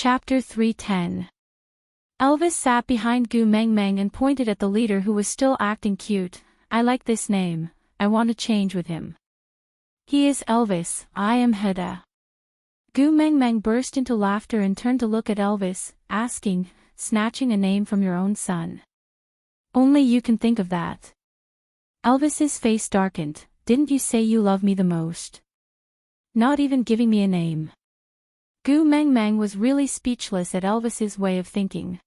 Chapter 310. Elvis sat behind Gu Meng Meng and pointed at the leader who was still acting cute. I like this name. I want to change with him. He is Elvis, I am Hedda. Gu Meng Meng burst into laughter and turned to look at Elvis, asking, snatching a name from your own son. Only you can think of that. Elvis's face darkened. Didn't you say you love me the most? Not even giving me a name. Gu Meng Meng was really speechless at Elvis's way of thinking.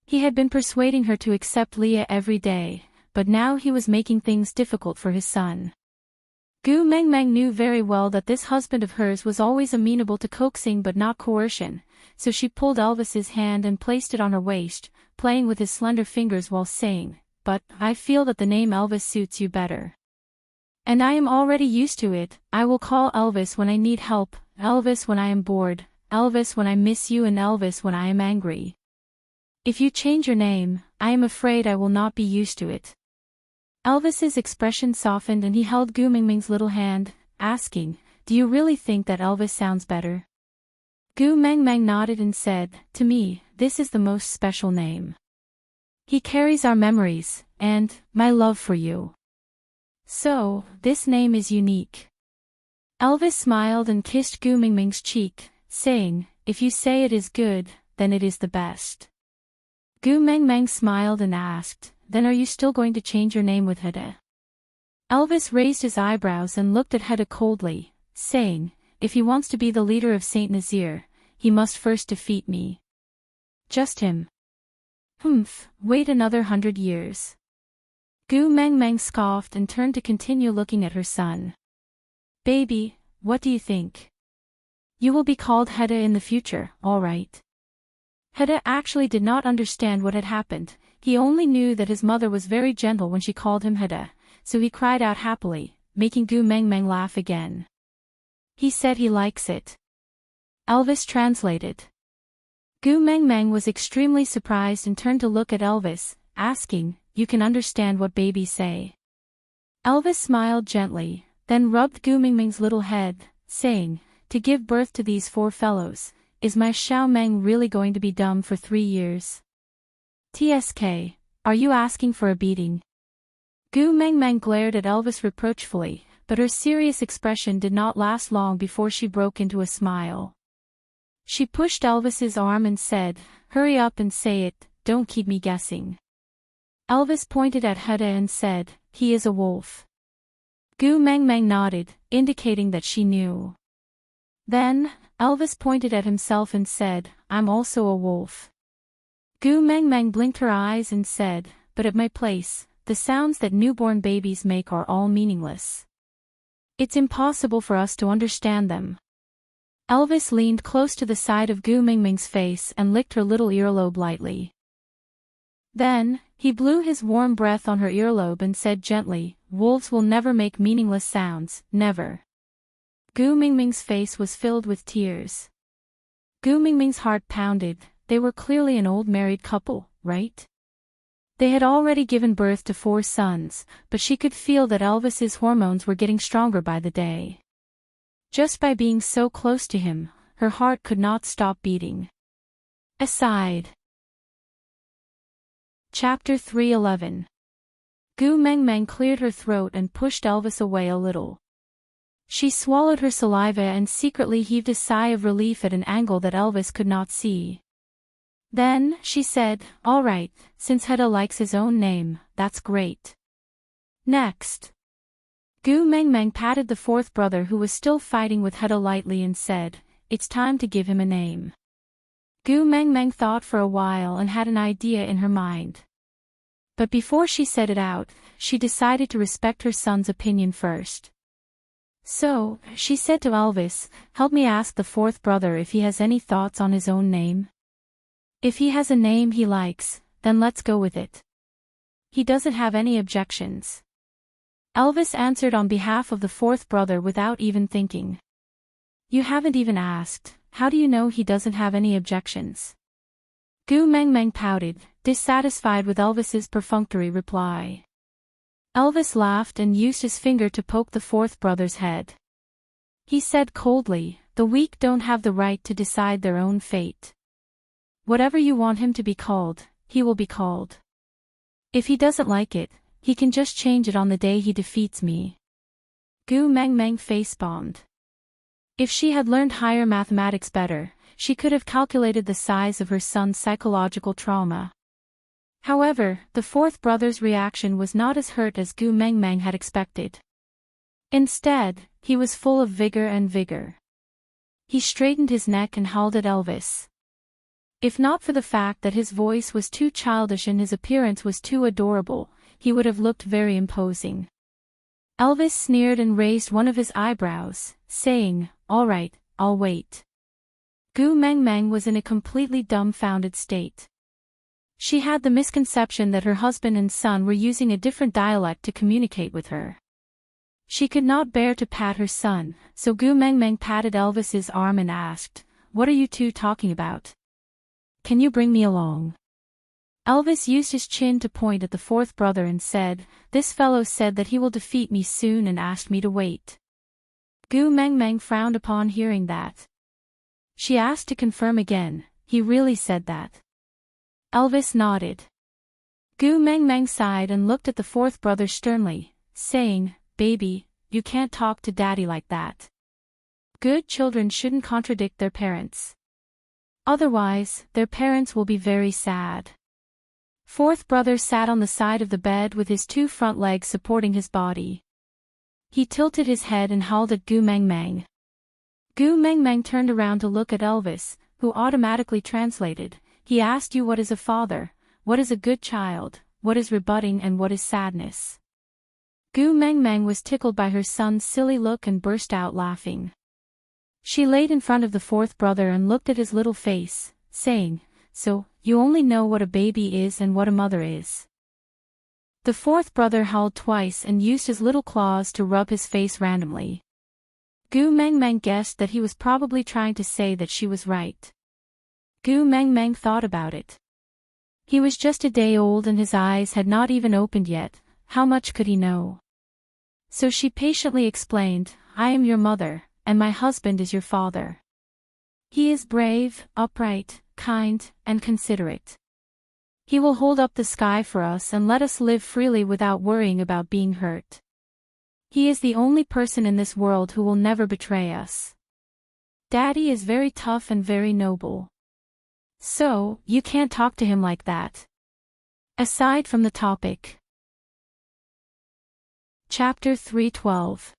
He had been persuading her to accept Leah every day, but now he was making things difficult for his son. Gu Meng Meng knew very well that this husband of hers was always amenable to coaxing but not coercion, so she pulled Elvis's hand and placed it on her waist, playing with his slender fingers while saying, "But I feel that the name Elvis suits you better. And I am already used to it. I will call Elvis when I need help, Elvis when I am bored, Elvis when I miss you, and Elvis when I am angry. If you change your name, I am afraid I will not be used to it." Elvis's expression softened and he held Gu Meng Meng's little hand, asking, "Do you really think that Elvis sounds better?" Gu Meng Meng nodded and said, "To me, this is the most special name. He carries our memories, and my love for you. So, this name is unique." Elvis smiled and kissed Gu Meng Meng's cheek, saying, "If you say it is good, then it is the best." Gu Meng Meng smiled and asked, "Then are you still going to change your name with Hedda?" Elvis raised his eyebrows and looked at Hedda coldly, saying, "If he wants to be the leader of Saint Nazir, he must first defeat me." "Just him?" Wait another 100 years. Gu Meng Meng scoffed and turned to continue looking at her son. "Baby, what do you think? You will be called Hedda in the future, all right?" Hedda actually did not understand what had happened. He only knew that his mother was very gentle when she called him Hedda, so he cried out happily, making Gu Meng Meng laugh again. "He said he likes it." Elvis translated. Gu Meng Meng was extremely surprised and turned to look at Elvis, asking, "You can understand what babies say?" Elvis smiled gently, then rubbed Gu Meng Meng's little head, saying, "To give birth to these 4 fellows, is my Xiao Meng really going to be dumb for 3 years? TSK, are you asking for a beating?" Gu Meng Meng glared at Elvis reproachfully, but her serious expression did not last long before she broke into a smile. She pushed Elvis's arm and said, "Hurry up and say it, don't keep me guessing." Elvis pointed at Hedda and said, "He is a wolf." Gu Meng Meng nodded, indicating that she knew. Then, Elvis pointed at himself and said, "I'm also a wolf." Gu Meng Meng blinked her eyes and said, "But at my place, the sounds that newborn babies make are all meaningless. It's impossible for us to understand them." Elvis leaned close to the side of Gu Meng Meng's face and licked her little earlobe lightly. Then, he blew his warm breath on her earlobe and said gently, "Wolves will never make meaningless sounds, never." Gu Meng Meng's face was filled with tears. Gu Meng Meng's heart pounded. They were clearly an old married couple, right? They had already given birth to 4 sons, but she could feel that Elvis's hormones were getting stronger by the day. Just by being so close to him, her heart could not stop beating. Aside. Chapter 311. Gu Meng Meng cleared her throat and pushed Elvis away a little. She swallowed her saliva and secretly heaved a sigh of relief at an angle that Elvis could not see. Then, she said, "All right, since Hedda likes his own name, that's great. Next." Gu Meng Meng patted the 4th brother who was still fighting with Hedda lightly and said, "It's time to give him a name." Gu Meng Meng thought for a while and had an idea in her mind. But before she said it out, she decided to respect her son's opinion first. So, she said to Elvis, "Help me ask the 4th brother if he has any thoughts on his own name. If he has a name he likes, then let's go with it. He doesn't have any objections." Elvis answered on behalf of the 4th brother without even thinking. "You haven't even asked, how do you know he doesn't have any objections?" Gu Meng Meng pouted, dissatisfied with Elvis's perfunctory reply. Elvis laughed and used his finger to poke the 4th brother's head. He said coldly, the weak don't have the right to decide their own fate. Whatever you want him to be called, he will be called. If he doesn't like it, he can just change it on the day he defeats me. Gu Mengmeng face-bombed. If she had learned higher mathematics better, she could have calculated the size of her son's psychological trauma. However, the fourth brother's reaction was not as hurt as Gu Mengmeng had expected. Instead, he was full of vigor and vigor. He straightened his neck and howled at Elvis. If not for the fact that his voice was too childish and his appearance was too adorable, he would have looked very imposing. Elvis sneered and raised one of his eyebrows, saying, "All right, I'll wait." Gu Mengmeng was in a completely dumbfounded state. She had the misconception that her husband and son were using a different dialect to communicate with her. She could not bear to pat her son, so Gu Mengmeng patted Elvis's arm and asked, "What are you two talking about? Can you bring me along?" Elvis used his chin to point at the fourth brother and said, "This fellow said that he will defeat me soon and asked me to wait." Gu Mengmeng frowned upon hearing that. She asked to confirm again, "He really said that?" Elvis nodded. Gu Mengmeng sighed and looked at the fourth brother sternly, saying, "Baby, you can't talk to daddy like that. Good children shouldn't contradict their parents. Otherwise, their parents will be very sad." Fourth brother sat on the side of the bed with his two front legs supporting his body. He tilted his head and howled at Gu Mengmeng. Gu Mengmeng turned around to look at Elvis, who automatically translated, "He asked you what is a father, what is a good child, what is rebutting and what is sadness." Gu Mengmeng was tickled by her son's silly look and burst out laughing. She laid in front of the fourth brother and looked at his little face, saying, "So, you only know what a baby is and what a mother is." The fourth brother howled twice and used his little claws to rub his face randomly. Gu Mengmeng guessed that he was probably trying to say that she was right. Gu Mengmeng thought about it. He was just a day old and his eyes had not even opened yet, how much could he know? So she patiently explained, "I am your mother, and my husband is your father. He is brave, upright, kind, and considerate. He will hold up the sky for us and let us live freely without worrying about being hurt. He is the only person in this world who will never betray us. Daddy is very tough and very noble. So, you can't talk to him like that." Aside from the topic. Chapter 312.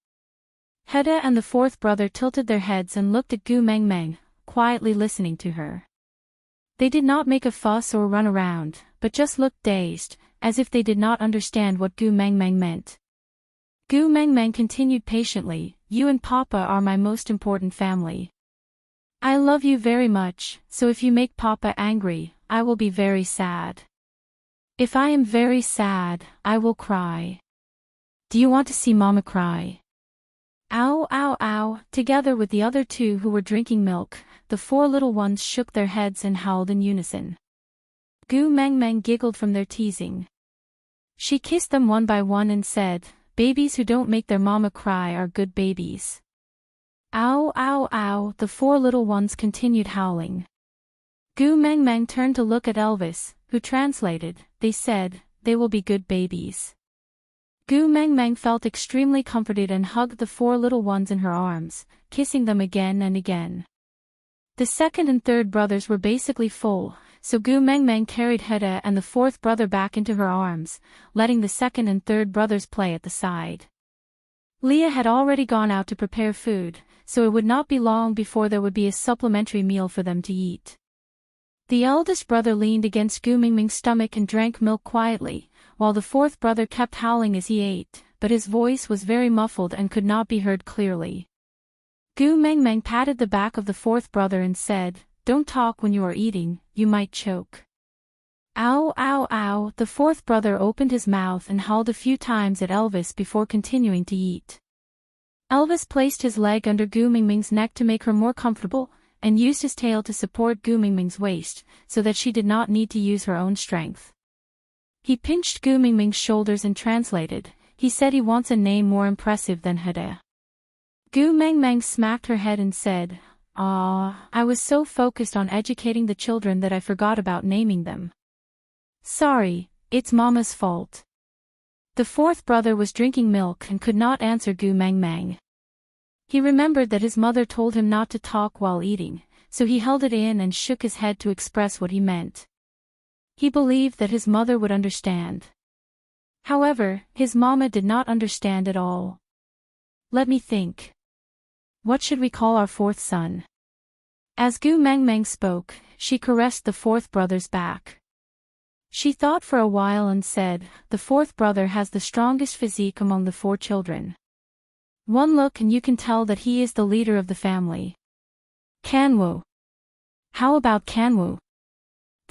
Hedda and the fourth brother tilted their heads and looked at Gu Mengmeng, quietly listening to her. They did not make a fuss or run around, but just looked dazed, as if they did not understand what Gu Mengmeng meant. Gu Mengmeng continued patiently, "You and Papa are my most important family. I love you very much, so if you make Papa angry, I will be very sad. If I am very sad, I will cry. Do you want to see Mama cry?" Ow, ow, ow. Together with the other two who were drinking milk, the four little ones shook their heads and howled in unison. Gu Mengmeng giggled from their teasing. She kissed them one by one and said, "Babies who don't make their mama cry are good babies." Ow, ow, ow. The four little ones continued howling. Gu Mengmeng turned to look at Elvis, who translated, "They said, they will be good babies." Gu Mengmeng felt extremely comforted and hugged the four little ones in her arms, kissing them again and again. The second and third brothers were basically full, so Gu Mengmeng carried Hedda and the fourth brother back into her arms, letting the second and third brothers play at the side. Leah had already gone out to prepare food, so it would not be long before there would be a supplementary meal for them to eat. The eldest brother leaned against Gu Mengmeng's stomach and drank milk quietly, while the fourth brother kept howling as he ate, but his voice was very muffled and could not be heard clearly. Gu Mengmeng patted the back of the fourth brother and said, "Don't talk when you are eating, you might choke." Ow, ow, ow. The fourth brother opened his mouth and howled a few times at Elvis before continuing to eat. Elvis placed his leg under Gu Mengmeng's neck to make her more comfortable, and used his tail to support Gu Mengmeng's waist, so that she did not need to use her own strength. He pinched Gu Mengmeng's shoulders and translated, "He said he wants a name more impressive than Hedda." Gu Mengmeng smacked her head and said, Ah, I was so focused on educating the children that I forgot about naming them. Sorry, it's Mama's fault. The fourth brother was drinking milk and could not answer Gu Mang Mang. He remembered that his mother told him not to talk while eating, so he held it in and shook his head to express what he meant. He believed that his mother would understand. However, his mama did not understand at all. Let me think. What should we call our fourth son? As Gu Mang Mang spoke, she caressed the fourth brother's back. She thought for a while and said, the fourth brother has the strongest physique among the four children. One look and you can tell that he is the leader of the family. Kanwu. How about Kanwu?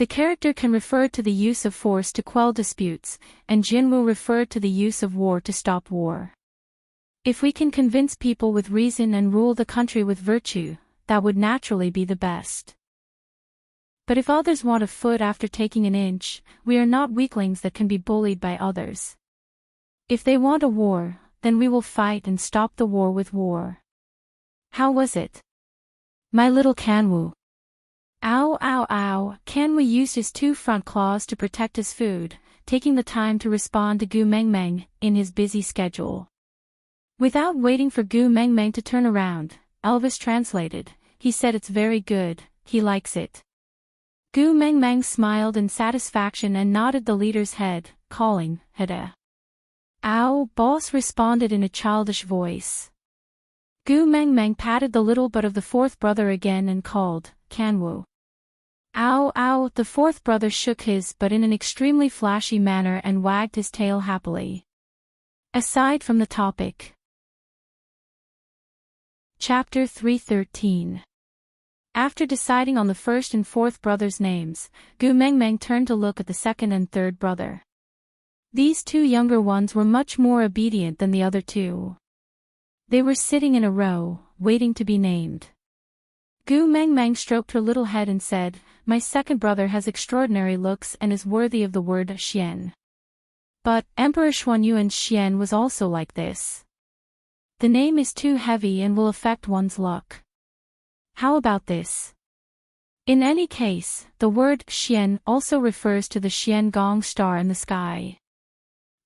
The character can refer to the use of force to quell disputes, and Jinwu refer to the use of war to stop war. If we can convince people with reason and rule the country with virtue, that would naturally be the best. But if others want a foot after taking an inch, we are not weaklings that can be bullied by others. If they want a war, then we will fight and stop the war with war. How was it? My little Kanwu. Ow ow ow, Kanwu used his two front claws to protect his food, taking the time to respond to Gu Meng Meng in his busy schedule. Without waiting for Gu Meng Meng to turn around, Elvis translated, he said it's very good, he likes it. Gu Meng Meng smiled in satisfaction and nodded the leader's head, calling, Hada. Ow, boss responded in a childish voice. Gu Meng Meng patted the little butt of the fourth brother again and called, Kanwu. Ow ow, the fourth brother shook his butt in an extremely flashy manner and wagged his tail happily. Aside from the topic. Chapter 313. After deciding on the first and fourth brother's names, Gu Meng Meng turned to look at the second and third brother. These two younger ones were much more obedient than the other two. They were sitting in a row, waiting to be named. Gu Meng Meng stroked her little head and said, my second brother has extraordinary looks and is worthy of the word Xian. But, Emperor Xuanyuan's Xian was also like this. The name is too heavy and will affect one's luck. How about this? In any case, the word Xian also refers to the Xian Gong star in the sky.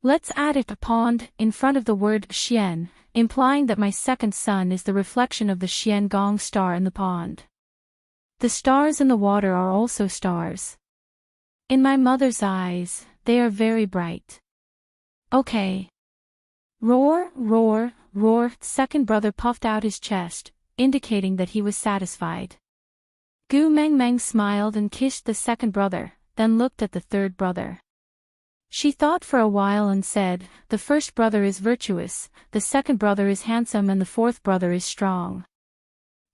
Let's add a pond in front of the word Xian, implying that my second son is the reflection of the Xian Gong star in the pond. The stars in the water are also stars. In my mother's eyes, they are very bright. Okay. Roar, roar, roar, second brother puffed out his chest, indicating that he was satisfied. Gu Meng Meng smiled and kissed the second brother, then looked at the third brother. She thought for a while and said, the first brother is virtuous, the second brother is handsome and the fourth brother is strong.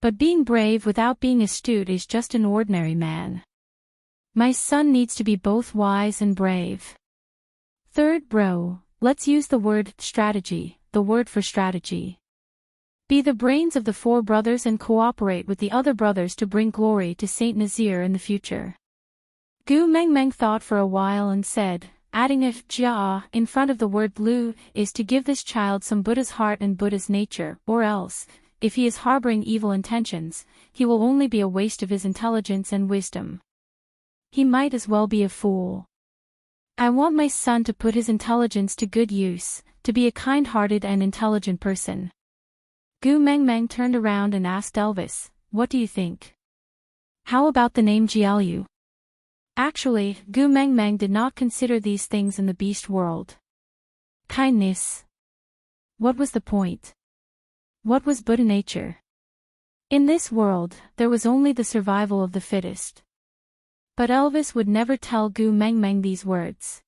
But being brave without being astute is just an ordinary man. My son needs to be both wise and brave. Third bro, let's use the word strategy, the word for strategy. Be the brains of the four brothers and cooperate with the other brothers to bring glory to Saint Nazir in the future. Gu Meng Meng thought for a while and said, adding a jia in front of the word blue is to give this child some Buddha's heart and Buddha's nature, or else, if he is harboring evil intentions, he will only be a waste of his intelligence and wisdom. He might as well be a fool. I want my son to put his intelligence to good use, to be a kind-hearted and intelligent person. Gu Meng Meng turned around and asked Elvis, what do you think? How about the name Jiaoyu? Actually, Gu Meng Meng did not consider these things in the beast world. Kindness. What was the point? What was Buddha nature? In this world, there was only the survival of the fittest. But Elvis would never tell Gu Meng Meng these words.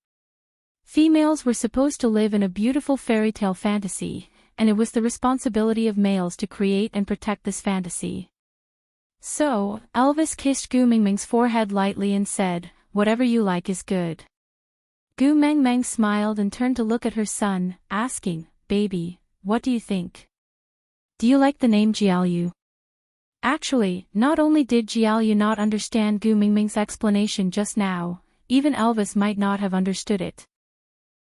Females were supposed to live in a beautiful fairy tale fantasy, and it was the responsibility of males to create and protect this fantasy. So, Elvis kissed Gu Meng Meng's forehead lightly and said, whatever you like is good. Gu Meng Meng smiled and turned to look at her son, asking, baby, what do you think? Do you like the name Jiaoyu? Actually, not only did Jiaoyu not understand Gu Meng Meng's explanation just now, even Elvis might not have understood it.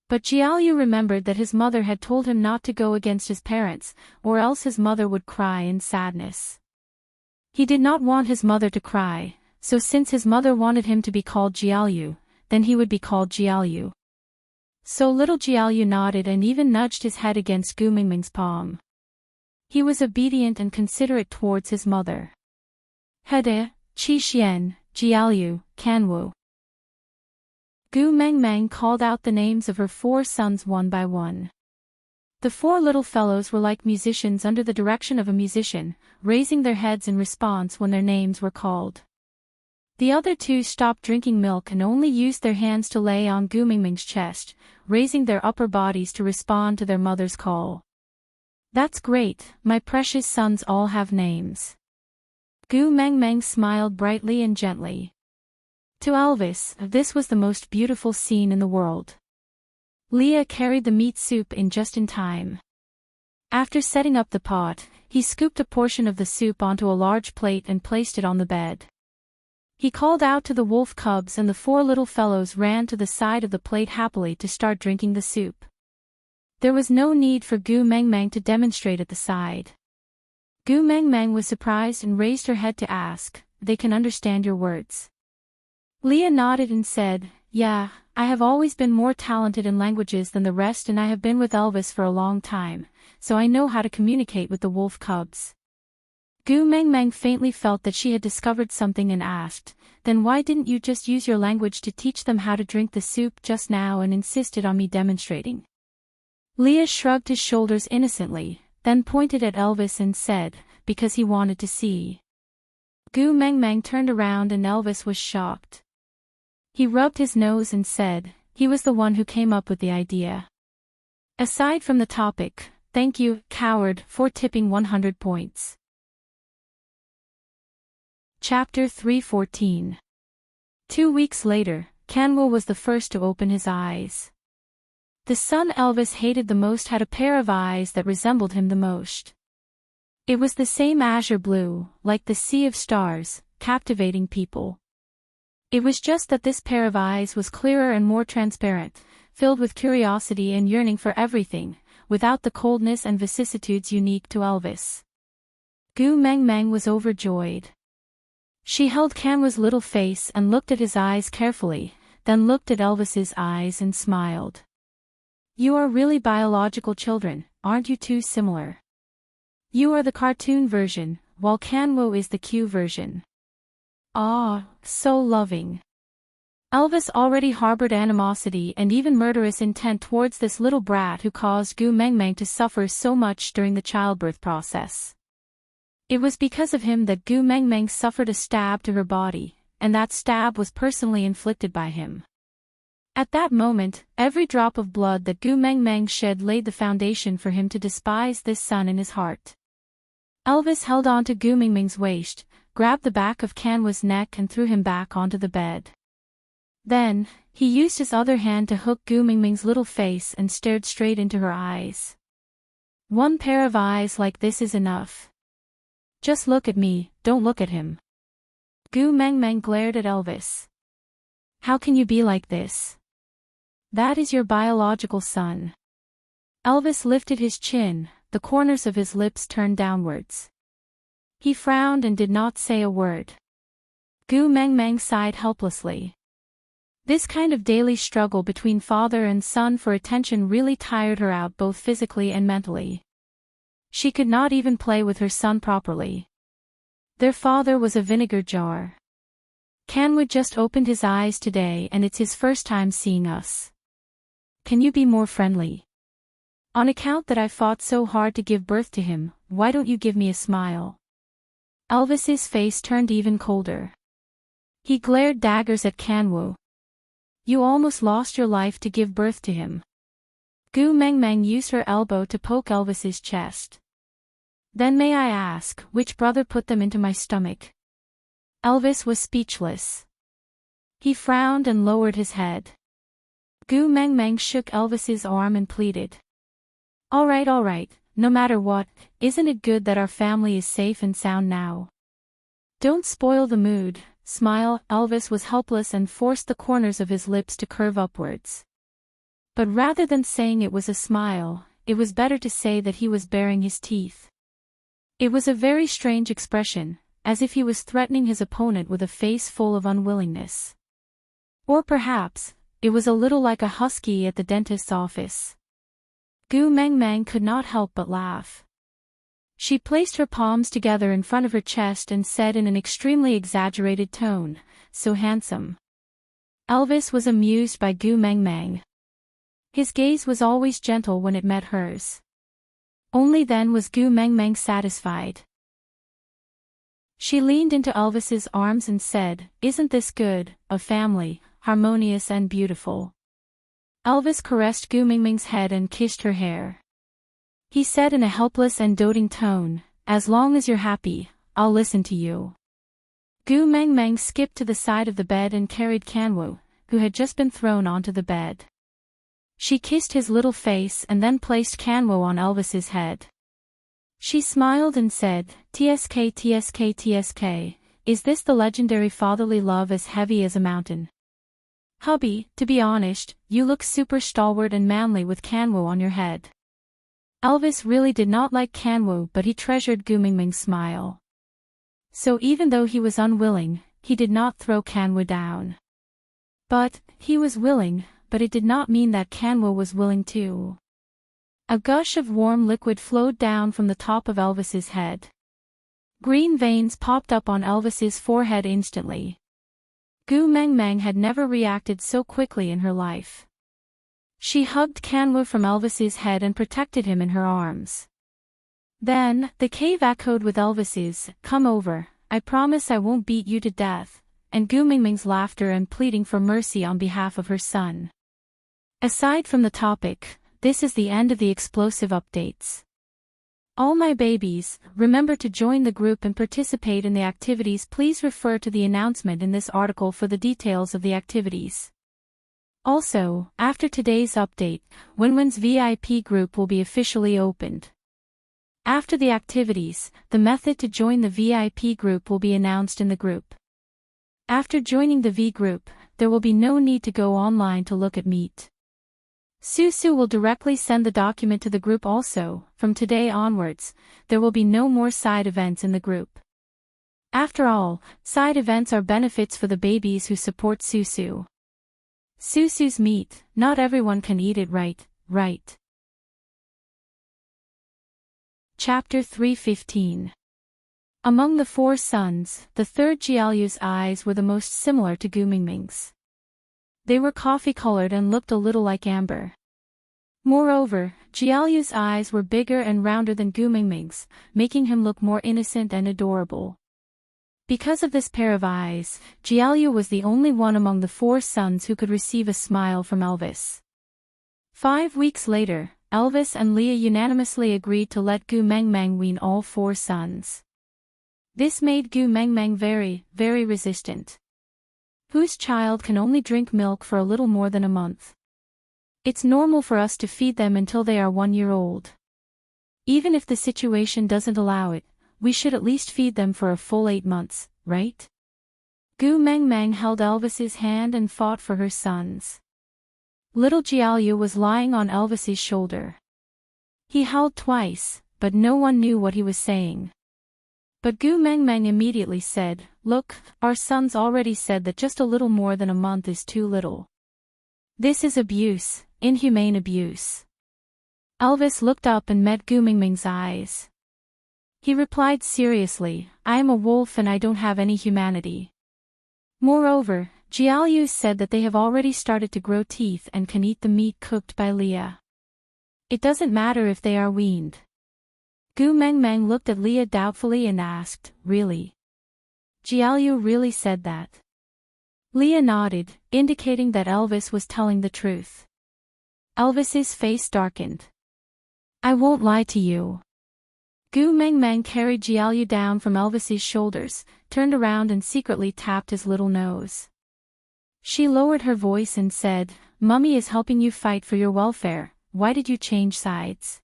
But Jiaoyu remembered that his mother had told him not to go against his parents, or else his mother would cry in sadness. He did not want his mother to cry, so since his mother wanted him to be called Jiaoyu, then he would be called Jiaoyu. So little Jiaoyu nodded and even nudged his head against Gu Mingming's palm. He was obedient and considerate towards his mother. Hede, Qi Xian, Jiaoyu, Kanwu. Gu Mengmeng called out the names of her 4 sons one by one. The 4 little fellows were like musicians under the direction of a musician, raising their heads in response when their names were called. The other 2 stopped drinking milk and only used their hands to lay on Gu Mingming's chest, raising their upper bodies to respond to their mother's call. That's great, my precious sons all have names. Gu Mengmeng smiled brightly and gently. To Elvis, this was the most beautiful scene in the world. Leah carried the meat soup in just in time. After setting up the pot, he scooped a portion of the soup onto a large plate and placed it on the bed. He called out to the wolf cubs and the 4 little fellows ran to the side of the plate happily to start drinking the soup. There was no need for Gu Mengmeng to demonstrate at the side. Gu Mengmeng was surprised and raised her head to ask, "They can understand your words?" Leah nodded and said, "Yeah, I have always been more talented in languages than the rest and I have been with Elvis for a long time, so I know how to communicate with the wolf cubs." Gu Mengmeng faintly felt that she had discovered something and asked, "Then why didn't you just use your language to teach them how to drink the soup just now and insisted on me demonstrating?" Leah shrugged his shoulders innocently, then pointed at Elvis and said, "Because he wanted to see." Gu Mengmeng turned around and Elvis was shocked. He rubbed his nose and said, "He was the one who came up with the idea." Aside from the topic, thank you, coward, for tipping 100 points. Chapter 314. 2 weeks later, Kanwu was the first to open his eyes. The son Elvis hated the most had a pair of eyes that resembled him the most. It was the same azure blue, like the sea of stars, captivating people. It was just that this pair of eyes was clearer and more transparent, filled with curiosity and yearning for everything, without the coldness and vicissitudes unique to Elvis. Gu Mengmeng was overjoyed. She held Kanwu's little face and looked at his eyes carefully, then looked at Elvis's eyes and smiled. "You are really biological children, aren't you two similar? You are the cartoon version, while Kanwu is the Q version. Ah, so loving." Elvis already harbored animosity and even murderous intent towards this little brat who caused Gu Mengmeng to suffer so much during the childbirth process. It was because of him that Gu Mengmeng suffered a stab to her body, and that stab was personally inflicted by him. At that moment, every drop of blood that Gu Mengmeng shed laid the foundation for him to despise this son in his heart. Elvis held on to Gu Mengmeng's waist, grabbed the back of Kanwu's neck and threw him back onto the bed. Then, he used his other hand to hook Gu Mengmeng's little face and stared straight into her eyes. "One pair of eyes like this is enough. Just look at me, don't look at him." Gu Mengmeng glared at Elvis. "How can you be like this? That is your biological son." Elvis lifted his chin, the corners of his lips turned downwards. He frowned and did not say a word. Gu Mengmeng sighed helplessly. This kind of daily struggle between father and son for attention really tired her out both physically and mentally. She could not even play with her son properly. Their father was a vinegar jar. Kanwu just opened his eyes today and it's his first time seeing us. Can you be more friendly? On account that I fought so hard to give birth to him, why don't you give me a smile? Elvis's face turned even colder. He glared daggers at Kanwu. You almost lost your life to give birth to him. Gu Mengmeng used her elbow to poke Elvis's chest. Then may I ask, which brother put them into my stomach? Elvis was speechless. He frowned and lowered his head. Gu Mengmeng shook Elvis's arm and pleaded. All right, no matter what, isn't it good that our family is safe and sound now? Don't spoil the mood, smile. Elvis was helpless and forced the corners of his lips to curve upwards. But rather than saying it was a smile, it was better to say that he was baring his teeth. It was a very strange expression, as if he was threatening his opponent with a face full of unwillingness. Or perhaps, it was a little like a husky at the dentist's office. Gu Mengmeng could not help but laugh. She placed her palms together in front of her chest and said in an extremely exaggerated tone, "So handsome." Elvis was amused by Gu Mengmeng. His gaze was always gentle when it met hers. Only then was Gu Mengmeng satisfied. She leaned into Elvis's arms and said, "Isn't this good, a family, harmonious and beautiful?" Elvis caressed Gu Mengmeng's head and kissed her hair. He said in a helpless and doting tone, "As long as you're happy, I'll listen to you." Gu Mengmeng skipped to the side of the bed and carried Kanwu, who had just been thrown onto the bed. She kissed his little face and then placed Kanwu on Elvis's head. She smiled and said, "TSK TSK TSK, is this the legendary fatherly love as heavy as a mountain? Hubby, to be honest, you look super stalwart and manly with Kanwu on your head." Elvis really did not like Kanwu, but he treasured Gu Mengmeng's smile. So even though he was unwilling, he did not throw Kanwu down. But he was willing, but it did not mean that Kanwu was willing too. A gush of warm liquid flowed down from the top of Elvis's head. Green veins popped up on Elvis's forehead instantly. Gu Mengmeng had never reacted so quickly in her life. She hugged Kanwu from Elvis's head and protected him in her arms. Then, the cave echoed with Elvis's, "Come over, I promise I won't beat you to death," and Gu Mengmeng's laughter and pleading for mercy on behalf of her son. Aside from the topic, this is the end of the explosive updates. All my babies, remember to join the group and participate in the activities. Please refer to the announcement in this article for the details of the activities. Also, after today's update, Wenwen's VIP group will be officially opened. After the activities, the method to join the VIP group will be announced in the group. After joining the V group, there will be no need to go online to look at Meet. Susu will directly send the document to the group also. From today onwards, there will be no more side events in the group. After all, side events are benefits for the babies who support Susu. Susu's meat, not everyone can eat it right. Chapter 315. Among the four sons, the third Jiaoyu's eyes were the most similar to Gu Mengmeng's. They were coffee-colored and looked a little like amber. Moreover, Jiaoyu's eyes were bigger and rounder than Gu Mengmeng's, making him look more innocent and adorable. Because of this pair of eyes, Jiaoyu was the only one among the four sons who could receive a smile from Elvis. 5 weeks later, Elvis and Leah unanimously agreed to let Gu Mengmeng wean all four sons. This made Gu Mengmeng very, very resistant. Whose child can only drink milk for a little more than a month? It's normal for us to feed them until they are 1 year old. Even if the situation doesn't allow it, we should at least feed them for a full 8 months, right? Gu Mengmeng held Elvis's hand and fought for her sons. Little Jiaoyu was lying on Elvis's shoulder. He howled twice, but no one knew what he was saying. But Gu Mengmeng immediately said, "Look, our sons already said that just a little more than a month is too little. This is abuse, inhumane abuse." Elvis looked up and met Gu Mengmeng's eyes. He replied seriously, "I am a wolf and I don't have any humanity." Moreover, Jiaoyu said that they have already started to grow teeth and can eat the meat cooked by Leah. It doesn't matter if they are weaned. Gu Mengmeng looked at Leah doubtfully and asked, "Really? Jiaoyu really said that?" Leah nodded, indicating that Elvis was telling the truth. Elvis's face darkened. "I won't lie to you." Gu Mengmeng carried Jiaoyu down from Elvis's shoulders, turned around and secretly tapped his little nose. She lowered her voice and said, "Mummy is helping you fight for your welfare. Why did you change sides?"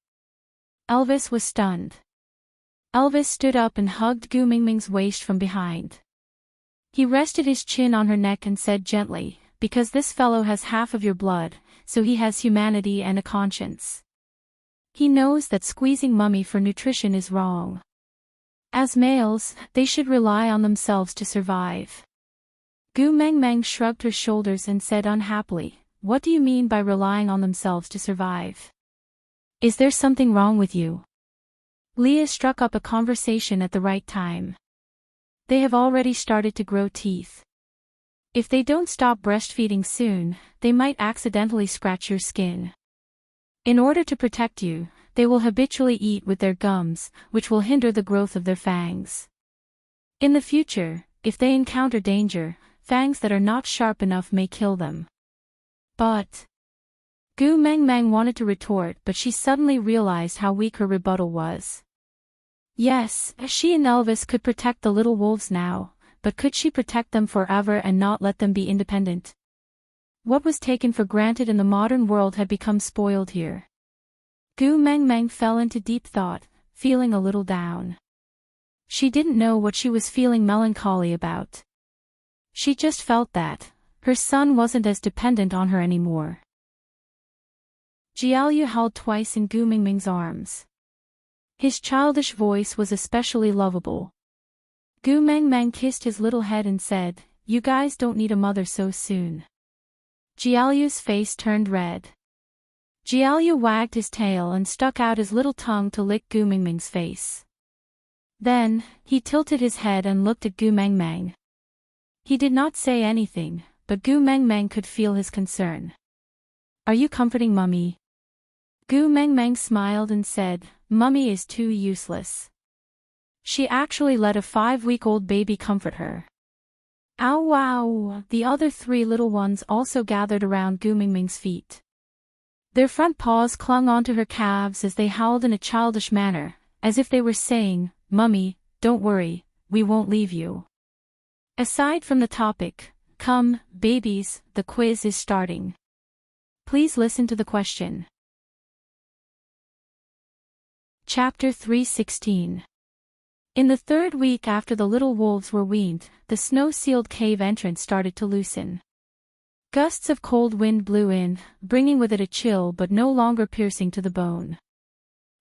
Elvis was stunned. Elvis stood up and hugged Gu Mengmeng's waist from behind. He rested his chin on her neck and said gently, "Because this fellow has half of your blood, so he has humanity and a conscience. He knows that squeezing Mummy for nutrition is wrong. As males, they should rely on themselves to survive. Gu Mengmeng shrugged her shoulders and said unhappily, "What do you mean by relying on themselves to survive? Is there something wrong with you?" Leah struck up a conversation at the right time. They have already started to grow teeth. If they don't stop breastfeeding soon, they might accidentally scratch your skin. In order to protect you, they will habitually eat with their gums, which will hinder the growth of their fangs. In the future, if they encounter danger, fangs that are not sharp enough may kill them. But Gu Mengmeng wanted to retort, but she suddenly realized how weak her rebuttal was. Yes, she and Elvis could protect the little wolves now, but could she protect them forever and not let them be independent? What was taken for granted in the modern world had become spoiled here. Gu Mengmeng fell into deep thought, feeling a little down. She didn't know what she was feeling melancholy about. She just felt that her son wasn't as dependent on her anymore. Jiaoyu howled twice in Gu Mengmeng's arms. His childish voice was especially lovable. Gu Mengmeng kissed his little head and said, "You guys don't need a mother so soon." Jiaoyu's face turned red. Jiaoyu wagged his tail and stuck out his little tongue to lick Gu Mengmeng's face. Then, he tilted his head and looked at Gu Mengmeng. He did not say anything, but Gu Mengmeng could feel his concern. "Are you comforting Mummy?" Gu Mengmeng smiled and said, "Mummy is too useless. She actually let a 5-week-old baby comfort her." "Ow wow!" The other 3 little ones also gathered around Gu Mengmeng's feet. Their front paws clung onto her calves as they howled in a childish manner, as if they were saying, "Mummy, don't worry, we won't leave you." Aside from the topic, "Come, babies, the quiz is starting. Please listen to the question." Chapter 3:16. In the 3rd week after the little wolves were weaned, the snow-sealed cave entrance started to loosen. Gusts of cold wind blew in, bringing with it a chill but no longer piercing to the bone.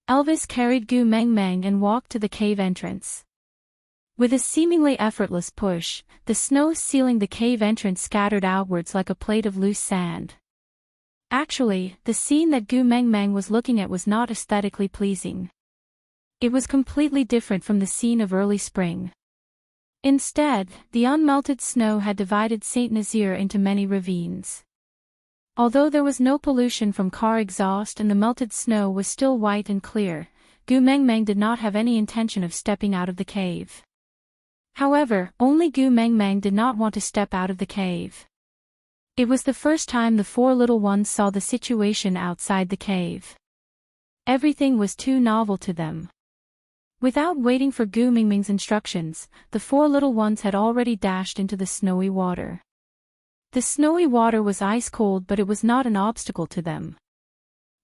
Elvis carried Gu Mengmeng and walked to the cave entrance. With a seemingly effortless push, the snow sealing the cave entrance scattered outwards like a plate of loose sand. Actually, the scene that Gu Mengmeng was looking at was not aesthetically pleasing. It was completely different from the scene of early spring. Instead, the unmelted snow had divided Saint Nazaire into many ravines. Although there was no pollution from car exhaust and the melted snow was still white and clear, Gu Mengmeng did not have any intention of stepping out of the cave. However, only Gu Mengmeng did not want to step out of the cave. It was the first time the 4 little ones saw the situation outside the cave. Everything was too novel to them. Without waiting for Gu Mengmeng's instructions, the 4 little ones had already dashed into the snowy water. The snowy water was ice cold, but it was not an obstacle to them.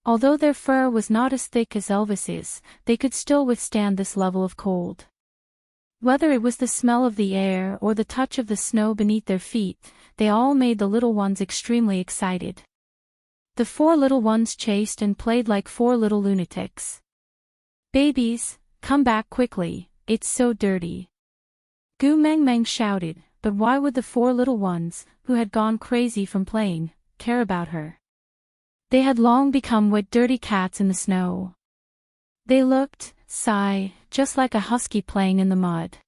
Although their fur was not as thick as Elvis's, they could still withstand this level of cold. Whether it was the smell of the air or the touch of the snow beneath their feet, they all made the little ones extremely excited. The 4 little ones chased and played like 4 little lunatics. "Babies, come back quickly, it's so dirty." Gu Mengmeng shouted, but why would the 4 little ones, who had gone crazy from playing, care about her? They had long become wet dirty cats in the snow. They looked, just like a husky playing in the mud.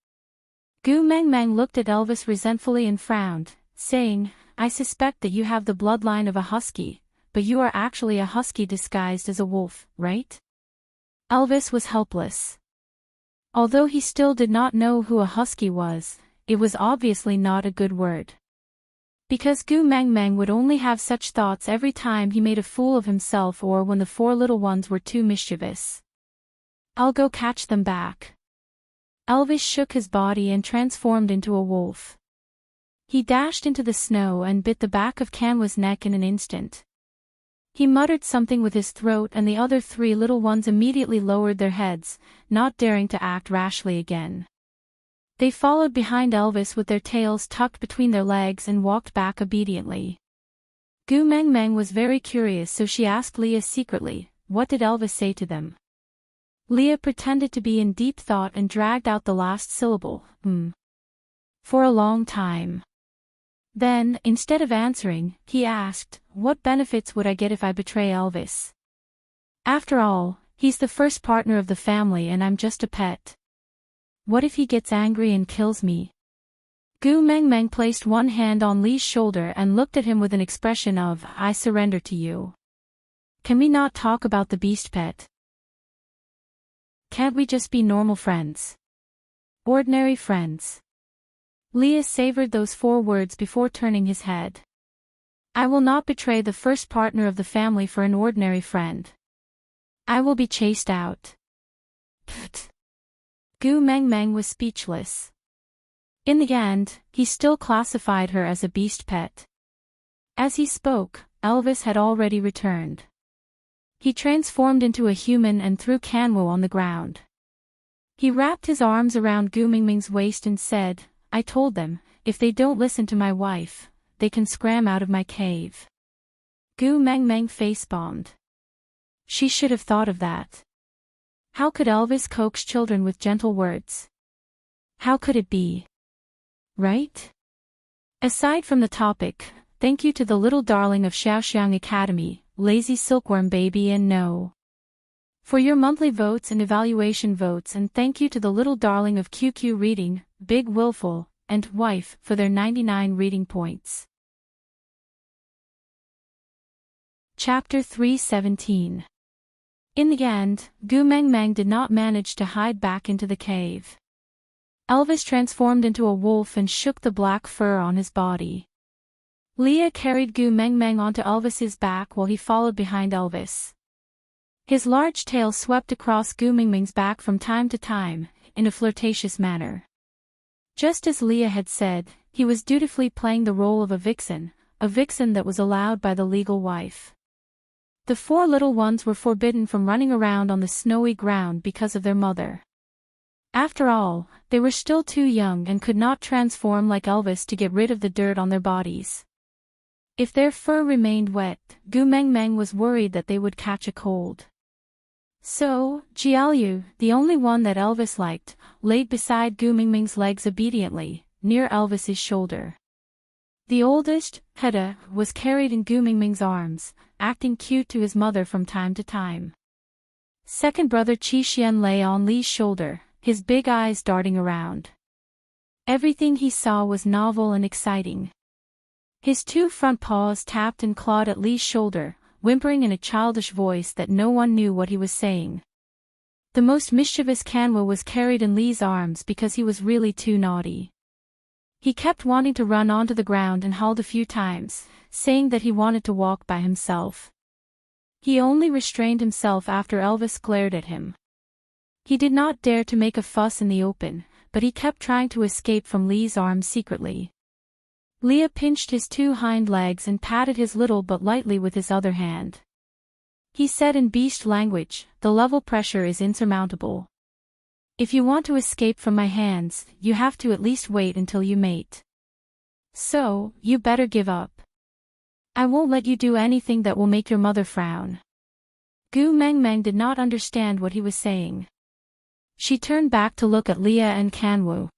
Gu Mengmeng looked at Elvis resentfully and frowned, saying, "I suspect that you have the bloodline of a husky, but you are actually a husky disguised as a wolf, right?" Elvis was helpless. Although he still did not know who a husky was, it was obviously not a good word. Because Gu Mengmeng would only have such thoughts every time he made a fool of himself or when the 4 little ones were too mischievous. "I'll go catch them back." Elvis shook his body and transformed into a wolf. He dashed into the snow and bit the back of Kanwa's neck in an instant. He muttered something with his throat and the other 3 little ones immediately lowered their heads, not daring to act rashly again. They followed behind Elvis with their tails tucked between their legs and walked back obediently. Gu Mengmeng was very curious, so she asked Leah secretly, "What did Elvis say to them?" Leah pretended to be in deep thought and dragged out the last syllable, for a long time. Then, instead of answering, he asked, "What benefits would I get if I betray Elvis? After all, he's the first partner of the family and I'm just a pet. What if he gets angry and kills me?" Gu Mengmeng placed one hand on Li's shoulder and looked at him with an expression of, "I surrender to you. Can we not talk about the beast pet? Can't we just be normal friends? Ordinary friends?" Leah savored those 4 words before turning his head. "I will not betray the first partner of the family for an ordinary friend. I will be chased out." Pfft. Gu Mengmeng was speechless. In the end, he still classified her as a beast pet. As he spoke, Elvis had already returned. He transformed into a human and threw Kanwo on the ground. He wrapped his arms around Gu Mengmeng's waist and said, "I told them, if they don't listen to my wife, they can scram out of my cave." Gu Mengmeng face-bombed. She should have thought of that. How could Elvis coax children with gentle words? How could it be right? Aside from the topic, thank you to the little darling of Xiaoxiang Academy, Lazy Silkworm Baby and No, for your monthly votes and evaluation votes, and thank you to the little darling of QQ Reading, Big Willful, and Wife for their 99 reading points. Chapter 317. In the end, Gu Mengmeng did not manage to hide back into the cave. Elvis transformed into a wolf and shook the black fur on his body. Leah carried Gu Mengmeng onto Elvis's back while he followed behind Elvis. His large tail swept across Gu Mengmeng's back from time to time, in a flirtatious manner. Just as Leah had said, he was dutifully playing the role of a vixen that was allowed by the legal wife. The 4 little ones were forbidden from running around on the snowy ground because of their mother. After all, they were still too young and could not transform like Elvis to get rid of the dirt on their bodies. If their fur remained wet, Gu Mengmeng was worried that they would catch a cold. So, Jiaoyu, the only one that Elvis liked, laid beside Gu Mengmeng's legs obediently, near Elvis's shoulder. The oldest, Heda, was carried in Gu Mengmeng's arms, acting cute to his mother from time to time. Second brother Qixian lay on Li's shoulder, his big eyes darting around. Everything he saw was novel and exciting. His 2 front paws tapped and clawed at Li's shoulder, whimpering in a childish voice that no one knew what he was saying. The most mischievous Kanwo was carried in Li's arms because he was really too naughty. He kept wanting to run onto the ground and howled a few times, saying that he wanted to walk by himself. He only restrained himself after Elvis glared at him. He did not dare to make a fuss in the open, but he kept trying to escape from Li's arms secretly. Leah pinched his 2 hind legs and patted his little butt lightly with his other hand. He said in beast language, "The level pressure is insurmountable. If you want to escape from my hands, you have to at least wait until you mate. So, you better give up. I won't let you do anything that will make your mother frown." Gu Mengmeng did not understand what he was saying. She turned back to look at Leah and Kanwo.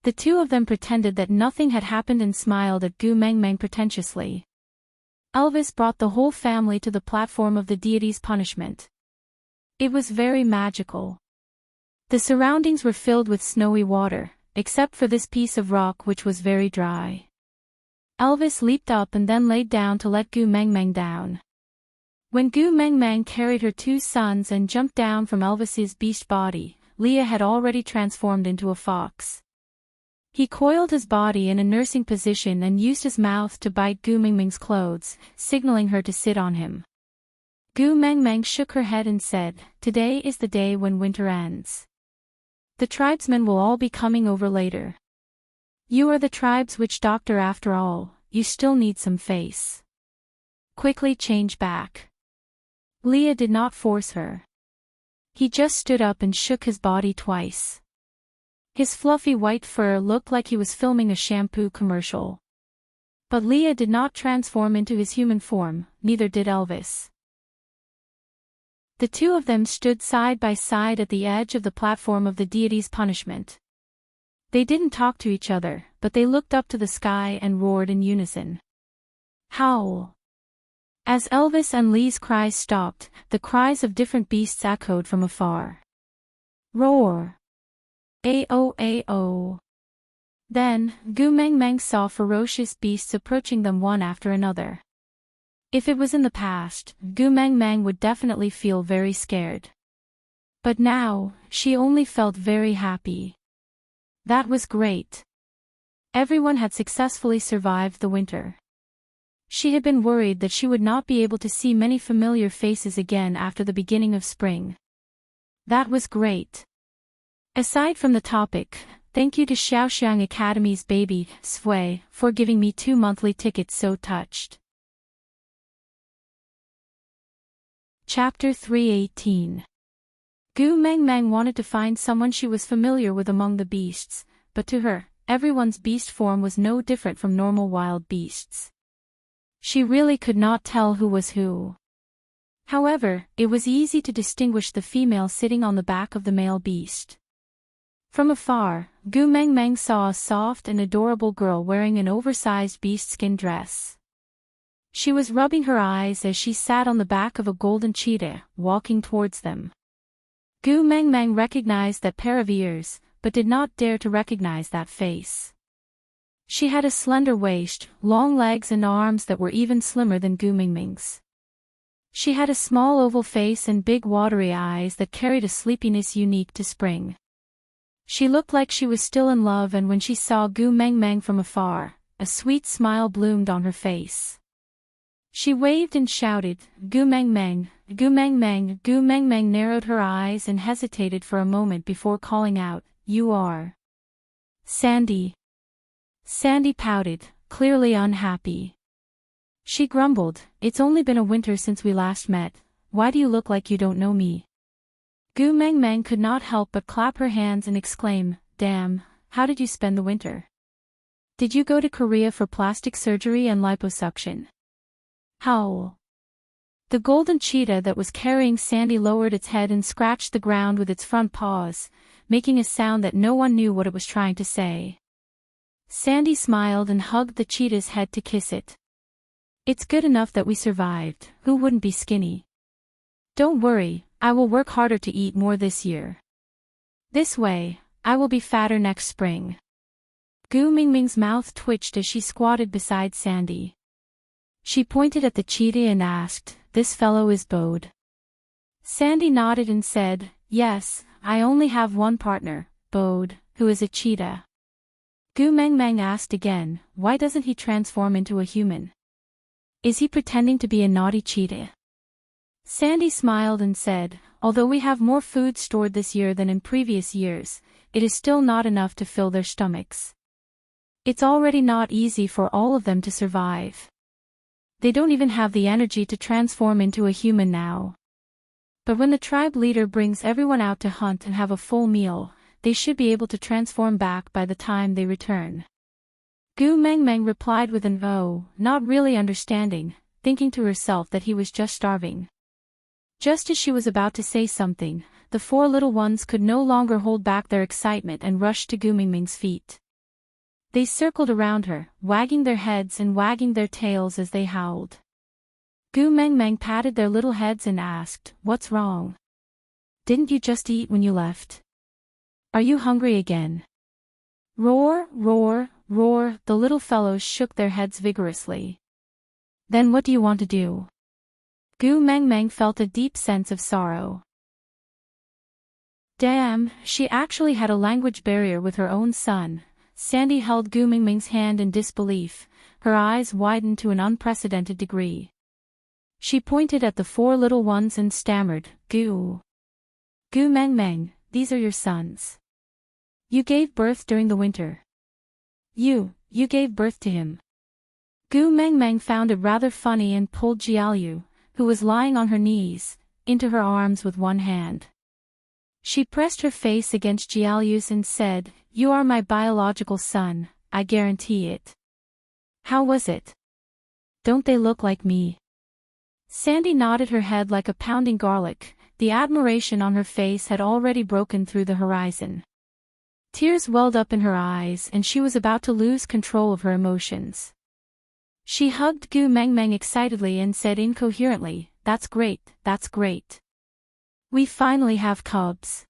The 2 of them pretended that nothing had happened and smiled at Gu Mengmeng pretentiously. Elvis brought the whole family to the platform of the deity's punishment. It was very magical. The surroundings were filled with snowy water, except for this piece of rock which was very dry. Elvis leaped up and then laid down to let Gu Mengmeng down. When Gu Mengmeng carried her 2 sons and jumped down from Elvis's beast body, Leah had already transformed into a fox. He coiled his body in a nursing position and used his mouth to bite Gu Mengmeng's clothes, signaling her to sit on him. Gu Mengmeng shook her head and said, "Today is the day when winter ends. The tribesmen will all be coming over later. You are the tribe's witch doctor after all, you still need some face. Quickly change back." Leah did not force her. He just stood up and shook his body twice. His fluffy white fur looked like he was filming a shampoo commercial. But Leah did not transform into his human form, neither did Elvis. The two of them stood side by side at the edge of the platform of the deity's punishment. They didn't talk to each other, but they looked up to the sky and roared in unison. Howl! As Elvis and Lee's cries stopped, the cries of different beasts echoed from afar. Roar! Ao ao! Then, Gu Meng Meng saw ferocious beasts approaching them one after another. If it was in the past, Gu Meng Meng would definitely feel very scared. But now, she only felt very happy. That was great. Everyone had successfully survived the winter. She had been worried that she would not be able to see many familiar faces again after the beginning of spring. That was great. Aside from the topic, thank you to Xiaoxiang Academy's baby, Sway, for giving me 2 monthly tickets. So touched. Chapter 318. Gu Meng Meng wanted to find someone she was familiar with among the beasts, but to her, everyone's beast form was no different from normal wild beasts. She really could not tell who was who. However, it was easy to distinguish the female sitting on the back of the male beast. From afar, Gu Meng Meng saw a soft and adorable girl wearing an oversized beast skin dress. She was rubbing her eyes as she sat on the back of a golden cheetah, walking towards them. Gu Meng Meng recognized that pair of ears, but did not dare to recognize that face. She had a slender waist, long legs and arms that were even slimmer than Gu Meng Meng's. She had a small oval face and big watery eyes that carried a sleepiness unique to spring. She looked like she was still in love, and when she saw Gu Meng Meng from afar, a sweet smile bloomed on her face. She waved and shouted, Gu Meng Meng, Gu Meng Meng. Gu Meng Meng narrowed her eyes and hesitated for a moment before calling out, You are Sandy. Sandy pouted, clearly unhappy. She grumbled, It's only been a winter since we last met. Why do you look like you don't know me? Gu Meng Meng could not help but clap her hands and exclaim, Damn, how did you spend the winter? Did you go to Korea for plastic surgery and liposuction? Howl! The golden cheetah that was carrying Sandy lowered its head and scratched the ground with its front paws, making a sound that no one knew what it was trying to say. Sandy smiled and hugged the cheetah's head to kiss it. It's good enough that we survived, who wouldn't be skinny? Don't worry, I will work harder to eat more this year. This way, I will be fatter next spring. Gu Meng Meng's mouth twitched as she squatted beside Sandy. She pointed at the cheetah and asked, This fellow is Bode? Sandy nodded and said, Yes, I only have one partner, Bode, who is a cheetah. Gu Meng Meng asked again, Why doesn't he transform into a human? Is he pretending to be a naughty cheetah? Sandy smiled and said, Although we have more food stored this year than in previous years, it is still not enough to fill their stomachs. It's already not easy for all of them to survive. They don't even have the energy to transform into a human now. But when the tribe leader brings everyone out to hunt and have a full meal, they should be able to transform back by the time they return. Gu Meng Meng replied with an "Oh," not really understanding, thinking to herself that he was just starving. Just as she was about to say something, the 4 little ones could no longer hold back their excitement and rushed to Gu Meng Meng's feet. They circled around her, wagging their heads and wagging their tails as they howled. Gu Meng Meng patted their little heads and asked, What's wrong? Didn't you just eat when you left? Are you hungry again? Roar, roar, roar, the little fellows shook their heads vigorously. Then what do you want to do? Gu Meng Meng felt a deep sense of sorrow. Damn, she actually had a language barrier with her own son. Sandy held Gu Meng Meng's hand in disbelief, her eyes widened to an unprecedented degree. She pointed at the 4 little ones and stammered, Gu Meng Meng, these are your sons. You gave birth during the winter. You gave birth to him. Gu Meng Meng found it rather funny and pulled Jiaoyu, who was lying on her knees, into her arms with one hand. She pressed her face against Jiaoyu's and said, You are my biological son, I guarantee it. How was it? Don't they look like me? Sandy nodded her head like a pounding garlic, the admiration on her face had already broken through the horizon. Tears welled up in her eyes and she was about to lose control of her emotions. She hugged Gu Mengmeng excitedly and said incoherently, "That's great, that's great. We finally have cubs."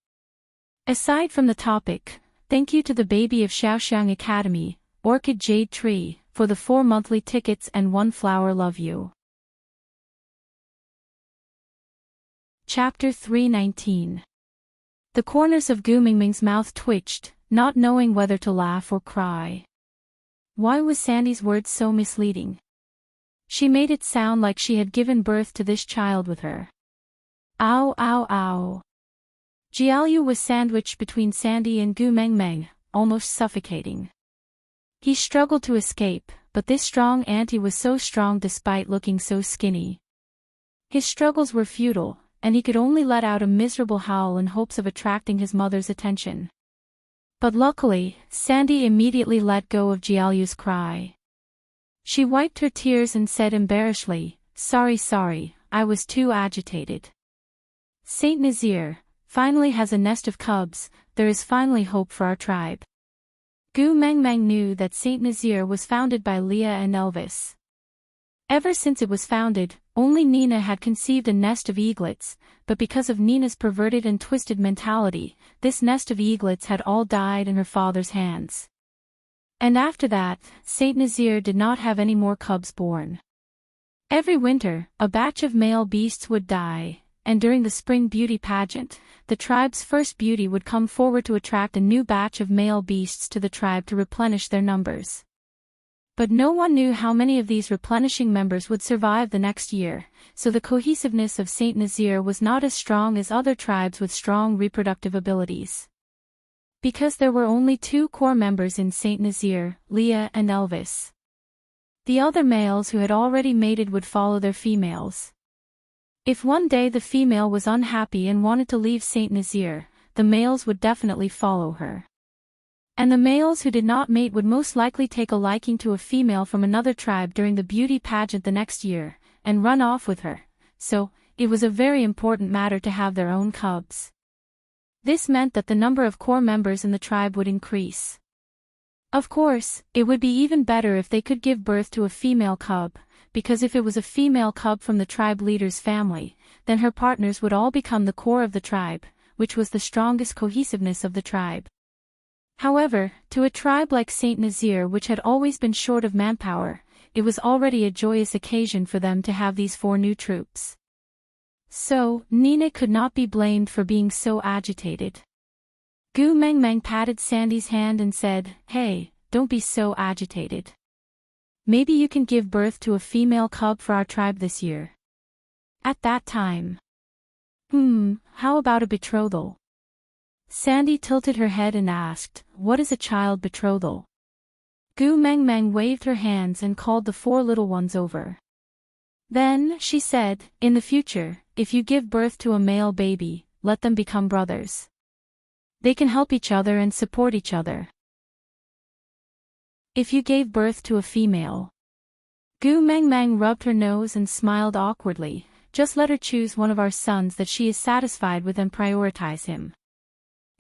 Aside from the topic, thank you to the baby of Xiaoxiang Academy, Orchid Jade Tree, for the 4 monthly tickets and 1 flower. Love you. Chapter 319. The corners of Gu Mingming's mouth twitched, not knowing whether to laugh or cry. Why was Sandy's words so misleading? She made it sound like she had given birth to this child with her. Ow ow ow. Jiaoyu was sandwiched between Sandy and Gu Mengmeng, almost suffocating. He struggled to escape, but this strong auntie was so strong despite looking so skinny. His struggles were futile, and he could only let out a miserable howl in hopes of attracting his mother's attention. But luckily, Sandy immediately let go of Jiaoyu's cry. She wiped her tears and said embarrassedly, sorry, I was too agitated. Saint Nazir finally has a nest of cubs, there is finally hope for our tribe. Gu Mengmeng knew that Saint Nazir was founded by Leah and Elvis. Ever since it was founded, only Nina had conceived a nest of eaglets, but because of Nina's perverted and twisted mentality, this nest of eaglets had all died in her father's hands. And after that, Saint Nazir did not have any more cubs born. Every winter, a batch of male beasts would die, and during the spring beauty pageant, the tribe's first beauty would come forward to attract a new batch of male beasts to the tribe to replenish their numbers. But no one knew how many of these replenishing members would survive the next year, so the cohesiveness of Saint Nazir was not as strong as other tribes with strong reproductive abilities. Because there were only 2 core members in Saint Nazir, Leah and Elvis. The other males who had already mated would follow their females. If one day the female was unhappy and wanted to leave Saint Nazir, the males would definitely follow her. And the males who did not mate would most likely take a liking to a female from another tribe during the beauty pageant the next year, and run off with her, so, it was a very important matter to have their own cubs. This meant that the number of core members in the tribe would increase. Of course, it would be even better if they could give birth to a female cub, because if it was a female cub from the tribe leader's family, then her partners would all become the core of the tribe, which was the strongest cohesiveness of the tribe. However, to a tribe like Saint Nazir which had always been short of manpower, it was already a joyous occasion for them to have these 4 new troops. So, Nina could not be blamed for being so agitated. Gu Mengmeng patted Sandy's hand and said, "Hey, don't be so agitated. Maybe you can give birth to a female cub for our tribe this year." At that time. How about a betrothal? Sandy tilted her head and asked, "What is a child betrothal?" Gu Mengmeng waved her hands and called the 4 little ones over. Then, she said, "In the future, if you give birth to a male baby, let them become brothers. They can help each other and support each other. If you gave birth to a female..." Gu Mengmeng rubbed her nose and smiled awkwardly, "Just let her choose one of our sons that she is satisfied with and prioritize him."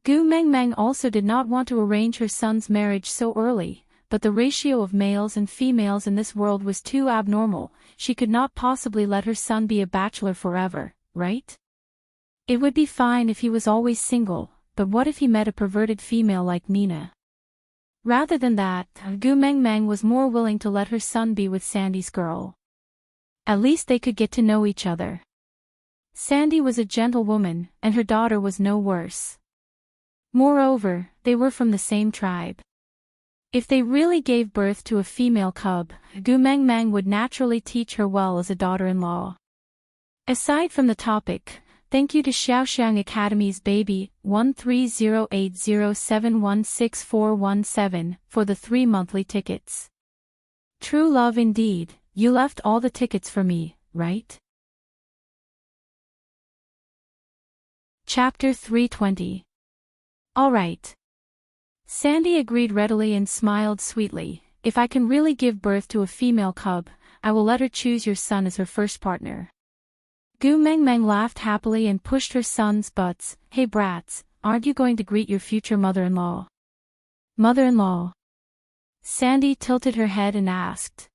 Gu Mengmeng also did not want to arrange her son's marriage so early, but the ratio of males and females in this world was too abnormal, she could not possibly let her son be a bachelor forever, right? It would be fine if he was always single, but what if he met a perverted female like Nina? Rather than that, Gu Mengmeng was more willing to let her son be with Sandy's girl. At least they could get to know each other. Sandy was a gentle woman, and her daughter was no worse. Moreover, they were from the same tribe. If they really gave birth to a female cub, Gu Mengmeng would naturally teach her well as a daughter-in-law. Aside from the topic, thank you to Xiaoxiang Academy's baby, 13080716417, for the 3 monthly tickets. True love indeed, you left all the tickets for me, right? Chapter 320. Alright. Sandy agreed readily and smiled sweetly, "If I can really give birth to a female cub, I will let her choose your son as her first partner." Gu Mengmeng laughed happily and pushed her sons' butts. Hey brats, aren't you going to greet your future mother-in-law? Mother-in-law? Sandy tilted her head and asked.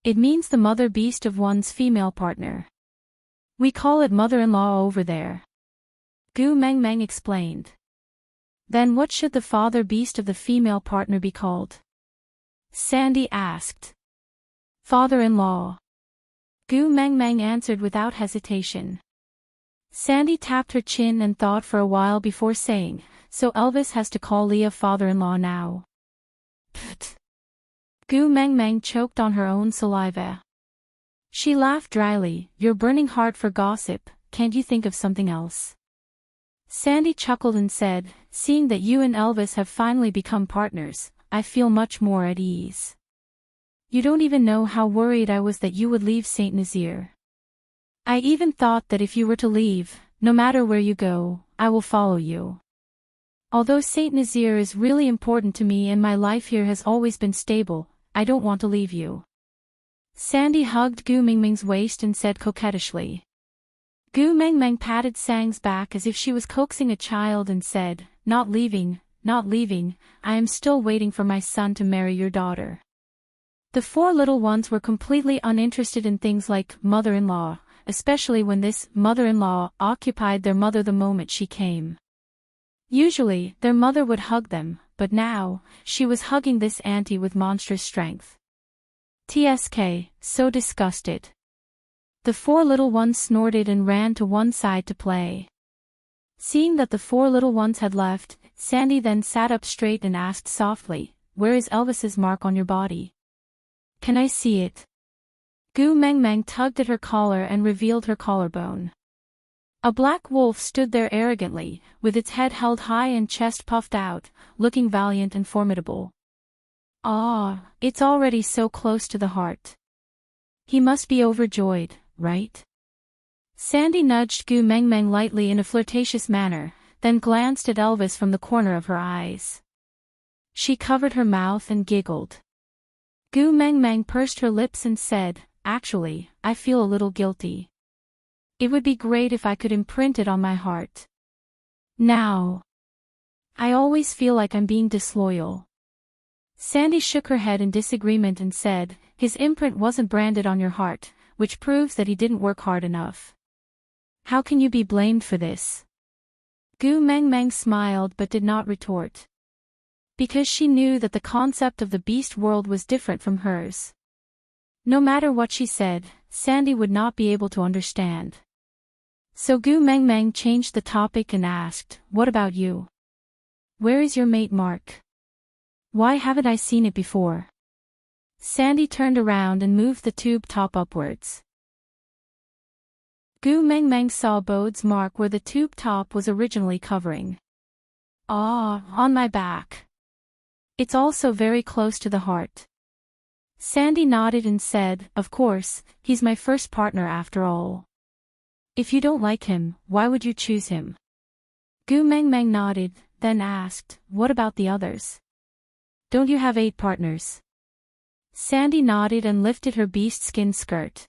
It means the mother beast of one's female partner. We call it mother-in-law over there. Gu Mengmeng explained. Then what should the father beast of the female partner be called? Sandy asked. Father-in-law. Gu Mengmeng answered without hesitation. Sandy tapped her chin and thought for a while before saying, so Elvis has to call Leah father-in-law now. Pfft. Gu Mengmeng choked on her own saliva. She laughed dryly. Your burning heart for gossip, can't you think of something else? Sandy chuckled and said, seeing that you and Elvis have finally become partners, I feel much more at ease. You don't even know how worried I was that you would leave Saint Nazaire. I even thought that if you were to leave, no matter where you go, I will follow you. Although Saint Nazaire is really important to me and my life here has always been stable, I don't want to leave you. Sandy hugged Gu Mengmeng's waist and said coquettishly. Gu Mengmeng patted Sang's back as if she was coaxing a child and said, not leaving, I am still waiting for my son to marry your daughter. The four little ones were completely uninterested in things like mother-in-law, especially when this mother-in-law occupied their mother the moment she came. Usually, their mother would hug them, but now, she was hugging this auntie with monstrous strength. TSK, so disgusted. The four little ones snorted and ran to one side to play. Seeing that the four little ones had left, Sandy then sat up straight and asked softly, where is Elvis's mark on your body? Can I see it? Gu Mengmeng tugged at her collar and revealed her collarbone. A black wolf stood there arrogantly, with its head held high and chest puffed out, looking valiant and formidable. Ah, it's already so close to the heart. He must be overjoyed, right? Sandy nudged Gu Mengmeng lightly in a flirtatious manner, then glanced at Elvis from the corner of her eyes. She covered her mouth and giggled. Gu Mengmeng pursed her lips and said, actually, I feel a little guilty. It would be great if I could imprint it on my heart. Now. I always feel like I'm being disloyal. Sandy shook her head in disagreement and said, his imprint wasn't branded on your heart, which proves that he didn't work hard enough. How can you be blamed for this? Gu Mengmeng smiled but did not retort. Because she knew that the concept of the beast world was different from hers. No matter what she said, Sandy would not be able to understand. So Gu Mengmeng changed the topic and asked, what about you? Where is your mate mark? Why haven't I seen it before? Sandy turned around and moved the tube top upwards. Gu Mengmeng saw Bode's mark where the tube top was originally covering. Ah, on my back. It's also very close to the heart. Sandy nodded and said, of course, he's my first partner after all. If you don't like him, why would you choose him? Gu Mengmeng nodded, then asked, what about the others? Don't you have 8 partners? Sandy nodded and lifted her beast skin skirt.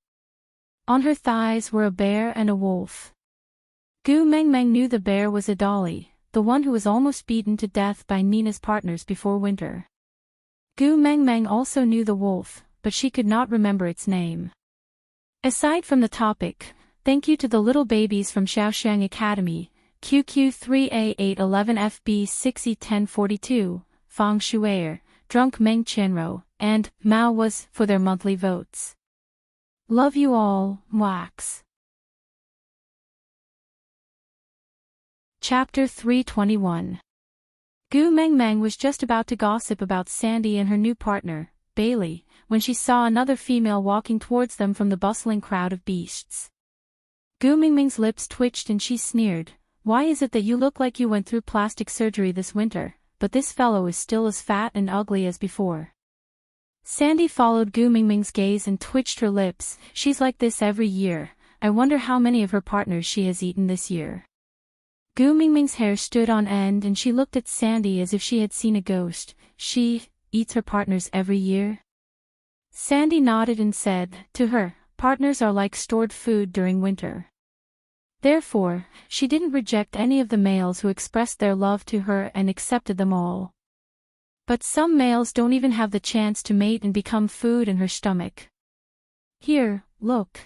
On her thighs were a bear and a wolf. Gu Mengmeng knew the bear was a dolly, the one who was almost beaten to death by Nina's partners before winter. Gu Mengmeng also knew the wolf, but she could not remember its name. Aside from the topic, thank you to the little babies from Shaoxiang Academy, QQ3A811FB6E1042, Fang Shuer, Drunk Meng Chenro, and Mao was for their monthly votes. Love you all, Wax. Chapter 321. Gu Mengmeng was just about to gossip about Sandy and her new partner, Bailey, when she saw another female walking towards them from the bustling crowd of beasts. Gu Mengmeng's lips twitched and she sneered, why is it that you look like you went through plastic surgery this winter, but this fellow is still as fat and ugly as before? Sandy followed Gu Mengmeng's gaze and twitched her lips, she's like this every year, I wonder how many of her partners she has eaten this year. Gu Mengmeng's hair stood on end and she looked at Sandy as if she had seen a ghost. She eats her partners every year? Sandy nodded and said, to her, partners are like stored food during winter. Therefore, she didn't reject any of the males who expressed their love to her and accepted them all. But some males don't even have the chance to mate and become food in her stomach. Here, look.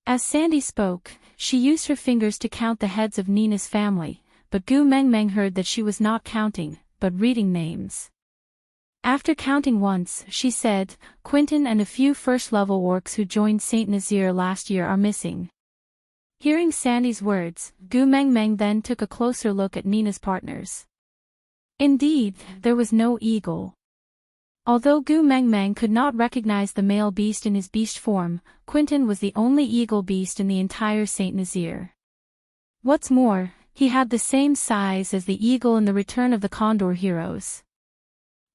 As Sandy spoke, she used her fingers to count the heads of Nina's family, but Gu Meng Meng heard that she was not counting, but reading names. After counting once, she said, Quentin and a few first-level orcs who joined Saint Nazir last year are missing. Hearing Sandy's words, Gu Meng Meng then took a closer look at Nina's partners. Indeed, there was no eagle. Although Gu Meng Meng could not recognize the male beast in his beast form, Quentin was the only eagle beast in the entire Saint Nazir. What's more, he had the same size as the eagle in the Return of the Condor heroes.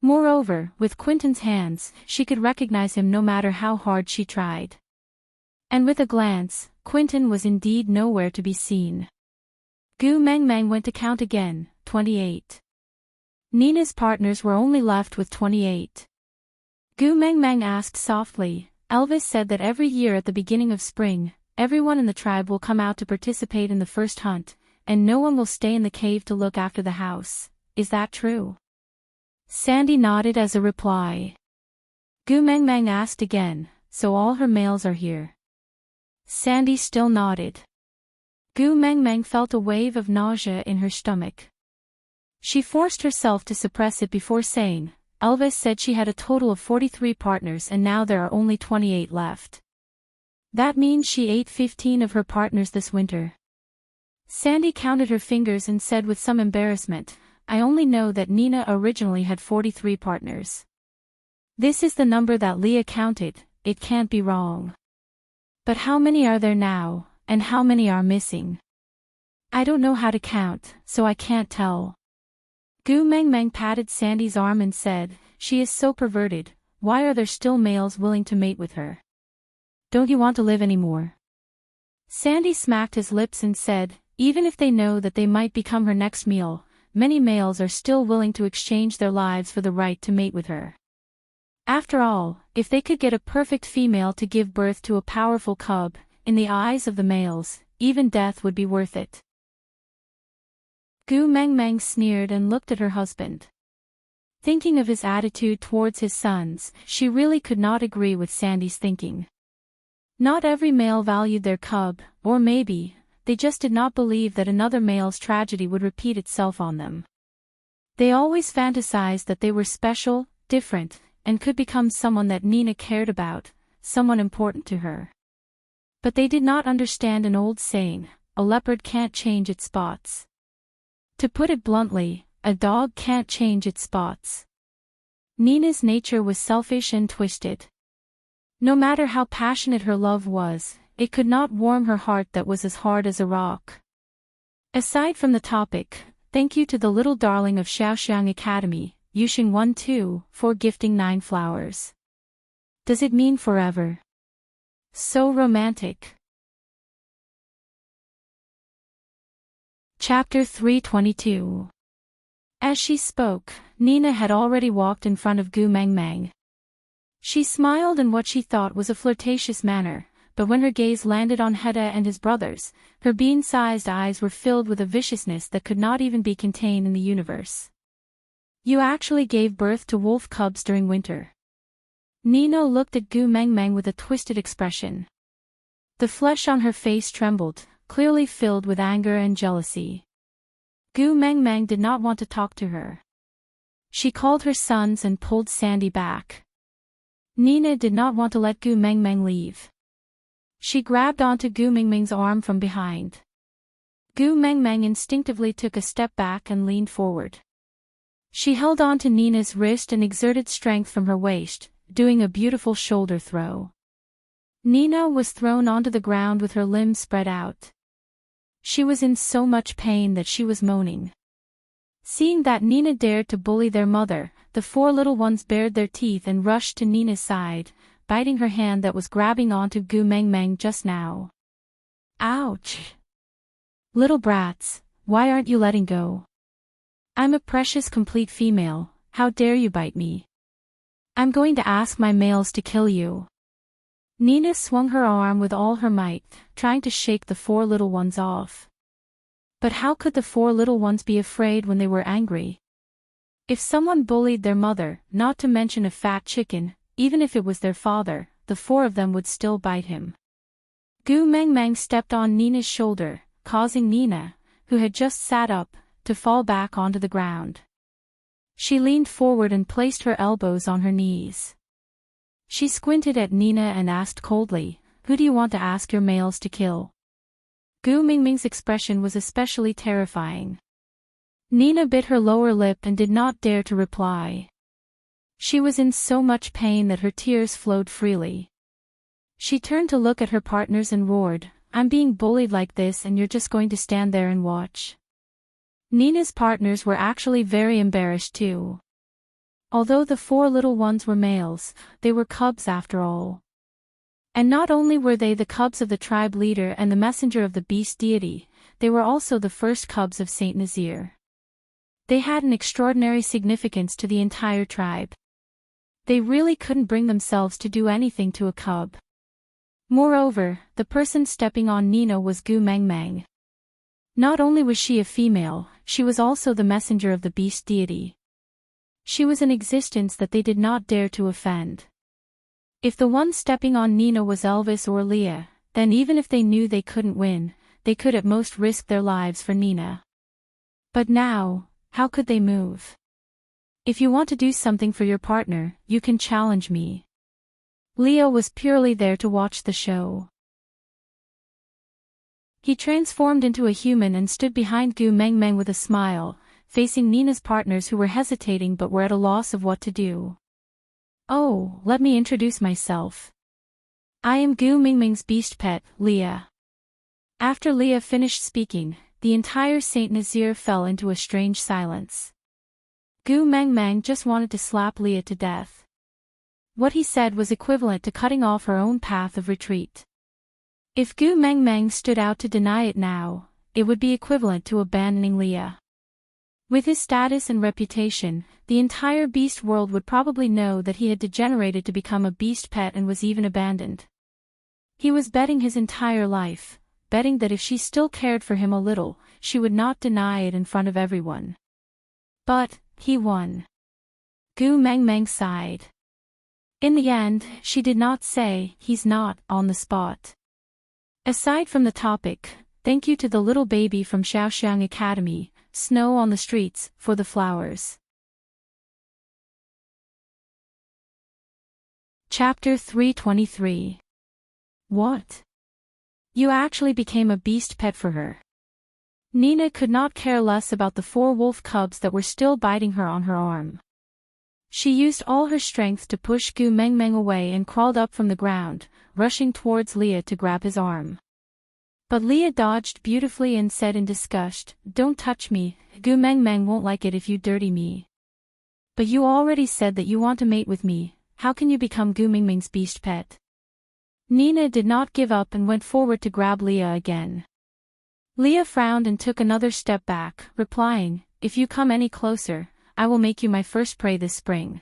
Moreover, with Quentin's hands, she could recognize him no matter how hard she tried. And with a glance, Quentin was indeed nowhere to be seen. Gu Meng Meng went to count again, 28. Nina's partners were only left with 28. Gu Meng Meng asked softly, Elvis said that every year at the beginning of spring, everyone in the tribe will come out to participate in the first hunt, and no one will stay in the cave to look after the house. Is that true? Sandy nodded as a reply. Gu Meng Meng asked again, so all her males are here? Sandy still nodded. Gu Meng Meng felt a wave of nausea in her stomach. She forced herself to suppress it before saying, Elvis said she had a total of 43 partners and now there are only 28 left. That means she ate 15 of her partners this winter. Sandy counted her fingers and said with some embarrassment, I only know that Nina originally had 43 partners. This is the number that Leah counted, it can't be wrong. But how many are there now, and how many are missing? I don't know how to count, so I can't tell. Gu Meng Meng patted Sandy's arm and said, she is so perverted, why are there still males willing to mate with her? Don't you want to live anymore? Sandy smacked his lips and said, even if they know that they might become her next meal, many males are still willing to exchange their lives for the right to mate with her. After all, if they could get a perfect female to give birth to a powerful cub, in the eyes of the males, even death would be worth it. Gu Meng Meng sneered and looked at her husband. Thinking of his attitude towards his sons, she really could not agree with Sandy's thinking. Not every male valued their cub, or maybe, they just did not believe that another male's tragedy would repeat itself on them. They always fantasized that they were special, different, and could become someone that Nina cared about, someone important to her. But they did not understand an old saying, a leopard can't change its spots. To put it bluntly, a dog can't change its spots. Nina's nature was selfish and twisted. No matter how passionate her love was, it could not warm her heart that was as hard as a rock. Aside from the topic, thank you to the little darling of Xiaoxiang Academy, Yuxing 1-2, for gifting 9 flowers. Does it mean forever? So romantic. Chapter 322. As she spoke, Nina had already walked in front of Gu Meng Meng. She smiled in what she thought was a flirtatious manner, but when her gaze landed on Hedda and his brothers, her bean-sized eyes were filled with a viciousness that could not even be contained in the universe. You actually gave birth to wolf cubs during winter. Nina looked at Gu Meng Meng with a twisted expression. The flesh on her face trembled, clearly filled with anger and jealousy. Gu Meng Meng did not want to talk to her. She called her sons and pulled Sandy back. Nina did not want to let Gu Meng Meng leave. She grabbed onto Gu Meng Meng's arm from behind. Gu Meng Meng instinctively took a step back and leaned forward. She held on to Nina's wrist and exerted strength from her waist, doing a beautiful shoulder throw. Nina was thrown onto the ground with her limbs spread out. She was in so much pain that she was moaning. Seeing that Nina dared to bully their mother, the 4 little ones bared their teeth and rushed to Nina's side, biting her hand that was grabbing onto Gu Meng Meng just now. Ouch! Little brats, why aren't you letting go? I'm a precious complete female, how dare you bite me? I'm going to ask my males to kill you. Nina swung her arm with all her might, trying to shake the four little ones off. But how could the four little ones be afraid when they were angry? If someone bullied their mother, not to mention a fat chicken, even if it was their father, the four of them would still bite him. Gu Meng Meng stepped on Nina's shoulder, causing Nina, who had just sat up, to fall back onto the ground. She leaned forward and placed her elbows on her knees. She squinted at Nina and asked coldly, "Who do you want to ask your males to kill?" Gu Mingming's expression was especially terrifying. Nina bit her lower lip and did not dare to reply. She was in so much pain that her tears flowed freely. She turned to look at her partners and roared, "I'm being bullied like this and you're just going to stand there and watch?" Nina's partners were actually very embarrassed too. Although the four little ones were males, they were cubs after all. And not only were they the cubs of the tribe leader and the messenger of the beast deity, they were also the first cubs of Saint Nazir. They had an extraordinary significance to the entire tribe. They really couldn't bring themselves to do anything to a cub. Moreover, the person stepping on Nina was Gu Meng Meng. Not only was she a female, she was also the messenger of the beast deity. She was an existence that they did not dare to offend. If the one stepping on Nina was Elvis or Leah, then even if they knew they couldn't win, they could at most risk their lives for Nina. But now, how could they move? "If you want to do something for your partner, you can challenge me." Leah was purely there to watch the show. He transformed into a human and stood behind Gu Meng Meng with a smile, facing Nina's partners who were hesitating but were at a loss of what to do. "Oh, let me introduce myself. I am Gu Mingming's beast pet, Leah." After Leah finished speaking, the entire Saint Nazir fell into a strange silence. Gu Meng Meng just wanted to slap Leah to death. What he said was equivalent to cutting off her own path of retreat. If Gu Meng Meng stood out to deny it now, it would be equivalent to abandoning Leah. With his status and reputation, the entire beast world would probably know that he had degenerated to become a beast pet and was even abandoned. He was betting his entire life, betting that if she still cared for him a little, she would not deny it in front of everyone. But, he won. Gu Meng Meng sighed. In the end, she did not say, "He's not," on the spot. Aside from the topic, thank you to the little baby from Shaoxiang Academy, Snow on the Streets, for the flowers. Chapter 323. What? You actually became a beast pet for her. Nina could not care less about the four wolf cubs that were still biting her on her arm. She used all her strength to push Gu Meng Meng away and crawled up from the ground, rushing towards Leah to grab his arm. But Leah dodged beautifully and said in disgust, "Don't touch me, Gu Meng Meng won't like it if you dirty me." "But you already said that you want to mate with me, how can you become Gu Meng Meng's beast pet?" Nina did not give up and went forward to grab Leah again. Leah frowned and took another step back, replying, "If you come any closer, I will make you my first prey this spring."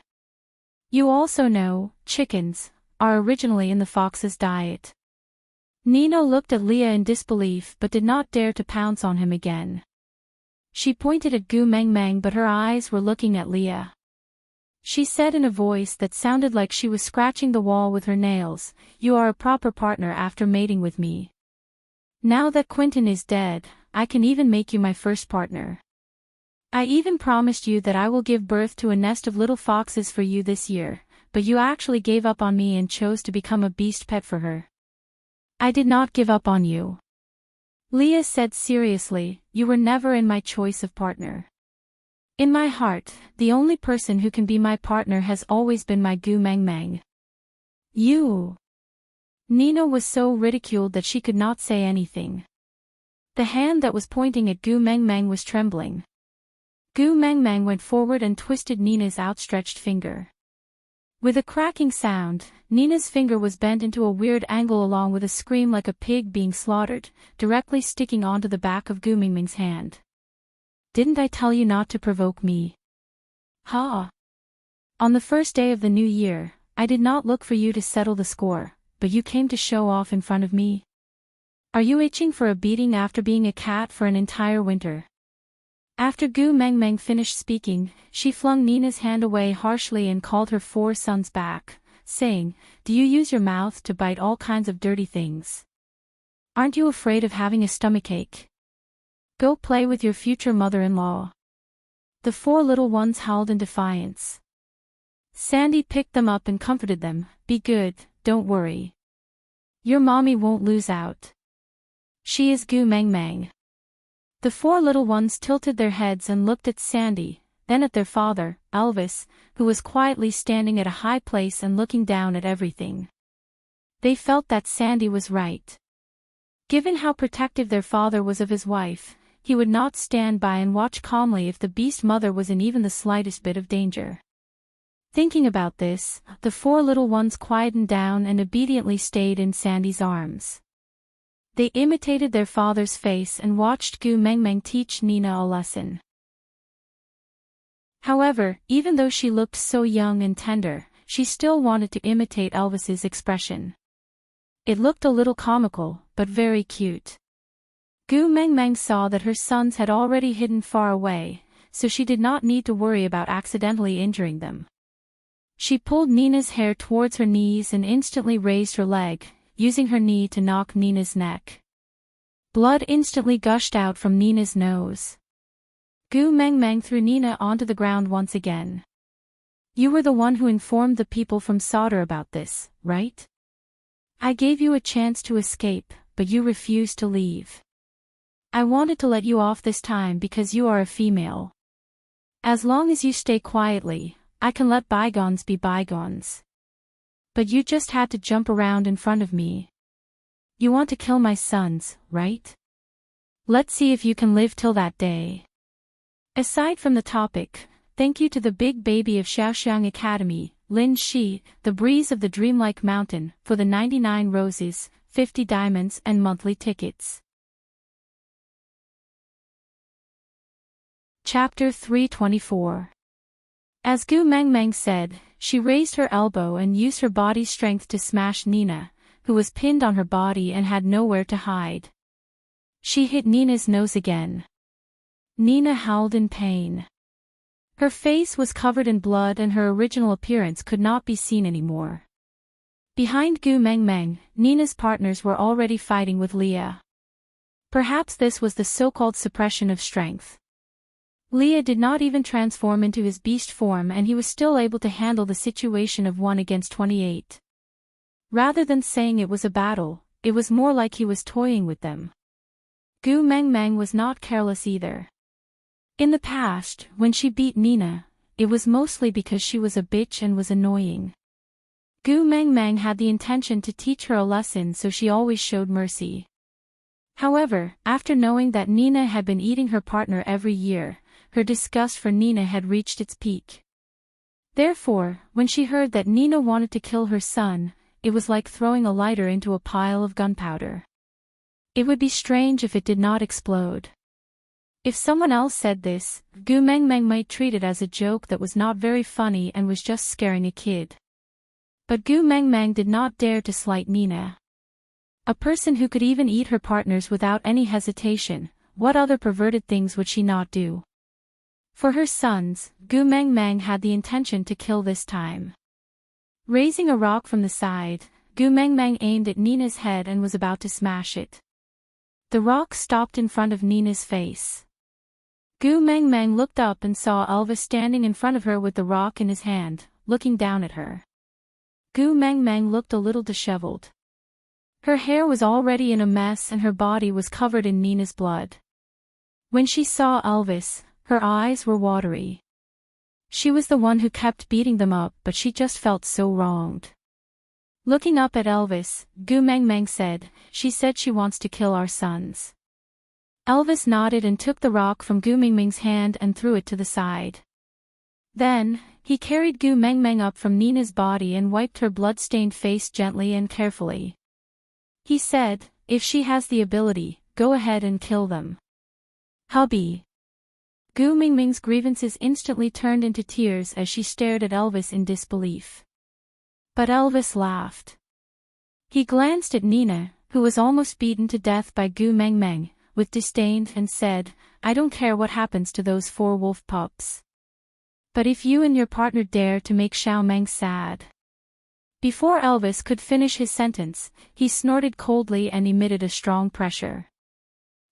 You also know, chickens are originally in the fox's diet. Nina looked at Leah in disbelief but did not dare to pounce on him again. She pointed at Gu Meng Meng but her eyes were looking at Leah. She said in a voice that sounded like she was scratching the wall with her nails, "You are a proper partner after mating with me. Now that Quentin is dead, I can even make you my first partner. I even promised you that I will give birth to a nest of little foxes for you this year, but you actually gave up on me and chose to become a beast pet for her." "I did not give up on you," Leah said seriously, "you were never in my choice of partner. In my heart, the only person who can be my partner has always been my Gu Meng Meng. You." Nina was so ridiculed that she could not say anything. The hand that was pointing at Gu Meng Meng was trembling. Gu Meng Meng went forward and twisted Nina's outstretched finger. With a cracking sound, Nina's finger was bent into a weird angle along with a scream like a pig being slaughtered, directly sticking onto the back of Gu Mingming's hand. "Didn't I tell you not to provoke me? Ha! On the first day of the new year, I did not look for you to settle the score, but you came to show off in front of me? Are you itching for a beating after being a cat for an entire winter? After Gu Mengmeng finished speaking, she flung Nina's hand away harshly and called her 4 sons back, saying, "Do you use your mouth to bite all kinds of dirty things? Aren't you afraid of having a stomachache? Go play with your future mother-in-law." The 4 little ones howled in defiance. Sandy picked them up and comforted them, "Be good, don't worry. Your mommy won't lose out. She is Gu Mengmeng." The 4 little ones tilted their heads and looked at Sandy, then at their father, Elvis, who was quietly standing at a high place and looking down at everything. They felt that Sandy was right. Given how protective their father was of his wife, he would not stand by and watch calmly if the beast mother was in even the slightest bit of danger. Thinking about this, the 4 little ones quietened down and obediently stayed in Sandy's arms. They imitated their father's face and watched Gu Mengmeng teach Nina a lesson. However, even though she looked so young and tender, she still wanted to imitate Elvis's expression. It looked a little comical, but very cute. Gu Mengmeng saw that her sons had already hidden far away, so she did not need to worry about accidentally injuring them. She pulled Nina's hair towards her knees and instantly raised her leg, using her knee to knock Nina's neck. Blood instantly gushed out from Nina's nose. Gu Mengmeng threw Nina onto the ground once again. "You were the one who informed the people from Sauter about this, right? I gave you a chance to escape, but you refused to leave. I wanted to let you off this time because you are a female. As long as you stay quietly, I can let bygones be bygones. But you just had to jump around in front of me. You want to kill my sons, right? Let's see if you can live till that day." Aside from the topic, thank you to the big baby of Xiaoxiang Academy, Lin Shi, the breeze of the dreamlike mountain, for the 99 roses, 50 diamonds and monthly tickets. Chapter 324. As Gu Mengmeng said, she raised her elbow and used her body's strength to smash Nina, who was pinned on her body and had nowhere to hide. She hit Nina's nose again. Nina howled in pain. Her face was covered in blood and her original appearance could not be seen anymore. Behind Gu Mengmeng, Nina's partners were already fighting with Leah. Perhaps this was the so-called suppression of strength. Leah did not even transform into his beast form and he was still able to handle the situation of 1 against 28. Rather than saying it was a battle, it was more like he was toying with them. Gu Mengmeng was not careless either. In the past, when she beat Nina, it was mostly because she was a bitch and was annoying. Gu Mengmeng had the intention to teach her a lesson, so she always showed mercy. However, after knowing that Nina had been eating her partner every year, her disgust for Nina had reached its peak. Therefore, when she heard that Nina wanted to kill her son, it was like throwing a lighter into a pile of gunpowder. It would be strange if it did not explode. If someone else said this, Gu Mengmeng might treat it as a joke that was not very funny and was just scaring a kid. But Gu Mengmeng did not dare to slight Nina. A person who could even eat her partners without any hesitation, what other perverted things would she not do? For her sons, Gu Mengmeng had the intention to kill this time. Raising a rock from the side, Gu Mengmeng aimed at Nina's head and was about to smash it. The rock stopped in front of Nina's face. Gu Mengmeng looked up and saw Elvis standing in front of her with the rock in his hand, looking down at her. Gu Mengmeng looked a little disheveled. Her hair was already in a mess and her body was covered in Nina's blood. When she saw Elvis, her eyes were watery. She was the one who kept beating them up, but she just felt so wronged. Looking up at Elvis, Gu Mengmeng said, "She said she wants to kill our sons." Elvis nodded and took the rock from Gu Mengmeng's hand and threw it to the side. Then, he carried Gu Mengmeng up from Nina's body and wiped her blood-stained face gently and carefully. He said, "If she has the ability, go ahead and kill them." "Hubby." Gu Mengmeng's grievances instantly turned into tears as she stared at Elvis in disbelief. But Elvis laughed. He glanced at Nina, who was almost beaten to death by Gu Meng Meng, with disdain and said, "I don't care what happens to those 4 wolf pups. But if you and your partner dare to make Xiao Meng sad." Before Elvis could finish his sentence, he snorted coldly and emitted a strong pressure.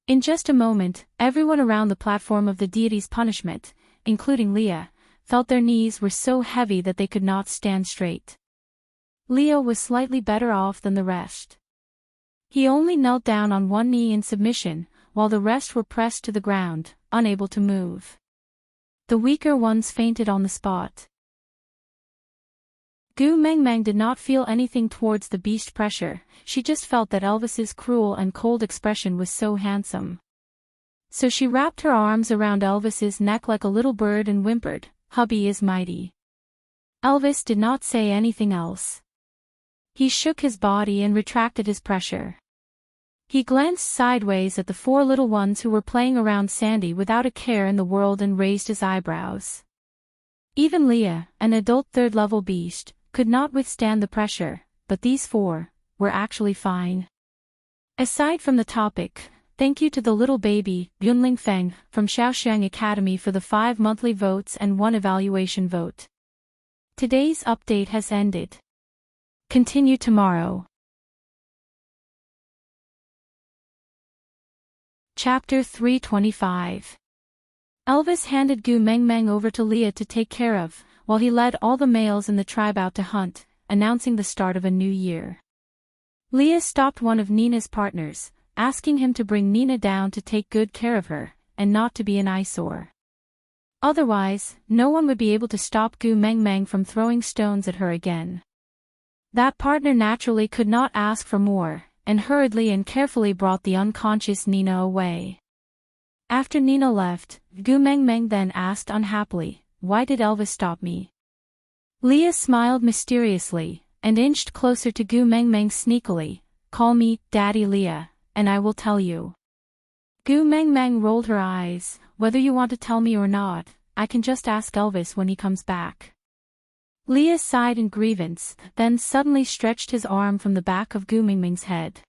In just a moment, everyone around the platform of the deity's punishment, including Leah, felt their knees were so heavy that they could not stand straight. Leo was slightly better off than the rest. He only knelt down on one knee in submission, while the rest were pressed to the ground, unable to move. The weaker ones fainted on the spot. Gu Meng Meng did not feel anything towards the beast pressure, she just felt that Elvis's cruel and cold expression was so handsome. So she wrapped her arms around Elvis's neck like a little bird and whimpered, "Hubby is mighty." Elvis did not say anything else. He shook his body and retracted his pressure. He glanced sideways at the 4 little ones who were playing around Sandy without a care in the world and raised his eyebrows. Even Leah, an adult 3rd-level beast, could not withstand the pressure, but these 4 were actually fine. Aside from the topic, thank you to the little baby, Yunling Feng, from Shaoxiang Academy for the 5 monthly votes and 1 evaluation vote. Today's update has ended. Continue tomorrow. Chapter 325. Elvis handed Gu Meng Meng over to Leah to take care of, while he led all the males in the tribe out to hunt, announcing the start of a new year. Leah stopped one of Nina's partners, asking him to bring Nina down to take good care of her, and not to be an eyesore. Otherwise, no one would be able to stop Gu Meng Meng from throwing stones at her again. That partner naturally could not ask for more, and hurriedly and carefully brought the unconscious Nina away. After Nina left, Gu Meng Meng then asked unhappily, "Why did Elvis stop me?" Leah smiled mysteriously, and inched closer to Gu Meng Meng sneakily, "Call me Daddy Leah, and I will tell you." Gu Meng Meng rolled her eyes, "Whether you want to tell me or not, I can just ask Elvis when he comes back." Leah sighed in grievance, then suddenly stretched his arm from the back of Gu Meng Meng's head.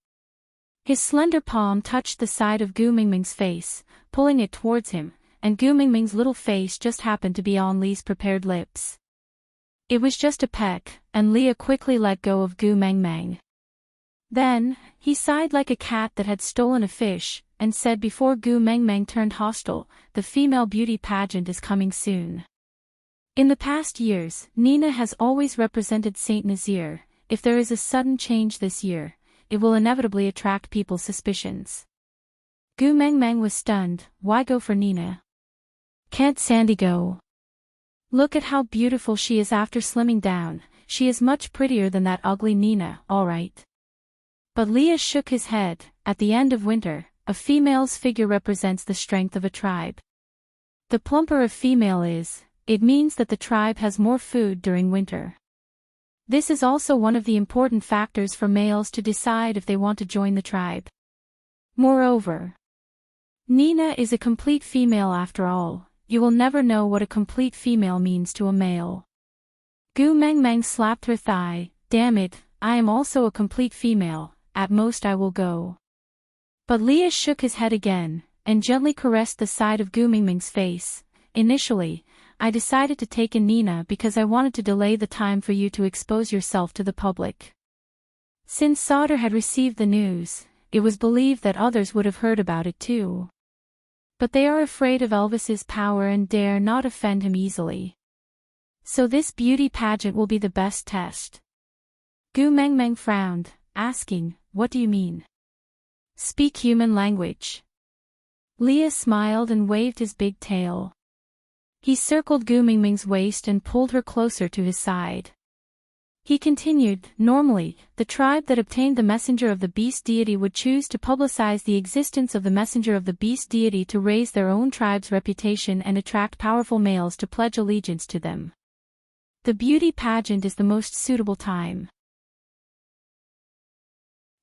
His slender palm touched the side of Gu Meng Meng's face, pulling it towards him, and Gu Meng Meng's little face just happened to be on Lee's prepared lips. It was just a peck, and Leah quickly let go of Gu Meng Meng. Then, he sighed like a cat that had stolen a fish, and said before Gu Meng Meng turned hostile, "The female beauty pageant is coming soon." In the past years, Nina has always represented Saint Nazir. If there is a sudden change this year, it will inevitably attract people's suspicions. Gu Meng Meng was stunned. Why go for Nina? Can't Sandy go? Look at how beautiful she is after slimming down. She is much prettier than that ugly Nina, all right. But Leah shook his head. At the end of winter, a female's figure represents the strength of a tribe. The plumper a female is, it means that the tribe has more food during winter. This is also one of the important factors for males to decide if they want to join the tribe. Moreover, Nina is a complete female after all. You will never know what a complete female means to a male. Gu Meng Meng slapped her thigh. Damn it, I am also a complete female, at most I will go. But Leah shook his head again, and gently caressed the side of Gu Meng Meng's face. Initially, I decided to take in Nina because I wanted to delay the time for you to expose yourself to the public. Since Sauter had received the news, it was believed that others would have heard about it too. But they are afraid of Elvis's power and dare not offend him easily. So this beauty pageant will be the best test. Gu Meng Meng frowned, asking, "What do you mean?" "Speak human language." Leah smiled and waved his big tail. He circled Gu Meng Meng's waist and pulled her closer to his side. He continued, "Normally, the tribe that obtained the messenger of the beast deity would choose to publicize the existence of the messenger of the beast deity to raise their own tribe's reputation and attract powerful males to pledge allegiance to them. The beauty pageant is the most suitable time.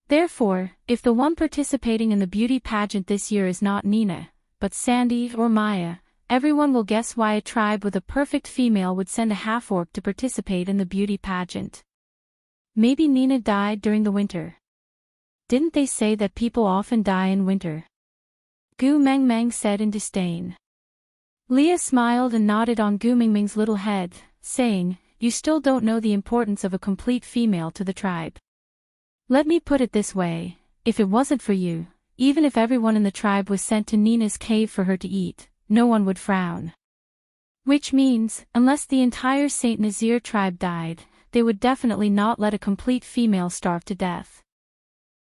Therefore, if the one participating in the beauty pageant this year is not Nina, but Sandy or Maya, everyone will guess why a tribe with a perfect female would send a half-orc to participate in the beauty pageant. Maybe Nina died during the winter. Didn't they say that people often die in winter? Gu Mengmeng said in disdain. Leah smiled and nodded on Gu Mengmeng's little head, saying, "You still don't know the importance of a complete female to the tribe. Let me put it this way, if it wasn't for you, even if everyone in the tribe was sent to Nina's cave for her to eat, no one would frown. Which means, unless the entire Saint Nazir tribe died, they would definitely not let a complete female starve to death."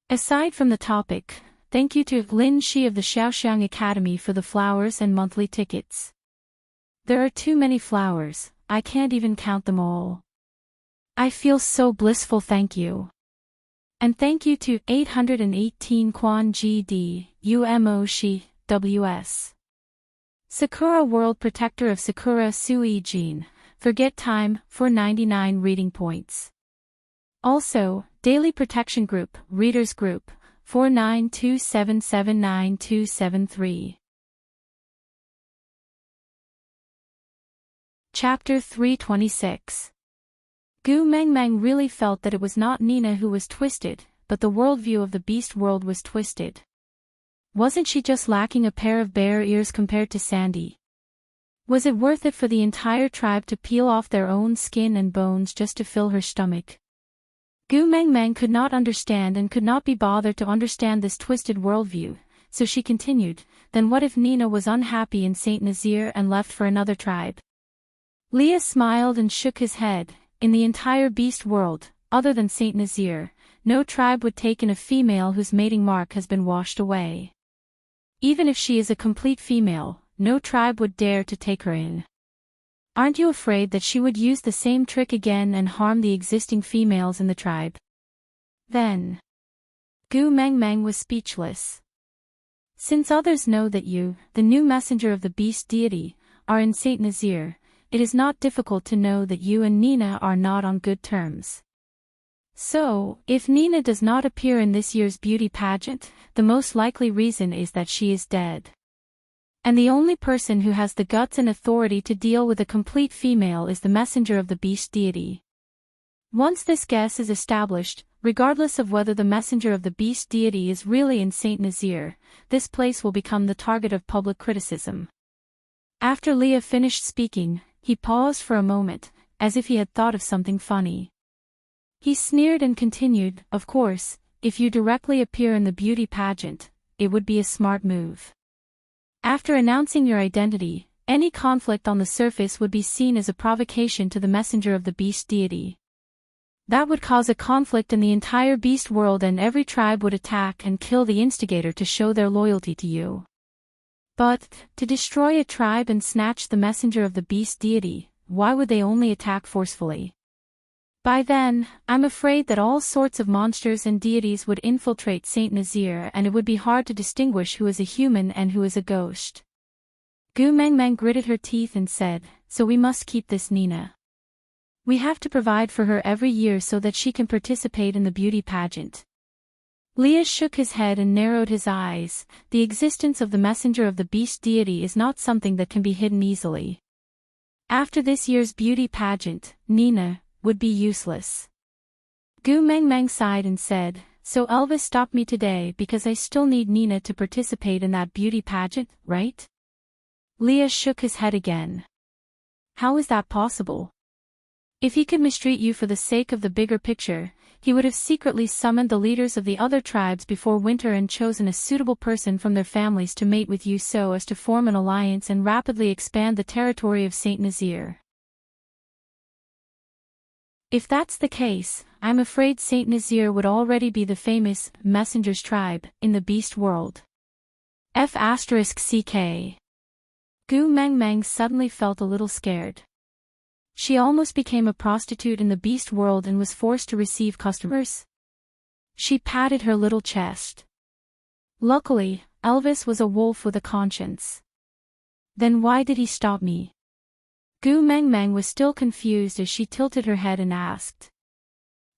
Aside from the topic, thank you to Lin Shi of the Xiaoxiang Academy for the flowers and monthly tickets. There are too many flowers, I can't even count them all. I feel so blissful, thank you. And thank you to 818 Quan GD, UMO Shi, WS. Sakura World Protector of Sakura Sui Jin, Forget Time, for 99 reading points. Also, Daily Protection Group, Readers Group, 4927799273. Chapter 326. Gu Mengmeng really felt that it was not Nina who was twisted, but the worldview of the beast world was twisted. Wasn't she just lacking a pair of bare ears compared to Sandy? Was it worth it for the entire tribe to peel off their own skin and bones just to fill her stomach? Gu Mengmeng could not understand and could not be bothered to understand this twisted worldview, so she continued, then what if Nina was unhappy in Saint Nazir and left for another tribe? Leah smiled and shook his head. In the entire beast world, other than Saint Nazir, no tribe would take in a female whose mating mark has been washed away. Even if she is a complete female, no tribe would dare to take her in. Aren't you afraid that she would use the same trick again and harm the existing females in the tribe? Then, Gu Mengmeng was speechless. Since others know that you, the new messenger of the beast deity, are in Saint Nazir, it is not difficult to know that you and Nina are not on good terms. So, if Nina does not appear in this year's beauty pageant, the most likely reason is that she is dead. And the only person who has the guts and authority to deal with a complete female is the messenger of the beast deity. Once this guess is established, regardless of whether the messenger of the beast deity is really in Saint Nazir, this place will become the target of public criticism. After Leah finished speaking, he paused for a moment, as if he had thought of something funny. He sneered and continued, "Of course, if you directly appear in the beauty pageant, it would be a smart move. After announcing your identity, any conflict on the surface would be seen as a provocation to the messenger of the beast deity. That would cause a conflict in the entire beast world and every tribe would attack and kill the instigator to show their loyalty to you. But, to destroy a tribe and snatch the messenger of the beast deity, why would they only attack forcefully? By then, I'm afraid that all sorts of monsters and deities would infiltrate Saint Nazir and it would be hard to distinguish who is a human and who is a ghost." Gu Mengmeng gritted her teeth and said, "So we must keep this Nina. We have to provide for her every year so that she can participate in the beauty pageant." Leah shook his head and narrowed his eyes. The existence of the messenger of the beast deity is not something that can be hidden easily. After this year's beauty pageant, Nina would be useless. Gu Mengmeng sighed and said, "So Elvis stopped me today because I still need Nina to participate in that beauty pageant, right?" Leah shook his head again. "How is that possible? If he could mistreat you for the sake of the bigger picture, he would have secretly summoned the leaders of the other tribes before winter and chosen a suitable person from their families to mate with you so as to form an alliance and rapidly expand the territory of Saint Nazir. If that's the case, I'm afraid Saint Nazir would already be the famous Messenger's tribe in the beast world. F***ck. Gu Mengmeng suddenly felt a little scared. She almost became a prostitute in the beast world and was forced to receive customers. She patted her little chest. Luckily, Elvis was a wolf with a conscience. Then why did he stop me? Gu Mengmeng was still confused as she tilted her head and asked.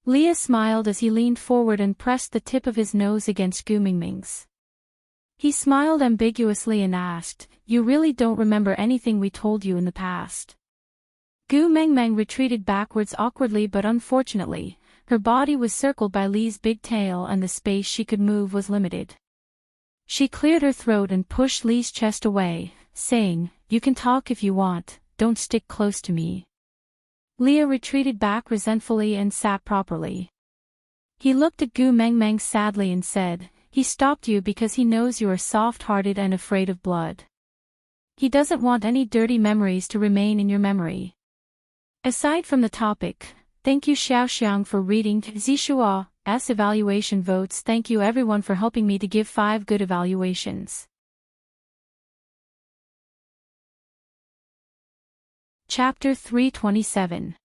Leah smiled as he leaned forward and pressed the tip of his nose against Gu Mengmeng's. He smiled ambiguously and asked, "You really don't remember anything we told you in the past?" Gu Mengmeng retreated backwards awkwardly but unfortunately, Her body was circled by Lee's big tail and the space she could move was limited. She cleared her throat and pushed Lee's chest away, saying, "You can talk if you want, don't stick close to me." Leah retreated back resentfully and sat properly. He looked at Gu Mengmeng sadly and said, "He stopped you because he knows you are soft-hearted and afraid of blood. He doesn't want any dirty memories to remain in your memory." Aside from the topic, thank you Xiaoxiang for reading Zishua's evaluation votes. Thank you everyone for helping me to give 5 good evaluations. Chapter 327.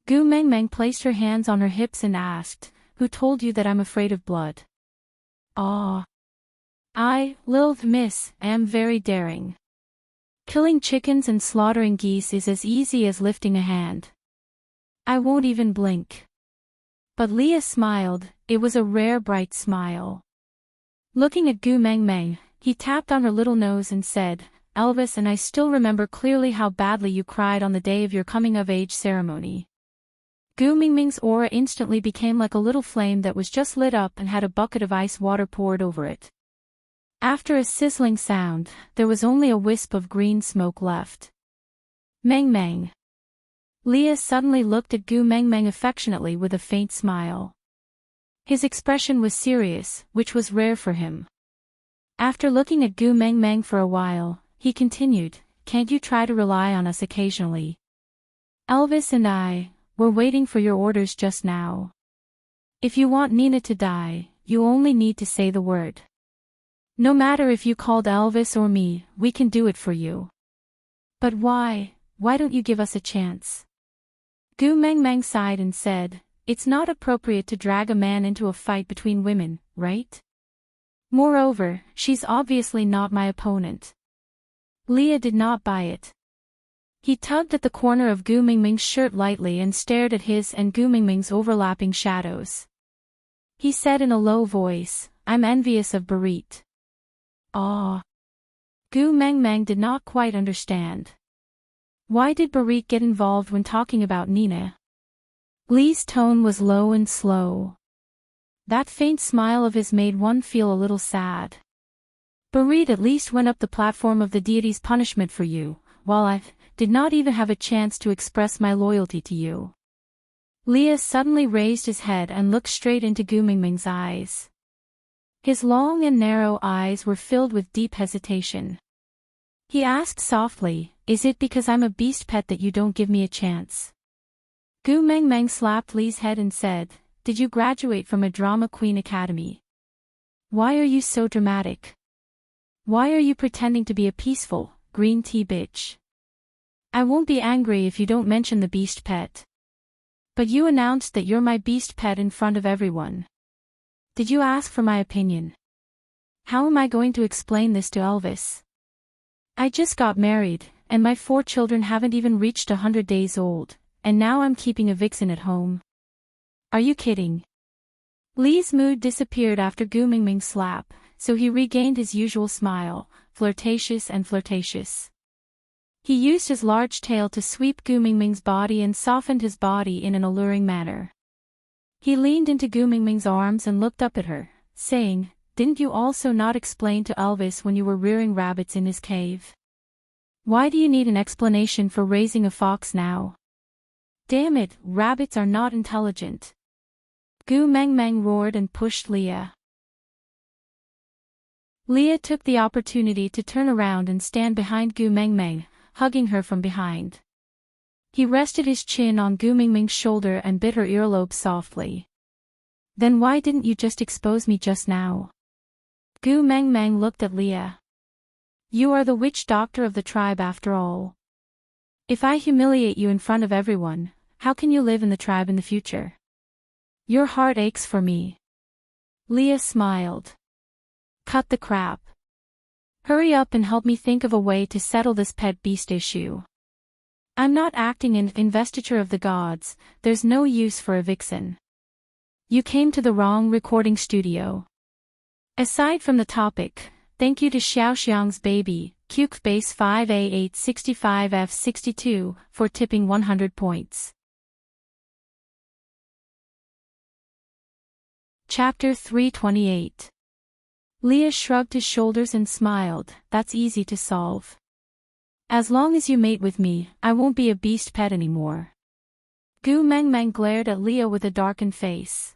Gu Mengmeng placed her hands on her hips and asked, "Who told you that I'm afraid of blood?" "Ah. I, Lilith Miss, am very daring. Killing chickens and slaughtering geese is as easy as lifting a hand. I won't even blink." But Leah smiled, it was a rare bright smile. Looking at Gu Mengmeng, he tapped on her little nose and said, "Elvis, and I still remember clearly how badly you cried on the day of your coming-of-age ceremony." Gu Mengmeng's aura instantly became like a little flame that was just lit up and had a bucket of ice water poured over it. After a sizzling sound, there was only a wisp of green smoke left. "Mengmeng." Leah suddenly looked at Gu Mengmeng affectionately with a faint smile. His expression was serious, which was rare for him. After looking at Gu Mengmeng for a while, he continued, "Can't you try to rely on us occasionally? Elvis and I, we're waiting for your orders just now. If you want Nina to die, you only need to say the word. No matter if you called Elvis or me, we can do it for you. But why don't you give us a chance?" Gu Mengmeng sighed and said, "It's not appropriate to drag a man into a fight between women, right? Moreover, she's obviously not my opponent." Leah did not buy it. He tugged at the corner of Gu Mengmeng's shirt lightly and stared at his and Gu Mengmeng's overlapping shadows. He said in a low voice, "I'm envious of Barit." "Ah." Gu Mengmeng did not quite understand. Why did Barit get involved when talking about Nina? Lee's tone was low and slow. That faint smile of his made one feel a little sad. "Barit at least went up the platform of the deity's punishment for you, while I did not even have a chance to express my loyalty to you." Leah suddenly raised his head and looked straight into Gu Mengmeng's eyes. His long and narrow eyes were filled with deep hesitation. He asked softly, "Is it because I'm a beast pet that you don't give me a chance?" Gu Mengmeng slapped Lee's head and said, "Did you graduate from a drama queen academy? Why are you so dramatic? Why are you pretending to be a peaceful, green tea bitch? I won't be angry if you don't mention the beast pet. But you announced that you're my beast pet in front of everyone. Did you ask for my opinion? How am I going to explain this to Elvis? I just got married, and my 4 children haven't even reached 100 days old, and now I'm keeping a vixen at home. Are you kidding?" Lee's mood disappeared after Gu Mengmeng's slap, so he regained his usual smile, flirtatious and flirtatious. He used his large tail to sweep Gu Mengmeng's body and softened his body in an alluring manner. He leaned into Gu Mengmeng's arms and looked up at her, saying, "Didn't you also not explain to Elvis when you were rearing rabbits in his cave? Why do you need an explanation for raising a fox now? Damn it, rabbits are not intelligent." Gu Mengmeng roared and pushed Leah. Leah took the opportunity to turn around and stand behind Gu Mengmeng, hugging her from behind. He rested his chin on Gu Mengmeng's shoulder and bit her earlobe softly. "Then why didn't you just expose me just now?" Gu Mengmeng looked at Leah. "You are the witch doctor of the tribe after all. If I humiliate you in front of everyone, how can you live in the tribe in the future? Your heart aches for me." Leah smiled. "Cut the crap. Hurry up and help me think of a way to settle this pet beast issue. I'm not acting in investiture of the gods, there's no use for a vixen. You came to the wrong recording studio." Aside from the topic, thank you to Xiaoxiang's baby, Cukebase 5A865F62, for tipping 100 points. Chapter 328. Leah shrugged his shoulders and smiled. That's easy to solve. As long as you mate with me, I won't be a beast pet anymore. Gu Mengmeng glared at Leah with a darkened face.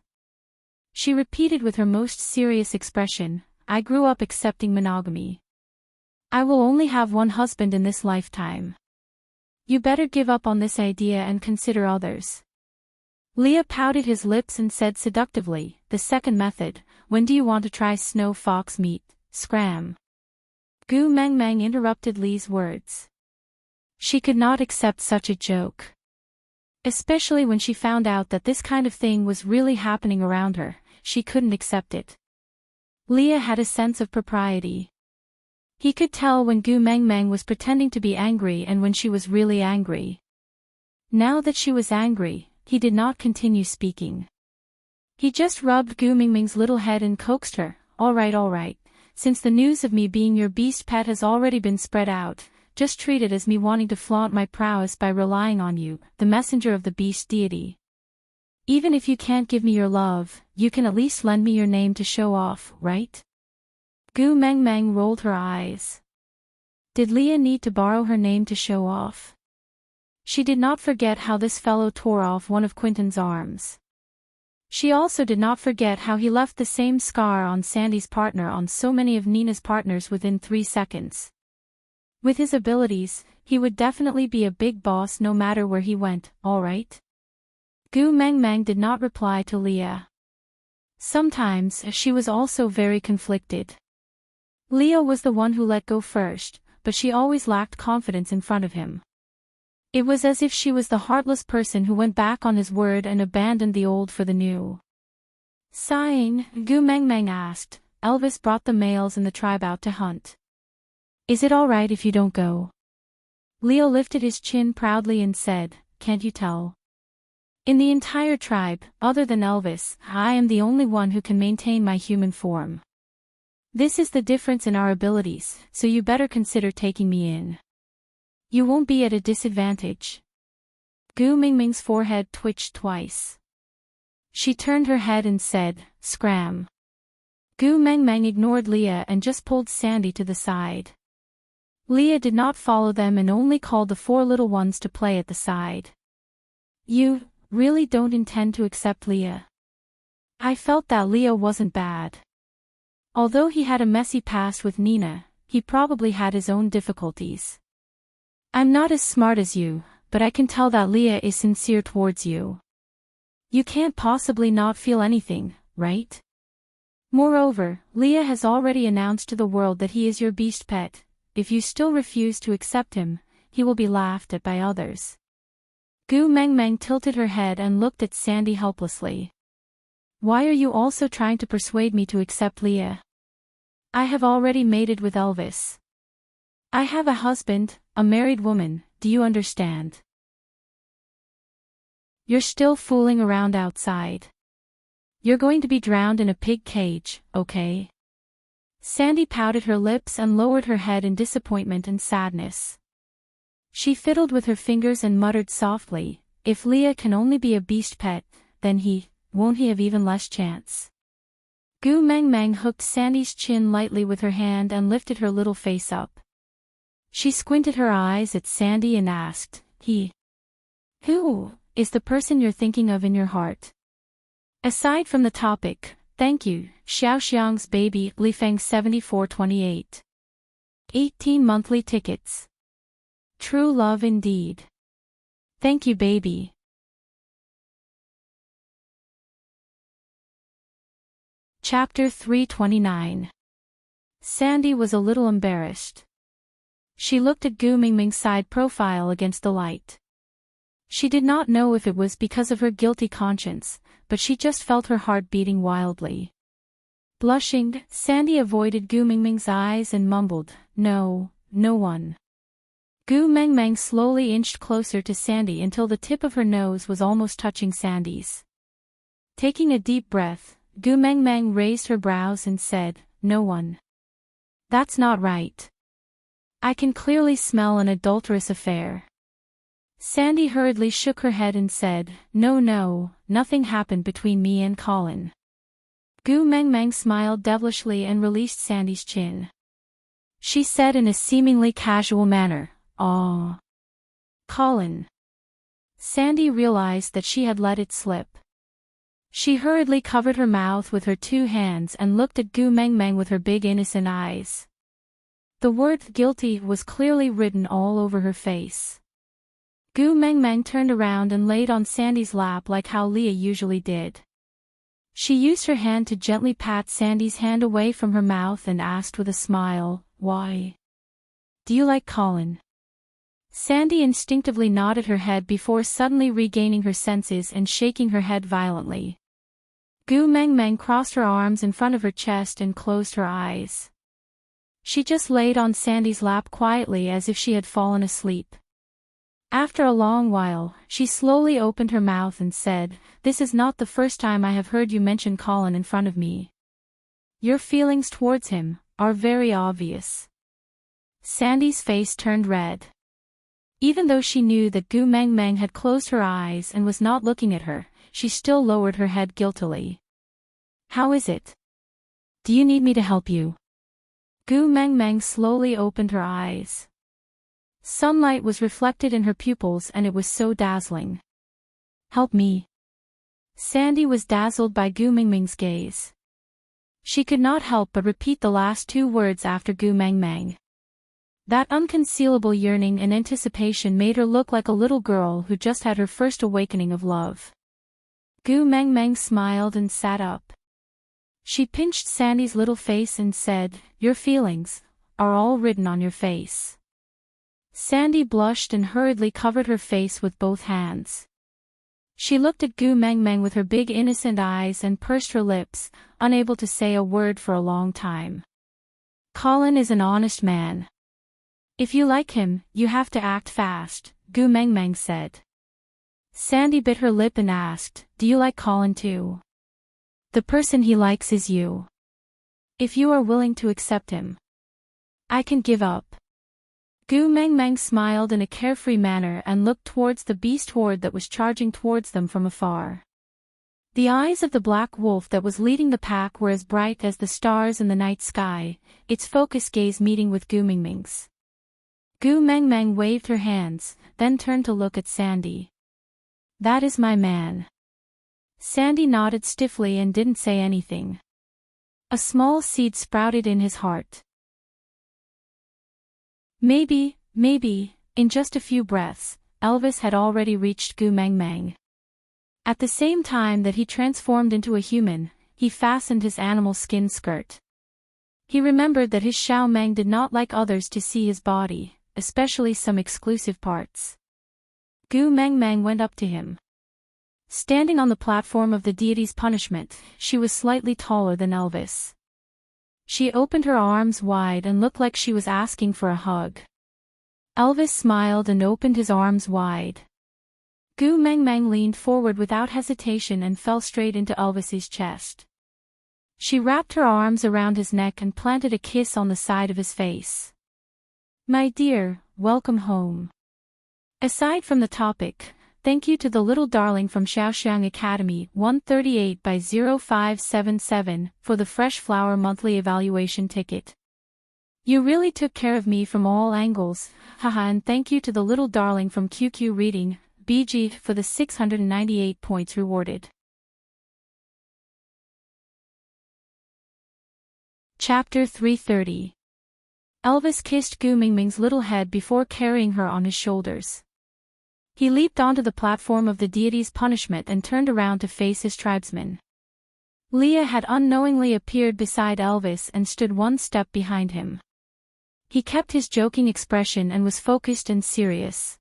She repeated with her most serious expression, I grew up accepting monogamy. I will only have one husband in this lifetime. You better give up on this idea and consider others. Leah pouted his lips and said seductively, the second method, when do you want to try snow fox meat, scram? Gu Mengmeng interrupted Lee's words. She could not accept such a joke. Especially when she found out that this kind of thing was really happening around her, she couldn't accept it. Leah had a sense of propriety. He could tell when Gu Mengmeng was pretending to be angry and when she was really angry. Now that she was angry, he did not continue speaking. He just rubbed Gu Mengmeng's little head and coaxed her, all right, since the news of me being your beast pet has already been spread out, just treat it as me wanting to flaunt my prowess by relying on you, the messenger of the beast deity. Even if you can't give me your love, you can at least lend me your name to show off, right? Gu Mengmeng rolled her eyes. Did Leah need to borrow her name to show off? She did not forget how this fellow tore off one of Quentin's arms. She also did not forget how he left the same scar on Sandy's partner on so many of Nina's partners within 3 seconds. With his abilities, he would definitely be a big boss no matter where he went, alright? Gu Mengmeng did not reply to Leah. Sometimes she was also very conflicted. Leah was the one who let go first, but she always lacked confidence in front of him. It was as if she was the heartless person who went back on his word and abandoned the old for the new. Sighing, Gu Mengmeng asked, Elvis brought the males in the tribe out to hunt. Is it alright if you don't go? Leo lifted his chin proudly and said, can't you tell? In the entire tribe, other than Elvis, I am the only one who can maintain my human form. This is the difference in our abilities, so you better consider taking me in. You won't be at a disadvantage. Gu Mingming's forehead twitched twice. She turned her head and said, scram. Gu Mengmeng ignored Leah and just pulled Sandy to the side. Leah did not follow them and only called the 4 little ones to play at the side. You really don't intend to accept Leah? I felt that Leah wasn't bad. Although he had a messy past with Nina, he probably had his own difficulties. I'm not as smart as you, but I can tell that Leah is sincere towards you. You can't possibly not feel anything, right? Moreover, Leah has already announced to the world that he is your beast pet. If you still refuse to accept him, he will be laughed at by others. Gu Mengmeng tilted her head and looked at Sandy helplessly. Why are you also trying to persuade me to accept Leah? I have already mated with Elvis. I have a husband, a married woman, do you understand? You're still fooling around outside. You're going to be drowned in a pig cage, okay? Sandy pouted her lips and lowered her head in disappointment and sadness. She fiddled with her fingers and muttered softly, if Leah can only be a beast pet, then won't he have even less chance? Gu Mengmeng hooked Sandy's chin lightly with her hand and lifted her little face up. She squinted her eyes at Sandy and asked, Who is the person you're thinking of in your heart? Aside from the topic, thank you, Xiaoxiang's baby, Lifeng 7428. 18 monthly tickets. True love indeed. Thank you, baby. Chapter 329. Sandy was a little embarrassed. She looked at Gu Mingming's side profile against the light. She did not know if it was because of her guilty conscience, but she just felt her heart beating wildly. Blushing, Sandy avoided Gu Mingming's eyes and mumbled, no one. Gu Mengmeng slowly inched closer to Sandy until the tip of her nose was almost touching Sandy's. Taking a deep breath, Gu Mengmeng raised her brows and said, no one. That's not right. I can clearly smell an adulterous affair. Sandy hurriedly shook her head and said, no, nothing happened between me and Colin. Gu Mengmeng smiled devilishly and released Sandy's chin. She said in a seemingly casual manner, "Aw, Colin." Sandy realized that she had let it slip. She hurriedly covered her mouth with her two hands and looked at Gu Mengmeng with her big innocent eyes. The word guilty was clearly written all over her face. Gu Mengmeng turned around and laid on Sandy's lap like how Leah usually did. She used her hand to gently pat Sandy's hand away from her mouth and asked with a smile, "Why? Do you like Colin?" Sandy instinctively nodded her head before suddenly regaining her senses and shaking her head violently. Gu Mengmeng crossed her arms in front of her chest and closed her eyes. She just laid on Sandy's lap quietly as if she had fallen asleep. After a long while, she slowly opened her mouth and said, "This is not the first time I have heard you mention Colin in front of me. Your feelings towards him are very obvious." Sandy's face turned red. Even though she knew that Gu Mengmeng had closed her eyes and was not looking at her, she still lowered her head guiltily. "How is it? Do you need me to help you?" Gu Mengmeng slowly opened her eyes. Sunlight was reflected in her pupils and it was so dazzling. "Help me." Sandy was dazzled by Gu Mengmeng's gaze. She could not help but repeat the last two words after Gu Mengmeng. That unconcealable yearning and anticipation made her look like a little girl who just had her first awakening of love. Gu Mengmeng smiled and sat up. She pinched Sandy's little face and said, "Your feelings are all written on your face." Sandy blushed and hurriedly covered her face with both hands. She looked at Gu Mengmeng with her big innocent eyes and pursed her lips, unable to say a word for a long time. "Colin is an honest man. If you like him, you have to act fast," Gu Mengmeng said. Sandy bit her lip and asked, "Do you like Colin too?" "The person he likes is you. If you are willing to accept him, I can give up." Gu Mengmeng smiled in a carefree manner and looked towards the beast horde that was charging towards them from afar. The eyes of the black wolf that was leading the pack were as bright as the stars in the night sky, its focused gaze meeting with Gu Mengmeng's. Gu Mengmeng waved her hands, then turned to look at Sandy. "That is my man." Sandy nodded stiffly and didn't say anything. A small seed sprouted in his heart. Maybe, in just a few breaths, Elvis had already reached Gu Mengmeng. At the same time that he transformed into a human, he fastened his animal skin skirt. He remembered that his Xiao Meng did not like others to see his body, especially some exclusive parts. Gu Mengmeng went up to him. Standing on the platform of the deity's punishment, she was slightly taller than Elvis. She opened her arms wide and looked like she was asking for a hug. Elvis smiled and opened his arms wide. Gu Mengmeng leaned forward without hesitation and fell straight into Elvis's chest. She wrapped her arms around his neck and planted a kiss on the side of his face. "My dear, welcome home. Aside from the topic, thank you to the little darling from Xiaoxiang Academy 138 by 0577 for the Fresh Flower monthly evaluation ticket. You really took care of me from all angles, haha, and thank you to the little darling from QQ Reading, BG, for the 698 points rewarded." Chapter 330. Elvis kissed Gu Mengmeng's little head before carrying her on his shoulders. He leaped onto the platform of the deity's punishment and turned around to face his tribesmen. Leah had unknowingly appeared beside Elvis and stood one step behind him. He kept his joking expression and was focused and serious.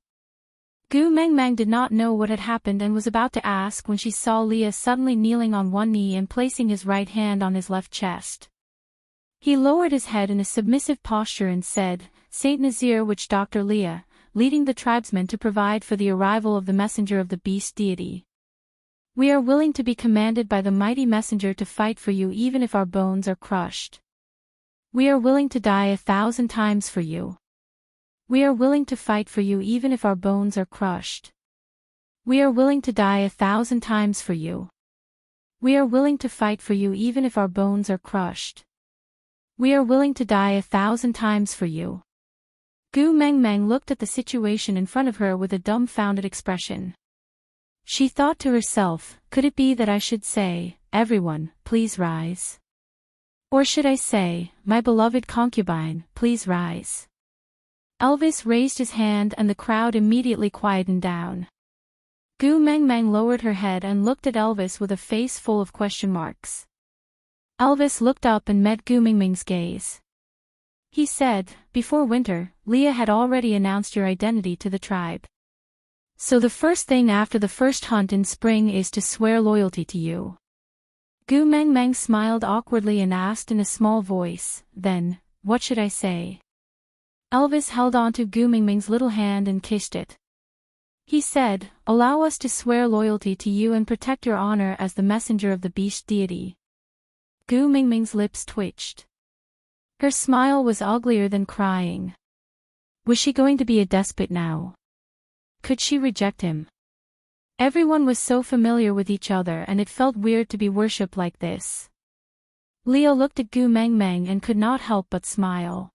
Gu Mengmeng did not know what had happened and was about to ask when she saw Leah suddenly kneeling on one knee and placing his right hand on his left chest. He lowered his head in a submissive posture and said, "Saint Nazir witch Dr. Leah, leading the tribesmen to provide for the arrival of the messenger of the beast deity. We are willing to be commanded by the mighty messenger to fight for you even if our bones are crushed. We are willing to die 1,000 times for you. We are willing to fight for you even if our bones are crushed. We are willing to die 1,000 times for you." We are willing to fight for you even if our bones are crushed. We are willing to die 1,000 times for you. Gu Mengmeng looked at the situation in front of her with a dumbfounded expression. She thought to herself, could it be that I should say, everyone, please rise? Or should I say, my beloved concubine, please rise? Elvis raised his hand and the crowd immediately quietened down. Gu Mengmeng lowered her head and looked at Elvis with a face full of question marks. Elvis looked up and met Gu Mengmeng's gaze. He said, before winter, Leah had already announced your identity to the tribe. So the first thing after the first hunt in spring is to swear loyalty to you. Gu Mengmeng smiled awkwardly and asked in a small voice, then, what should I say? Elvis held onto Gu Mengmeng's little hand and kissed it. He said, allow us to swear loyalty to you and protect your honor as the messenger of the beast deity. Gu Mengmeng's lips twitched. Her smile was uglier than crying. Was she going to be a despot now? Could she reject him? Everyone was so familiar with each other and it felt weird to be worshipped like this. Leah looked at Gu Mengmeng and could not help but smile.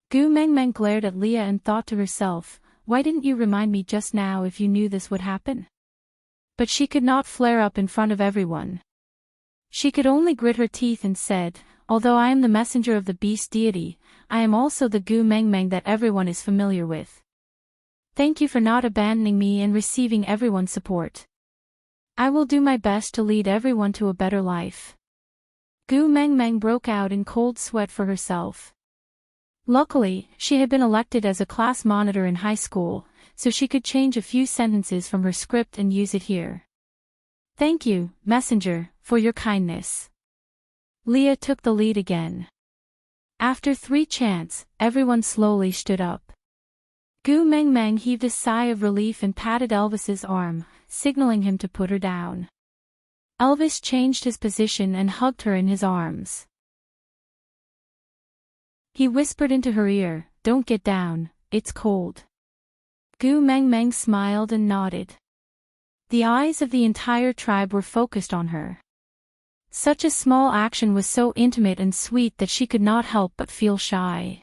Gu Mengmeng glared at Leah and thought to herself, why didn't you remind me just now if you knew this would happen? But she could not flare up in front of everyone. She could only grit her teeth and said, although I am the messenger of the beast deity, I am also the Gu Mengmeng that everyone is familiar with. Thank you for not abandoning me and receiving everyone's support. I will do my best to lead everyone to a better life. Gu Mengmeng broke out in cold sweat for herself. Luckily, she had been elected as a class monitor in high school, so she could change a few sentences from her script and use it here. Thank you, messenger, for your kindness. Leah took the lead again. After 3 chants, everyone slowly stood up. Gu Mengmeng heaved a sigh of relief and patted Elvis's arm, signaling him to put her down. Elvis changed his position and hugged her in his arms. He whispered into her ear, don't get down, it's cold. Gu Mengmeng smiled and nodded. The eyes of the entire tribe were focused on her. Such a small action was so intimate and sweet that she could not help but feel shy.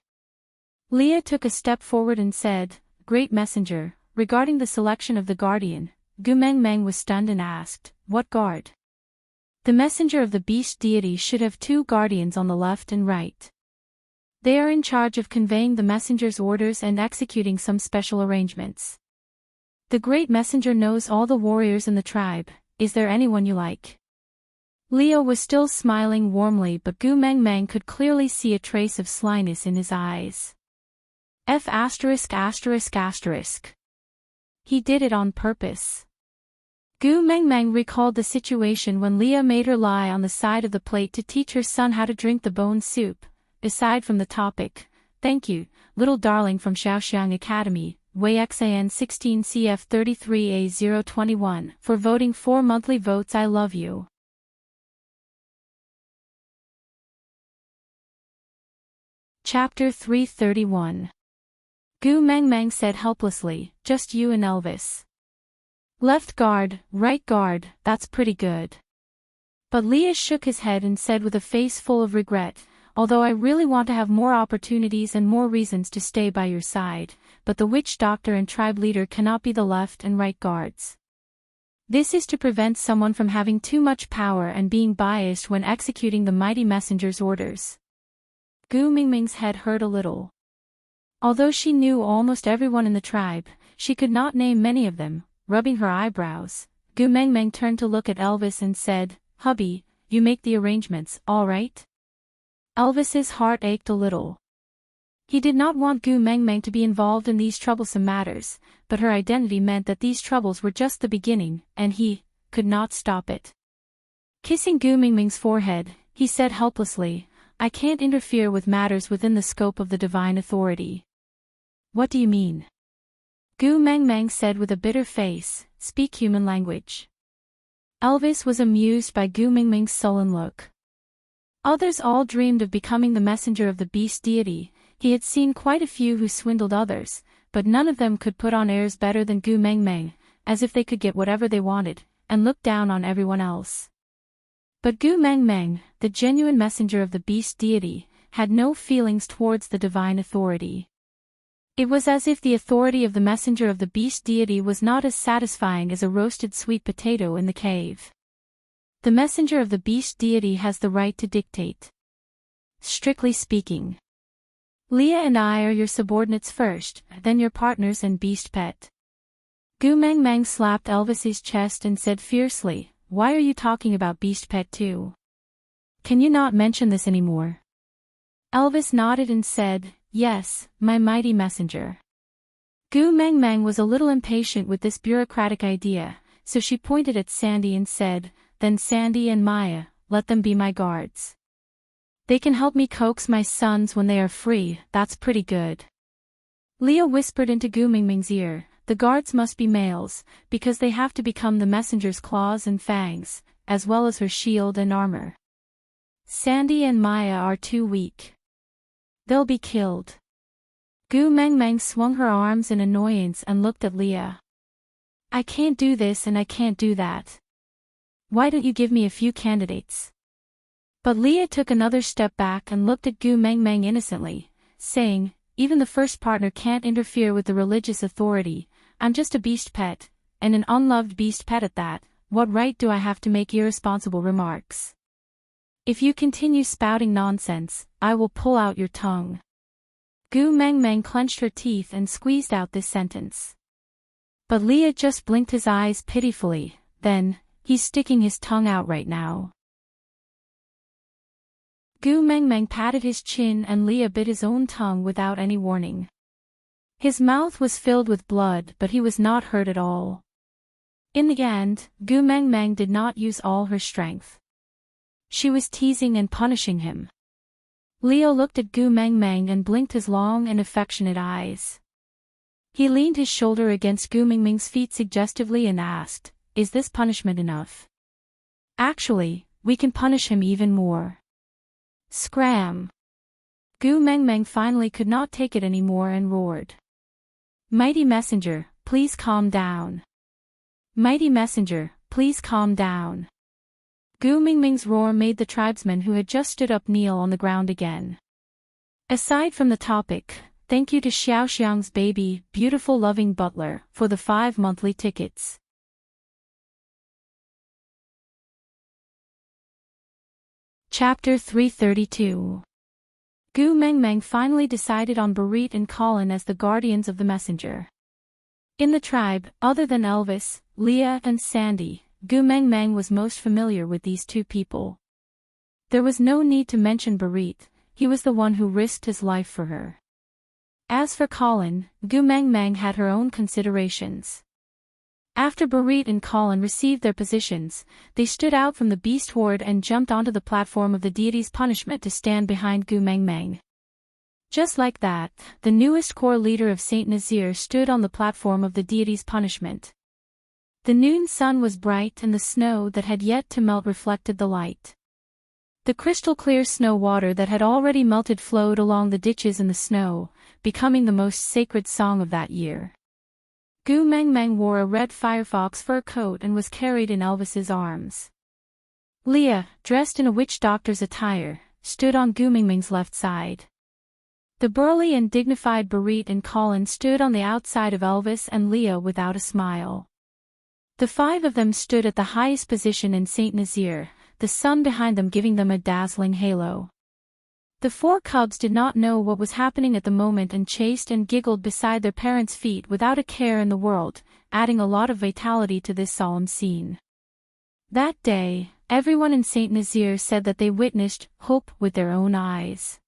Leah took a step forward and said, great messenger, regarding the selection of the guardian. Gu Mengmeng was stunned and asked, what guard? The messenger of the beast deity should have 2 guardians on the left and right. They are in charge of conveying the messenger's orders and executing some special arrangements. The great messenger knows all the warriors in the tribe. Is there anyone you like? Leah was still smiling warmly, but Gu Mengmeng could clearly see a trace of slyness in his eyes. He did it on purpose. Gu Mengmeng recalled the situation when Leah made her lie on the side of the plate to teach her son how to drink the bone soup. Aside from the topic, thank you, little darling from Shaoxiang Academy, WeiXAN 16 CF 33A021, for voting 4 monthly votes. I love you. Chapter 331. Gu Mengmeng said helplessly, just you and Elvis. Left guard, right guard, that's pretty good. But Leah shook his head and said with a face full of regret, although I really want to have more opportunities and more reasons to stay by your side, but the witch doctor and tribe leader cannot be the left and right guards. This is to prevent someone from having too much power and being biased when executing the mighty messenger's orders. Gu Mengmeng's head hurt a little. Although she knew almost everyone in the tribe, she could not name many of them. Rubbing her eyebrows, Gu Mengmeng turned to look at Elvis and said, hubby, you make the arrangements, all right? Elvis's heart ached a little. He did not want Gu Mengmeng to be involved in these troublesome matters, but her identity meant that these troubles were just the beginning, and he could not stop it. Kissing Gu Mengmeng's forehead, he said helplessly, I can't interfere with matters within the scope of the divine authority. What do you mean? Gu Mengmeng said with a bitter face, speak human language. Elvis was amused by Gu Mengmeng's sullen look. Others all dreamed of becoming the messenger of the beast deity. He had seen quite a few who swindled others, but none of them could put on airs better than Gu Mengmeng, as if they could get whatever they wanted, and look down on everyone else. But Gu Meng Meng, the genuine messenger of the beast deity, had no feelings towards the divine authority. It was as if the authority of the messenger of the beast deity was not as satisfying as a roasted sweet potato in the cave. The messenger of the beast deity has the right to dictate. Strictly speaking, Leah and I are your subordinates first, then your partners and beast pet. Gu Meng Meng slapped Elvis's chest and said fiercely, "Why are you talking about beast pet too? Can you not mention this anymore?" Elvis nodded and said, "Yes, my mighty messenger." Gu Meng Meng was a little impatient with this bureaucratic idea, so she pointed at Sandy and said, "Then Sandy and Maya, let them be my guards. They can help me coax my sons when they are free, that's pretty good." Leah whispered into Gu Meng Meng's ear, "The guards must be males, because they have to become the messenger's claws and fangs, as well as her shield and armor. Sandy and Maya are too weak. They'll be killed." Gu Meng Meng swung her arms in annoyance and looked at Leah. "I can't do this and I can't do that. Why don't you give me a few candidates?" But Leah took another step back and looked at Gu Meng Meng innocently, saying, "Even the first partner can't interfere with the religious authority. I'm just a beast pet, and an unloved beast pet at that. What right do I have to make irresponsible remarks? If you continue spouting nonsense, I will pull out your tongue." Gu Meng Meng clenched her teeth and squeezed out this sentence. But Leah just blinked his eyes pitifully, then, "He's sticking his tongue out right now." Gu Meng Meng patted his chin and Leah bit his own tongue without any warning. His mouth was filled with blood but he was not hurt at all. In the end, Gu Meng Meng did not use all her strength. She was teasing and punishing him. Leo looked at Gu Meng Meng and blinked his long and affectionate eyes. He leaned his shoulder against Gu Meng Meng's feet suggestively and asked, "Is this punishment enough? Actually, we can punish him even more." Scram! Gu Meng Meng finally could not take it anymore and roared. "Mighty messenger, please calm down. Mighty messenger, please calm down." Gu Meng Meng's roar made the tribesmen who had just stood up kneel on the ground again. Aside from the topic, thank you to Xiao Xiang's baby, beautiful loving butler, for the 5 monthly tickets. Chapter 332. Gu Meng Meng finally decided on Barit and Colin as the guardians of the messenger. In the tribe, other than Elvis, Leah and Sandy, Gu Meng Meng was most familiar with these two people. There was no need to mention Barit, he was the one who risked his life for her. As for Colin, Gu Meng Meng had her own considerations. After Barit and Colin received their positions, they stood out from the beast horde and jumped onto the platform of the deity's punishment to stand behind Gu Meng Meng. Just like that, the newest core leader of Saint Nazir stood on the platform of the deity's punishment. The noon sun was bright and the snow that had yet to melt reflected the light. The crystal-clear snow water that had already melted flowed along the ditches in the snow, becoming the most sacred song of that year. Gu Meng Meng wore a red firefox fur coat and was carried in Elvis's arms. Leah, dressed in a witch doctor's attire, stood on Gu Meng Meng's left side. The burly and dignified Barit and Colin stood on the outside of Elvis and Leah without a smile. The 5 of them stood at the highest position in Saint Nazir, the sun behind them giving them a dazzling halo. The 4 cubs did not know what was happening at the moment and chased and giggled beside their parents' feet without a care in the world, adding a lot of vitality to this solemn scene. That day, everyone in Saint Nazir said that they witnessed hope with their own eyes.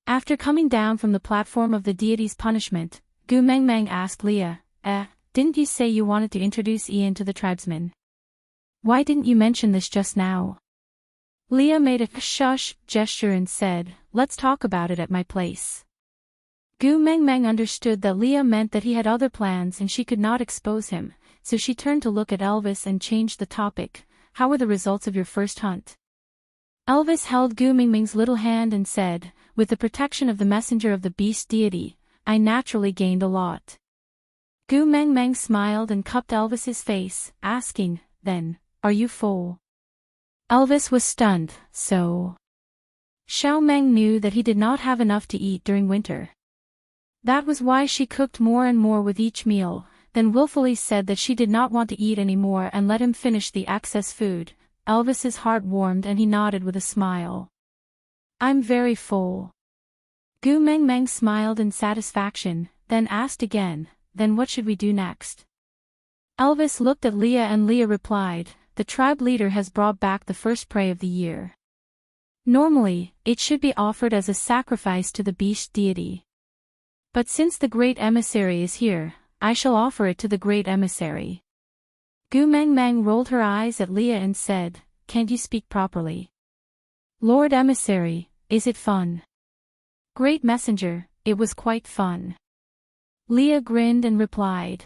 After coming down from the platform of the deity's punishment, Gu Meng Meng asked Leah, "Didn't you say you wanted to introduce Ian to the tribesmen? Why didn't you mention this just now?" Leah made a shush gesture and said, "Let's talk about it at my place." Gu Meng Meng understood that Leah meant that he had other plans and she could not expose him, so she turned to look at Elvis and changed the topic. "How were the results of your first hunt?" Elvis held Gu Meng Meng's little hand and said, "With the protection of the messenger of the beast deity, I naturally gained a lot." Gu Meng Meng smiled and cupped Elvis's face, asking, "Then, are you full?" Elvis was stunned, so Xiao Meng knew that he did not have enough to eat during winter. That was why she cooked more and more with each meal, then willfully said that she did not want to eat anymore and let him finish the excess food. Elvis's heart warmed and he nodded with a smile. I'm very full. Gu Mengmeng smiled in satisfaction, then asked again, then what should we do next? Elvis looked at Leah and Leah replied, the tribe leader has brought back the first prey of the year. Normally, it should be offered as a sacrifice to the beast deity. But since the great emissary is here, I shall offer it to the great emissary. Gu Mengmeng rolled her eyes at Leah and said, can't you speak properly? Lord Emissary, is it fun? Great messenger, it was quite fun. Leah grinned and replied.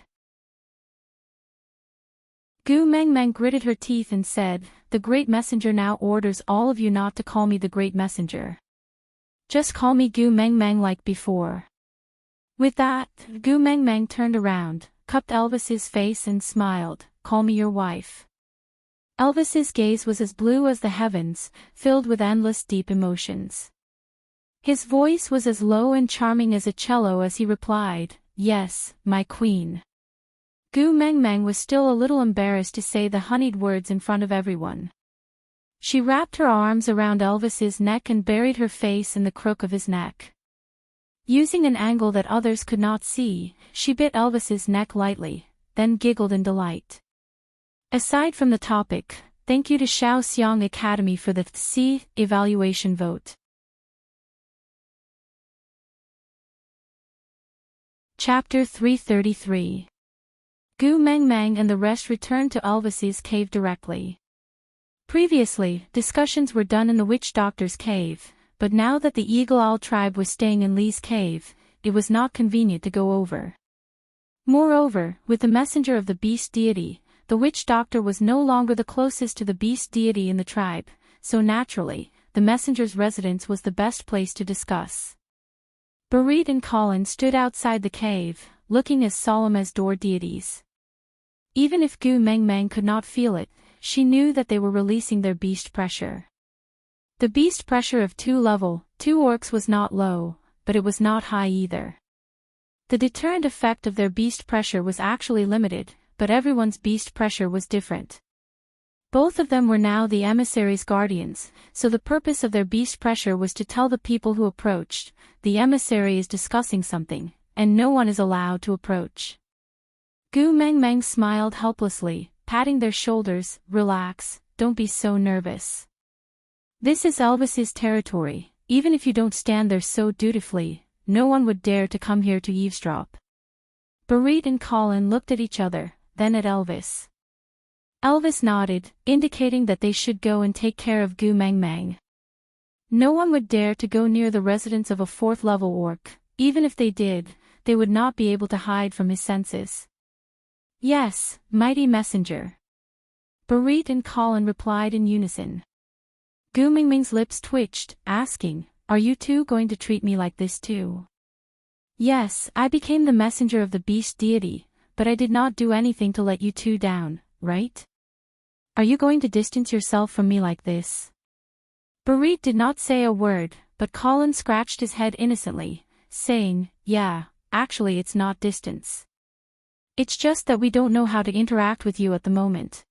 Gu Mengmeng gritted her teeth and said, the great messenger now orders all of you not to call me the great messenger. Just call me Gu Mengmeng like before. With that, Gu Mengmeng turned around, cupped Elvis's face and smiled, call me your wife. Elvis's gaze was as blue as the heavens, filled with endless deep emotions. His voice was as low and charming as a cello as he replied, yes, my queen. Gu Mengmeng was still a little embarrassed to say the honeyed words in front of everyone. She wrapped her arms around Elvis's neck and buried her face in the crook of his neck. Using an angle that others could not see, she bit Elvis's neck lightly, then giggled in delight. Aside from the topic, thank you to Shao Xiang Academy for the C evaluation vote. Chapter 333. Gu Mengmeng and the rest returned to Elvis's cave directly. Previously, discussions were done in the witch doctor's cave, but now that the Eagle Owl tribe was staying in Li's cave, it was not convenient to go over. Moreover, with the messenger of the beast deity, the witch doctor was no longer the closest to the beast deity in the tribe, so naturally, the messenger's residence was the best place to discuss. Barit and Colin stood outside the cave, looking as solemn as door deities. Even if Gu Mengmeng could not feel it, she knew that they were releasing their beast pressure. The beast pressure of 2 orcs was not low, but it was not high either. The deterrent effect of their beast pressure was actually limited, but everyone's beast pressure was different. Both of them were now the emissary's guardians, so the purpose of their beast pressure was to tell the people who approached, the emissary is discussing something, and no one is allowed to approach. Gu Mengmeng smiled helplessly, patting their shoulders, relax, don't be so nervous. This is Elvis's territory, even if you don't stand there so dutifully, no one would dare to come here to eavesdrop. Barit and Colin looked at each other, then at Elvis. Elvis nodded, indicating that they should go and take care of Gu Mengmeng. No one would dare to go near the residence of a 4th-level orc, even if they did, they would not be able to hide from his senses. Yes, mighty messenger. Barit and Colin replied in unison. Gu Mengmeng's lips twitched, asking, are you two going to treat me like this too? Yes, I became the messenger of the beast deity, but I did not do anything to let you two down, right? Are you going to distance yourself from me like this? Barit did not say a word, but Colin scratched his head innocently, saying, yeah, actually it's not distance. It's just that we don't know how to interact with you at the moment.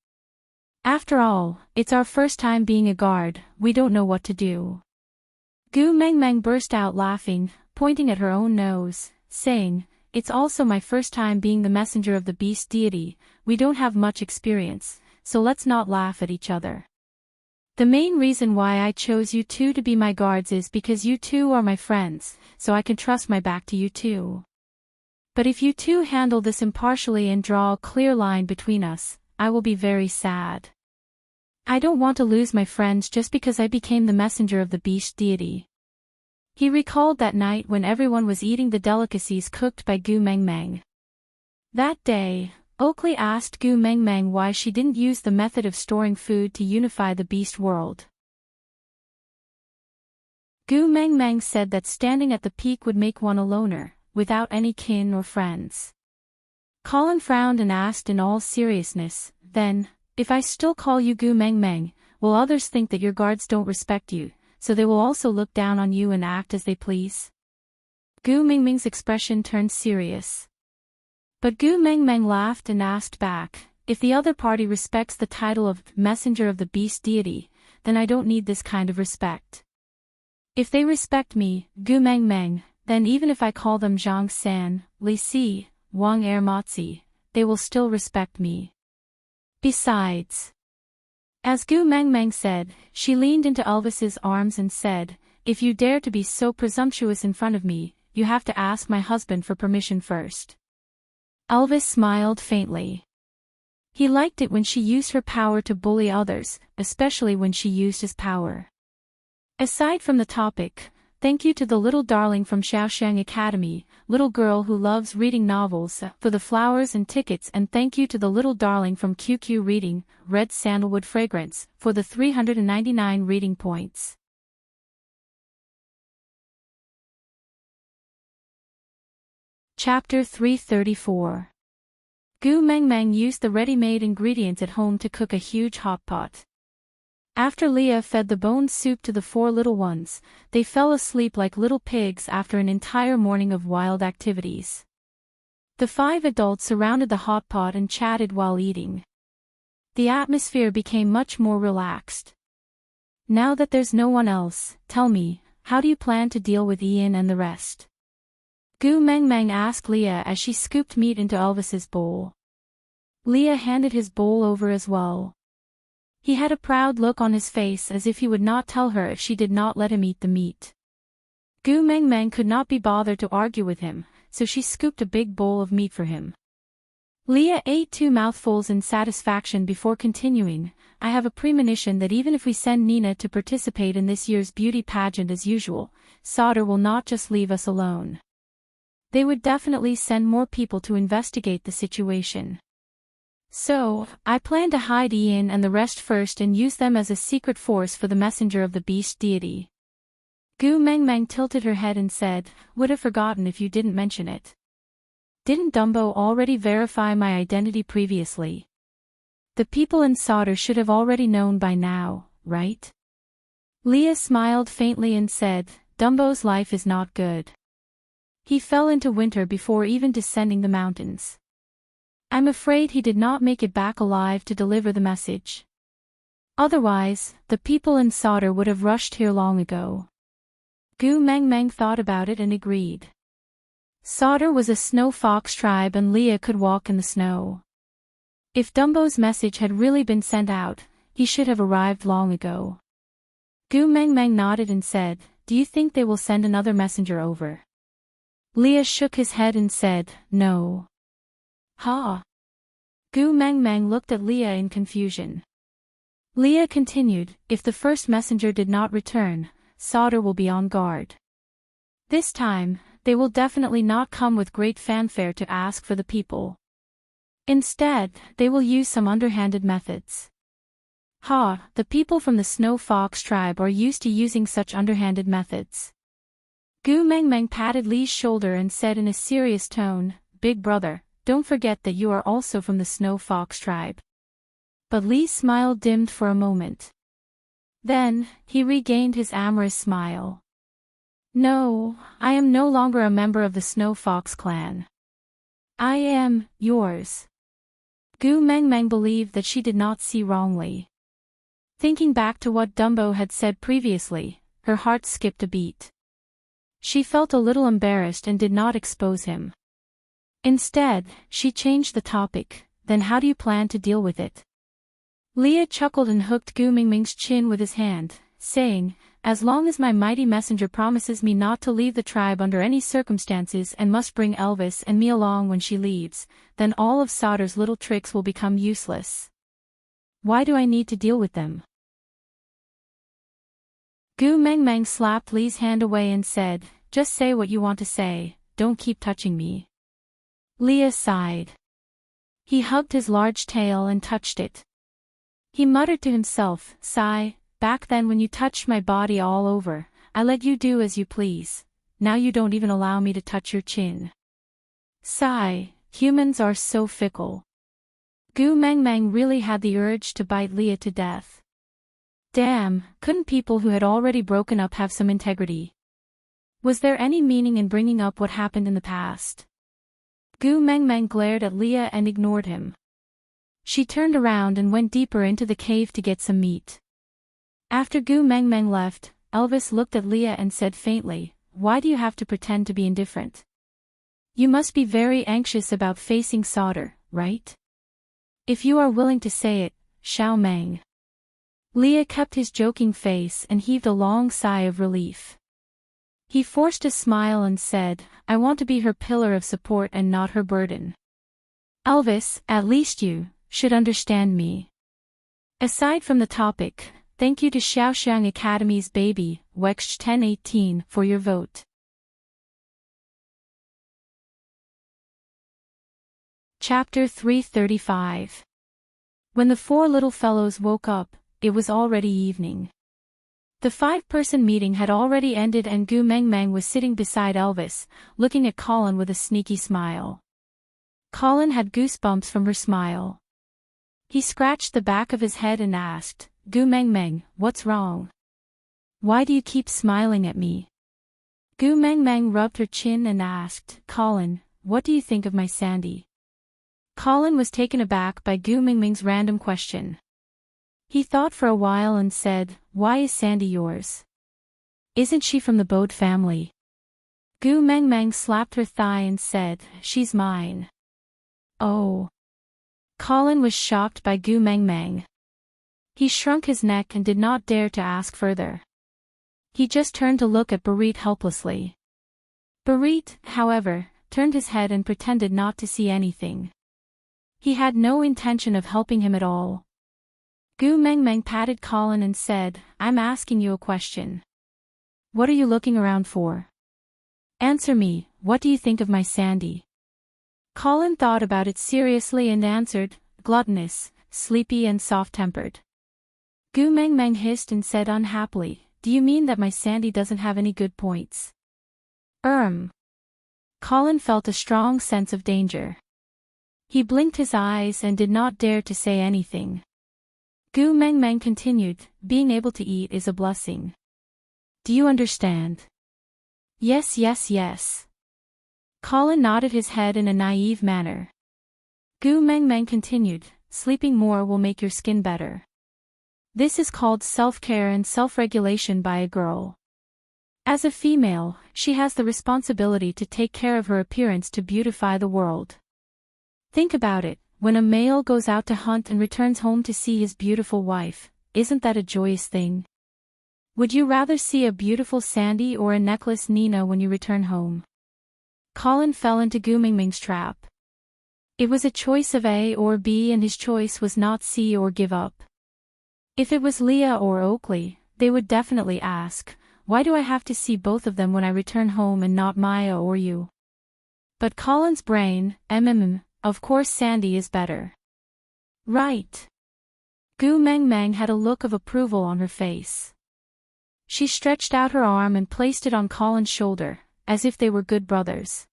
After all, it's our first time being a guard, we don't know what to do. Gu Mengmeng burst out laughing, pointing at her own nose, saying, it's also my first time being the messenger of the beast deity, we don't have much experience, so let's not laugh at each other. The main reason why I chose you two to be my guards is because you two are my friends, so I can trust my back to you two. But if you two handle this impartially and draw a clear line between us, I will be very sad. I don't want to lose my friends just because I became the messenger of the beast deity. He recalled that night when everyone was eating the delicacies cooked by Gu Mengmeng. That day, Oakley asked Gu Mengmeng why she didn't use the method of storing food to unify the beast world. Gu Mengmeng said that standing at the peak would make one a loner, without any kin or friends. Colin frowned and asked in all seriousness, then, if I still call you Gu Mengmeng, will others think that your guards don't respect you, so they will also look down on you and act as they please? Gu Mingming's expression turned serious. But Gu Mengmeng laughed and asked back, if the other party respects the title of messenger of the beast deity, then I don't need this kind of respect. If they respect me, Gu Mengmeng, then even if I call them Zhang San, Li Si, Wang Er Motzi, they will still respect me. Besides, as Gu Mengmeng said, she leaned into Elvis's arms and said, if you dare to be so presumptuous in front of me, you have to ask my husband for permission first. Elvis smiled faintly. He liked it when she used her power to bully others, especially when she used his power. Aside from the topic, thank you to the little darling from Shaoxiang Academy, little girl who loves reading novels, for the flowers and tickets, and thank you to the little darling from QQ Reading, Red Sandalwood Fragrance, for the 399 reading points. Chapter 334. Gu Mengmeng used the ready-made ingredients at home to cook a huge hot pot. After Leah fed the bone soup to the 4 little ones, they fell asleep like little pigs after an entire morning of wild activities. The 5 adults surrounded the hot pot and chatted while eating. The atmosphere became much more relaxed. Now that there's no one else, tell me, how do you plan to deal with Ian and the rest? Gu Mengmeng asked Leah as she scooped meat into Elvis's bowl. Leah handed his bowl over as well. He had a proud look on his face as if he would not tell her if she did not let him eat the meat. Gu Mengmeng could not be bothered to argue with him, so she scooped a big bowl of meat for him. Leah ate 2 mouthfuls in satisfaction before continuing, I have a premonition that even if we send Nina to participate in this year's beauty pageant as usual, Sauter will not just leave us alone. They would definitely send more people to investigate the situation. So, I plan to hide Ian and the rest first and use them as a secret force for the messenger of the beast deity. Gu Mengmeng tilted her head and said, would have forgotten if you didn't mention it. Didn't Dumbo already verify my identity previously? The people in Sauter should have already known by now, right? Leah smiled faintly and said, Dumbo's life is not good. He fell into winter before even descending the mountains. I'm afraid he did not make it back alive to deliver the message. Otherwise, the people in Sauter would have rushed here long ago. Gu Mengmeng thought about it and agreed. Sauter was a snow fox tribe and Leah could walk in the snow. If Dumbo's message had really been sent out, he should have arrived long ago. Gu Mengmeng nodded and said, do you think they will send another messenger over? Leah shook his head and said, no. Ha! Gu Mengmeng looked at Leah in confusion. Leah continued, if the first messenger did not return, Sauter will be on guard. This time, they will definitely not come with great fanfare to ask for the people. Instead, they will use some underhanded methods. Ha! The people from the Snow Fox tribe are used to using such underhanded methods. Gu Mengmeng patted Li's shoulder and said in a serious tone, Big brother, don't forget that you are also from the Snow Fox tribe. But Li's smile dimmed for a moment. Then, he regained his amorous smile. No, I am no longer a member of the Snow Fox clan. I am yours. Gu Mengmeng believed that she did not see wrongly. Thinking back to what Dumbo had said previously, her heart skipped a beat. She felt a little embarrassed and did not expose him. Instead, she changed the topic, then how do you plan to deal with it? Leah chuckled and hooked Gu Mingming's chin with his hand, saying, as long as my mighty messenger promises me not to leave the tribe under any circumstances and must bring Elvis and me along when she leaves, then all of Sauter's little tricks will become useless. Why do I need to deal with them? Gu Mengmeng slapped Li's hand away and said, just say what you want to say, don't keep touching me. Leah sighed. He hugged his large tail and touched it. He muttered to himself, sigh, back then when you touched my body all over, I let you do as you please, now you don't even allow me to touch your chin. Sigh, humans are so fickle. Gu Mengmeng really had the urge to bite Leah to death. Damn, couldn't people who had already broken up have some integrity? Was there any meaning in bringing up what happened in the past? Gu Mengmeng glared at Leah and ignored him. She turned around and went deeper into the cave to get some meat. After Gu Mengmeng left, Elvis looked at Leah and said faintly, "Why do you have to pretend to be indifferent? You must be very anxious about facing solder, right? If you are willing to say it, Xiao Meng." Leah kept his joking face and heaved a long sigh of relief. He forced a smile and said, "I want to be her pillar of support and not her burden. Elvis, at least you should understand me." Aside from the topic, thank you to Xiaoxiang Academy's baby, Wex 1018, for your vote. Chapter 335. When the four little fellows woke up, it was already evening. The five-person meeting had already ended and Gu Mengmeng was sitting beside Elvis, looking at Colin with a sneaky smile. Colin had goosebumps from her smile. He scratched the back of his head and asked, "Gu Mengmeng, what's wrong? Why do you keep smiling at me?" Gu Mengmeng rubbed her chin and asked, "Colin, what do you think of my Sandy?" Colin was taken aback by Gu Mengmeng's random question. He thought for a while and said, "Why is Sandy yours? Isn't she from the Bode family?" Gu Mengmeng slapped her thigh and said, "She's mine." Oh. Colin was shocked by Gu Mengmeng. He shrunk his neck and did not dare to ask further. He just turned to look at Barit helplessly. Barit, however, turned his head and pretended not to see anything. He had no intention of helping him at all. Gu Mengmeng patted Colin and said, "I'm asking you a question. What are you looking around for? Answer me, what do you think of my Sandy?" Colin thought about it seriously and answered, "Gluttonous, sleepy and soft-tempered." Gu Mengmeng hissed and said unhappily, "Do you mean that my Sandy doesn't have any good points?" Colin felt a strong sense of danger. He blinked his eyes and did not dare to say anything. Gu Mengmeng continued, "Being able to eat is a blessing. Do you understand?" "Yes, yes, yes." Colin nodded his head in a naive manner. Gu Mengmeng continued, "Sleeping more will make your skin better. This is called self-care and self-regulation by a girl. As a female, she has the responsibility to take care of her appearance to beautify the world. Think about it. When a male goes out to hunt and returns home to see his beautiful wife, isn't that a joyous thing? Would you rather see a beautiful Sandy or a necklace Nina when you return home?" Colin fell into Gu Mengmeng's trap. It was a choice of A or B and his choice was not C or give up. If it was Leah or Oakley, they would definitely ask, "Why do I have to see both of them when I return home and not Maya or you?" But Colin's brain, of course Sandy is better. Right. Gu Mengmeng had a look of approval on her face. She stretched out her arm and placed it on Colin's shoulder, as if they were good brothers.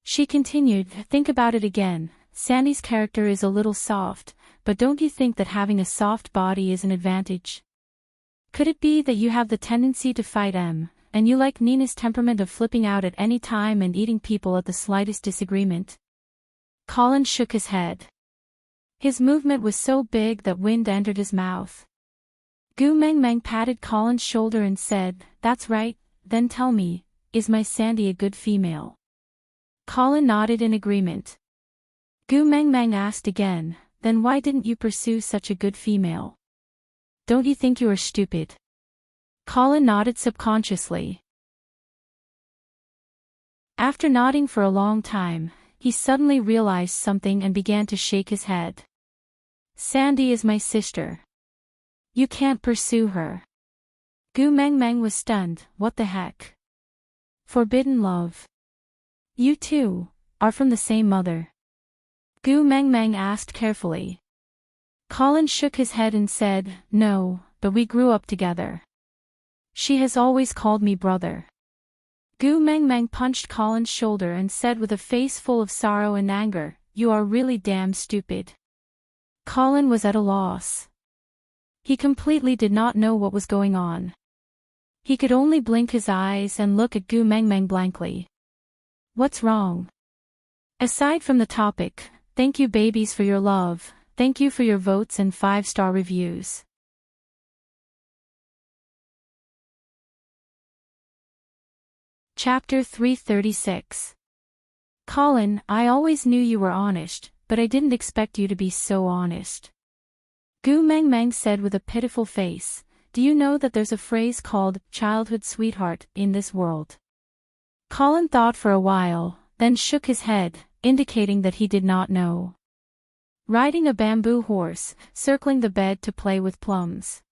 She continued, "Think about it again. Sandy's character is a little soft, but don't you think that having a soft body is an advantage? Could it be that you have the tendency to fight and you like Nina's temperament of flipping out at any time and eating people at the slightest disagreement?" Colin shook his head. His movement was so big that wind entered his mouth. Gu Mengmeng patted Colin's shoulder and said, "That's right, then tell me, is my Sandy a good female?" Colin nodded in agreement. Gu Mengmeng asked again, "Then why didn't you pursue such a good female? Don't you think you are stupid?" Colin nodded subconsciously. After nodding for a long time, he suddenly realized something and began to shake his head. "Sandy is my sister. You can't pursue her." Gu Mengmeng was stunned. What the heck? Forbidden love. You two are from the same mother? Gu Mengmeng asked carefully. Colin shook his head and said, "No, but we grew up together. She has always called me brother." Gu Mengmeng punched Colin's shoulder and said with a face full of sorrow and anger, "You are really damn stupid." Colin was at a loss. He completely did not know what was going on. He could only blink his eyes and look at Gu Mengmeng blankly. What's wrong? Aside from the topic, thank you babies for your love, thank you for your votes and 5-star reviews. Chapter 336. Colin, I always knew you were honest, but I didn't expect you to be so honest. Gu Mengmeng said with a pitiful face, do you know that there's a phrase called, childhood sweetheart, in this world? Colin thought for a while, then shook his head, indicating that he did not know. Riding a bamboo horse, circling the bed to play with plums.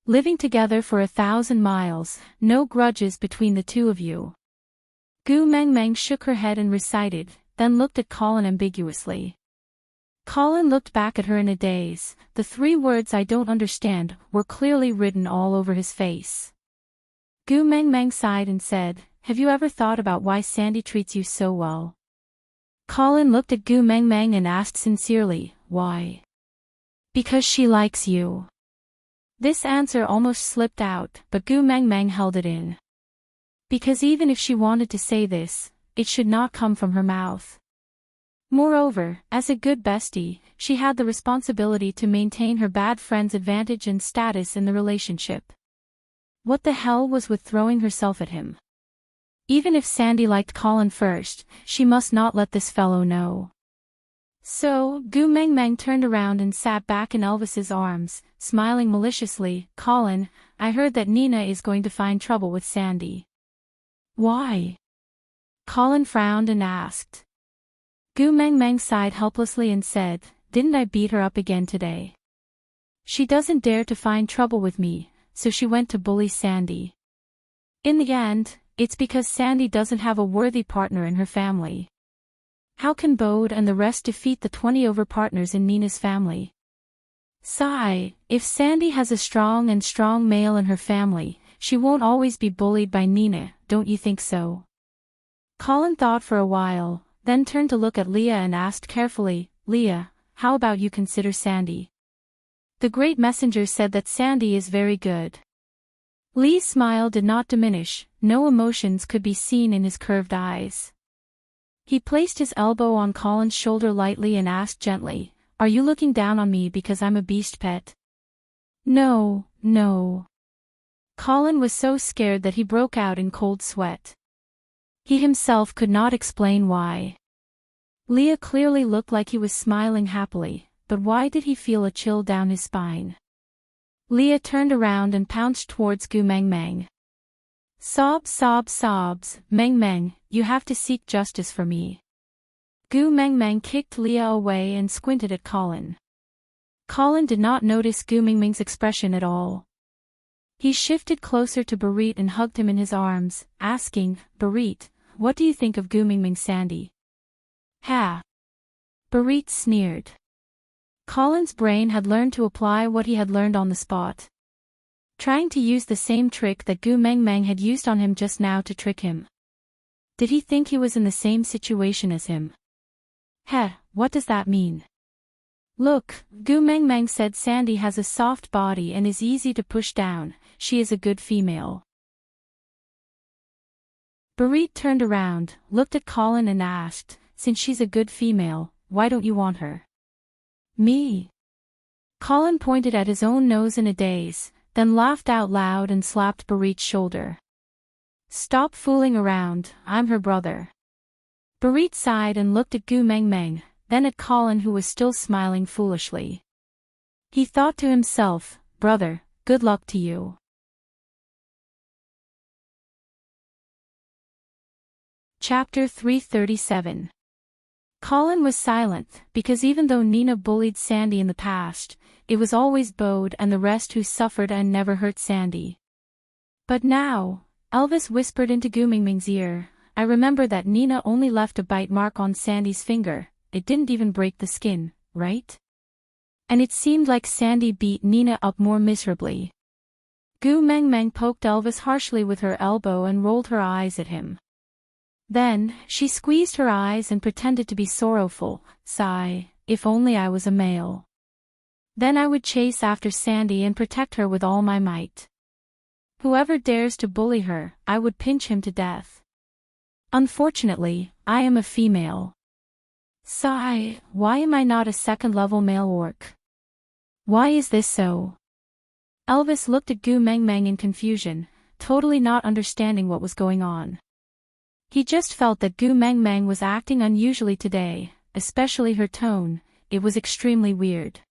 Living together for 1,000 miles, no grudges between the two of you. Gu Mengmeng shook her head and recited, then looked at Colin ambiguously. Colin looked back at her in a daze. The 3 words I don't understand were clearly written all over his face. Gu Mengmeng sighed and said, have you ever thought about why Sandy treats you so well? Colin looked at Gu Mengmeng and asked sincerely, why? Because she likes you. This answer almost slipped out, but Gu Mengmeng held it in. Because even if she wanted to say this, it should not come from her mouth. Moreover, as a good bestie, she had the responsibility to maintain her bad friend's advantage and status in the relationship. What the hell was with throwing herself at him? Even if Sandy liked Colin first, she must not let this fellow know. So, Gu Mengmeng turned around and sat back in Elvis's arms, smiling maliciously. Colin, I heard that Nina is going to find trouble with Sandy. Why? Colin frowned and asked. Gu Mengmeng sighed helplessly and said, didn't I beat her up again today? She doesn't dare to find trouble with me, so she went to bully Sandy. In the end, it's because Sandy doesn't have a worthy partner in her family. How can Bode and the rest defeat the 20 over partners in Nina's family? Sigh, if Sandy has a strong male in her family, she won't always be bullied by Nina, don't you think so? Colin thought for a while, then turned to look at Leah and asked carefully, Leah, how about you consider Sandy? The great messenger said that Sandy is very good. Lee's smile did not diminish, no emotions could be seen in his curved eyes. He placed his elbow on Colin's shoulder lightly and asked gently, are you looking down on me because I'm a beast pet? No, no. Colin was so scared that he broke out in cold sweat. He himself could not explain why. Leah clearly looked like he was smiling happily, but why did he feel a chill down his spine? Leah turned around and pounced towards Gu Mengmeng. Sobs, sobs, sobs, Mengmeng, you have to seek justice for me. Gu Mengmeng kicked Leah away and squinted at Colin. Colin did not notice Gu Mengmeng's expression at all. He shifted closer to Barit and hugged him in his arms, asking, Barit, what do you think of Gu Mengmeng Sandy? Ha! Barit sneered. Colin's brain had learned to apply what he had learned on the spot. Trying to use the same trick that Gu Mengmeng had used on him just now to trick him. Did he think he was in the same situation as him? Heh, what does that mean? Look, Gu Mengmeng said Sandy has a soft body and is easy to push down, she is a good female. Barit turned around, looked at Colin and asked, since she's a good female, why don't you want her? Me? Colin pointed at his own nose in a daze, then laughed out loud and slapped Barit's shoulder. Stop fooling around, I'm her brother. Barit sighed and looked at Gu Mengmeng, then at Colin who was still smiling foolishly. He thought to himself, brother, good luck to you. Chapter 337. Colin was silent, because even though Nina bullied Sandy in the past, it was always Bode and the rest who suffered and never hurt Sandy. But now, Elvis whispered into Gu Mengmeng's ear, I remember that Nina only left a bite mark on Sandy's finger, it didn't even break the skin, right? And it seemed like Sandy beat Nina up more miserably. Gu Mengmeng poked Elvis harshly with her elbow and rolled her eyes at him. Then, she squeezed her eyes and pretended to be sorrowful, sigh, if only I was a male. Then I would chase after Sandy and protect her with all my might. Whoever dares to bully her, I would pinch him to death. Unfortunately, I am a female. Sigh, why am I not a second-level male orc? Why is this so? Elvis looked at Gu Meng Meng in confusion, totally not understanding what was going on. He just felt that Gu Meng Meng was acting unusually today, especially her tone. It was extremely weird.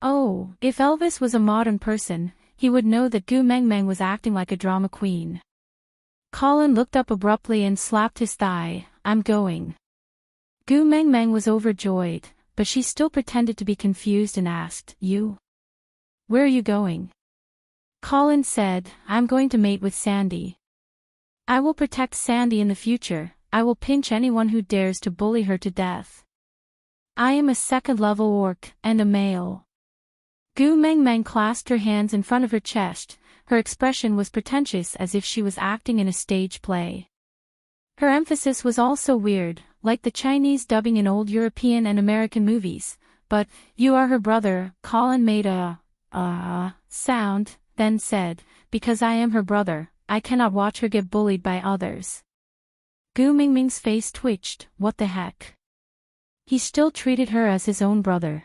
Oh, if Elvis was a modern person, he would know that Gu Meng Meng was acting like a drama queen. Colin looked up abruptly and slapped his thigh. I'm going. Gu Meng Meng was overjoyed, but she still pretended to be confused and asked, You? Where are you going? Colin said, I'm going to mate with Sandy. I will protect Sandy in the future. I will pinch anyone who dares to bully her to death. I am a second-level orc, and a male. Gu Meng Meng clasped her hands in front of her chest. Her expression was pretentious as if she was acting in a stage play. Her emphasis was also weird, like the Chinese dubbing in old European and American movies. But, you are her brother. Colin made a sound, then said, because I am her brother, I cannot watch her get bullied by others. Gu Meng Meng's face twitched. What the heck? He still treated her as his own brother.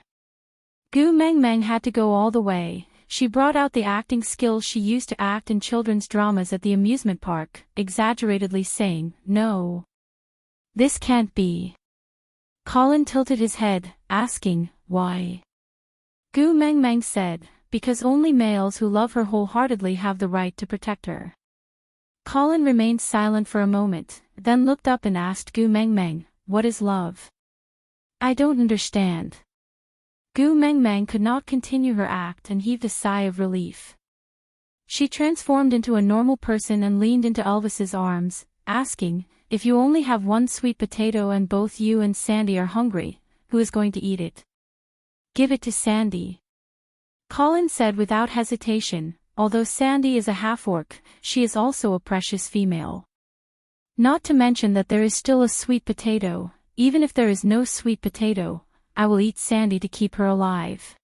Gu Meng Meng had to go all the way. She brought out the acting skills she used to act in children's dramas at the amusement park, exaggeratedly saying, No. This can't be. Colin tilted his head, asking, Why? Gu Meng Meng said, Because only males who love her wholeheartedly have the right to protect her. Colin remained silent for a moment, then looked up and asked Gu Meng Meng, What is love? I don't understand. Gu Meng Meng could not continue her act and heaved a sigh of relief. She transformed into a normal person and leaned into Elvis's arms, asking, If you only have one sweet potato and both you and Sandy are hungry, who is going to eat it? Give it to Sandy. Colin said without hesitation, although Sandy is a half-orc, she is also a precious female. Not to mention that there is still a sweet potato. Even if there is no sweet potato, I will eat Sandy to keep her alive.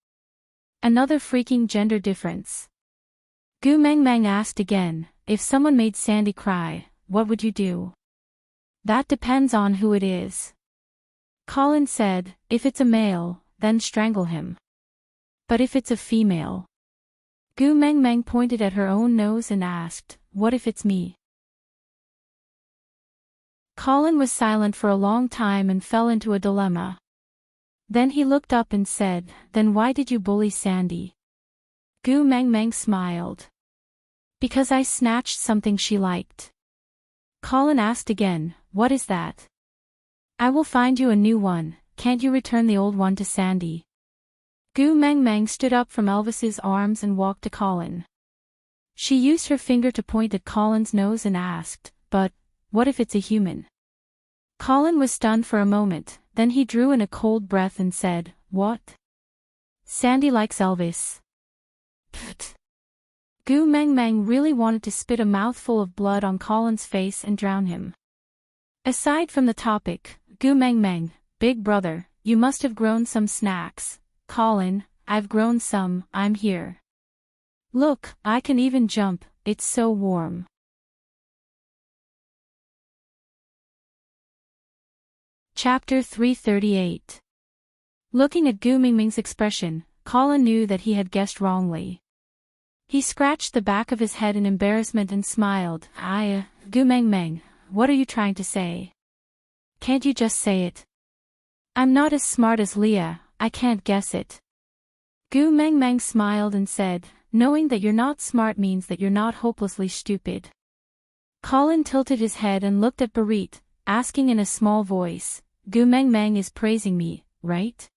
Another freaking gender difference. Gu Meng Meng asked again, If someone made Sandy cry, what would you do? That depends on who it is. Colin said, If it's a male, then strangle him. But if it's a female? Gu Meng Meng pointed at her own nose and asked, What if it's me? Colin was silent for a long time and fell into a dilemma. Then he looked up and said, Then why did you bully Sandy? Gu Meng Meng smiled. Because I snatched something she liked. Colin asked again, What is that? I will find you a new one. Can't you return the old one to Sandy? Gu Meng Meng stood up from Elvis's arms and walked to Colin. She used her finger to point at Colin's nose and asked, But, what if it's a human? Colin was stunned for a moment, then he drew in a cold breath and said, What? Sandy likes Elvis. Pfft. Gu Meng Meng really wanted to spit a mouthful of blood on Colin's face and drown him. Aside from the topic, Gu Meng Meng, big brother, you must have grown some snacks. Colin, I've grown some. I'm here. Look, I can even jump, it's so warm. Chapter 338. Looking at Gu Meng Meng's expression, Colin knew that he had guessed wrongly. He scratched the back of his head in embarrassment and smiled. Gu Meng Meng, what are you trying to say? Can't you just say it? I'm not as smart as Leah, I can't guess it. Gu Meng Meng smiled and said, Knowing that you're not smart means that you're not hopelessly stupid. Colin tilted his head and looked at Barit, asking in a small voice, Gu Meng Meng is praising me, right?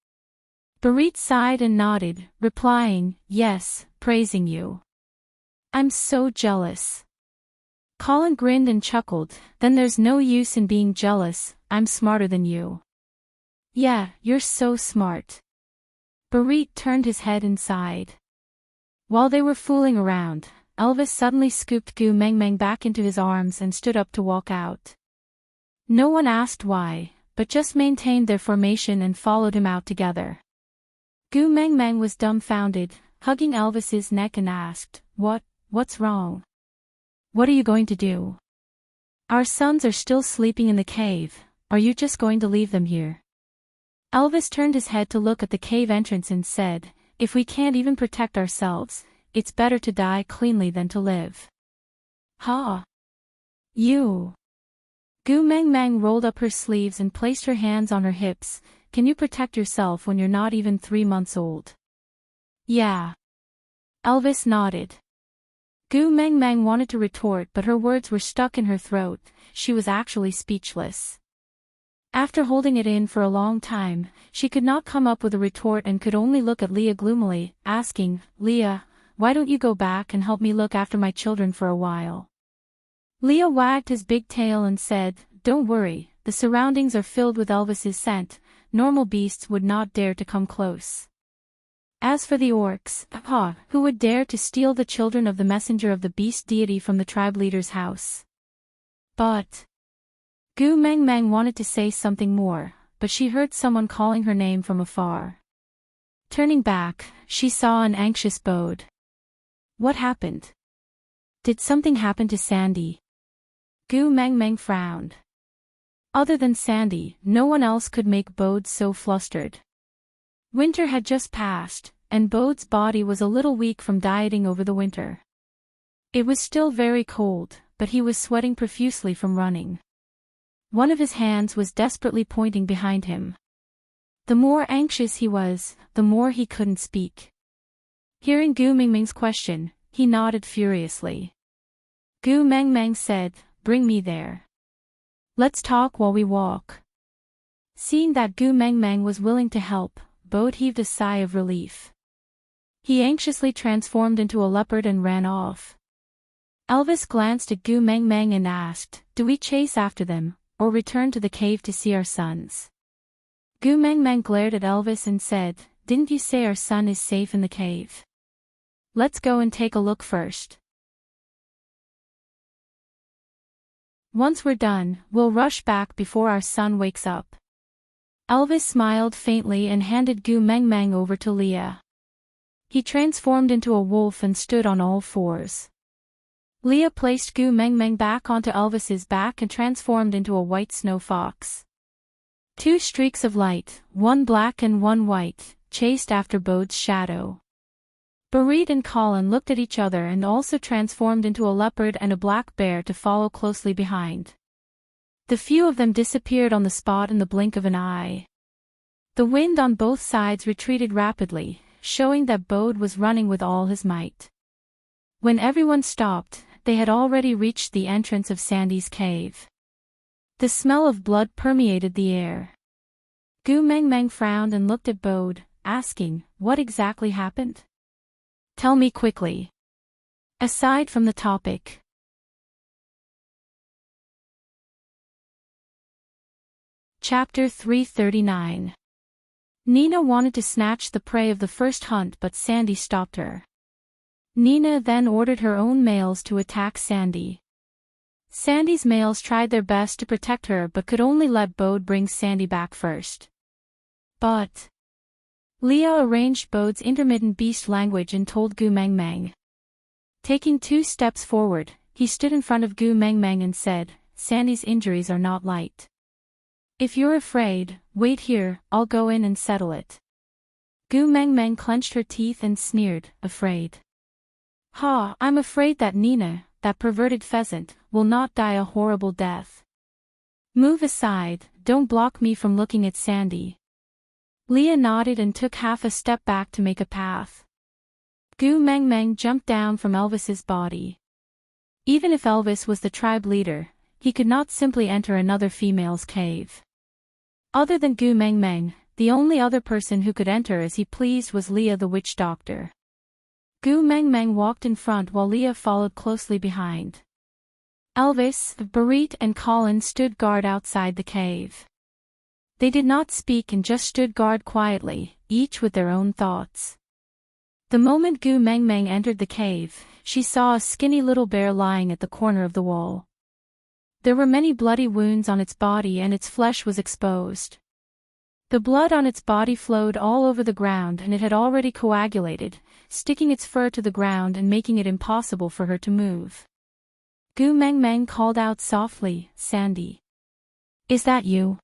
Barit sighed and nodded, replying, Yes, praising you. I'm so jealous. Colin grinned and chuckled, Then there's no use in being jealous, I'm smarter than you. Yeah, you're so smart. Barit turned his head and sighed. While they were fooling around, Elvis suddenly scooped Gu Meng Meng back into his arms and stood up to walk out. No one asked why, but just maintained their formation and followed him out together. Gu Meng Meng was dumbfounded, hugging Elvis's neck and asked, What's wrong? What are you going to do? Our sons are still sleeping in the cave, are you just going to leave them here? Elvis turned his head to look at the cave entrance and said, if we can't even protect ourselves, it's better to die cleanly than to live. Ha! You! Gu Meng Meng rolled up her sleeves and placed her hands on her hips. Can you protect yourself when you're not even 3 months old? Yeah. Elvis nodded. Gu Meng Meng wanted to retort but her words were stuck in her throat, she was actually speechless. After holding it in for a long time, she could not come up with a retort and could only look at Leah gloomily, asking, Leah, why don't you go back and help me look after my children for a while? Leah wagged his big tail and said, don't worry, the surroundings are filled with Elvis's scent, normal beasts would not dare to come close. As for the orcs, who would dare to steal the children of the messenger of the beast deity from the tribe leader's house? But Gu Meng Meng wanted to say something more, but she heard someone calling her name from afar. Turning back, she saw an anxious Bode. What happened? Did something happen to Sandy? Gu Meng Meng frowned. Other than Sandy, no one else could make Bode so flustered. Winter had just passed, and Bode's body was a little weak from dieting over the winter. It was still very cold, but he was sweating profusely from running. One of his hands was desperately pointing behind him. The more anxious he was, the more he couldn't speak. Hearing Gu Meng Meng's question, he nodded furiously. Gu Meng Meng said, bring me there. Let's talk while we walk. Seeing that Gu Meng Meng was willing to help, Bode heaved a sigh of relief. He anxiously transformed into a leopard and ran off. Elvis glanced at Gu Meng Meng and asked, do we chase after them, or return to the cave to see our sons? Gu Meng Meng glared at Elvis and said, didn't you say our son is safe in the cave? Let's go and take a look first. Once we're done, we'll rush back before our son wakes up. Elvis smiled faintly and handed Gu Meng Meng over to Leah. He transformed into a wolf and stood on all fours. Leah placed Gu Meng Meng back onto Elvis's back and transformed into a white snow fox. 2 streaks of light, one black and one white, chased after Bode's shadow. Barit and Colin looked at each other and also transformed into a leopard and a black bear to follow closely behind. The few of them disappeared on the spot in the blink of an eye. The wind on both sides retreated rapidly, showing that Bode was running with all his might. When everyone stopped, they had already reached the entrance of Sandy's cave. The smell of blood permeated the air. Gu Meng Meng frowned and looked at Bode, asking, what exactly happened? Tell me quickly. Aside from the topic. Chapter 339. Nina wanted to snatch the prey of the first hunt but Sandy stopped her. Nina then ordered her own males to attack Sandy. Sandy's males tried their best to protect her but could only let Bode bring Sandy back first. But Leah arranged Bode's intermittent beast language and told Gu Meng Meng. Taking 2 steps forward, he stood in front of Gu Meng Meng and said, Sandy's injuries are not light. If you're afraid, wait here, I'll go in and settle it. Gu Meng Meng clenched her teeth and sneered, afraid. Ha, I'm afraid that Nina, that perverted pheasant, will not die a horrible death. Move aside, don't block me from looking at Sandy. Leah nodded and took half a step back to make a path. Gu Meng Meng jumped down from Elvis's body. Even if Elvis was the tribe leader, he could not simply enter another female's cave. Other than Gu Meng Meng, the only other person who could enter as he pleased was Leah the witch doctor. Gu Meng Meng walked in front while Leah followed closely behind. Elvis, Barit and Colin stood guard outside the cave. They did not speak and just stood guard quietly, each with their own thoughts. The moment Gu Meng Meng entered the cave, she saw a skinny little bear lying at the corner of the wall. There were many bloody wounds on its body and its flesh was exposed. The blood on its body flowed all over the ground and it had already coagulated, sticking its fur to the ground and making it impossible for her to move. Gu Meng Meng called out softly, "Sandy. Is that you?"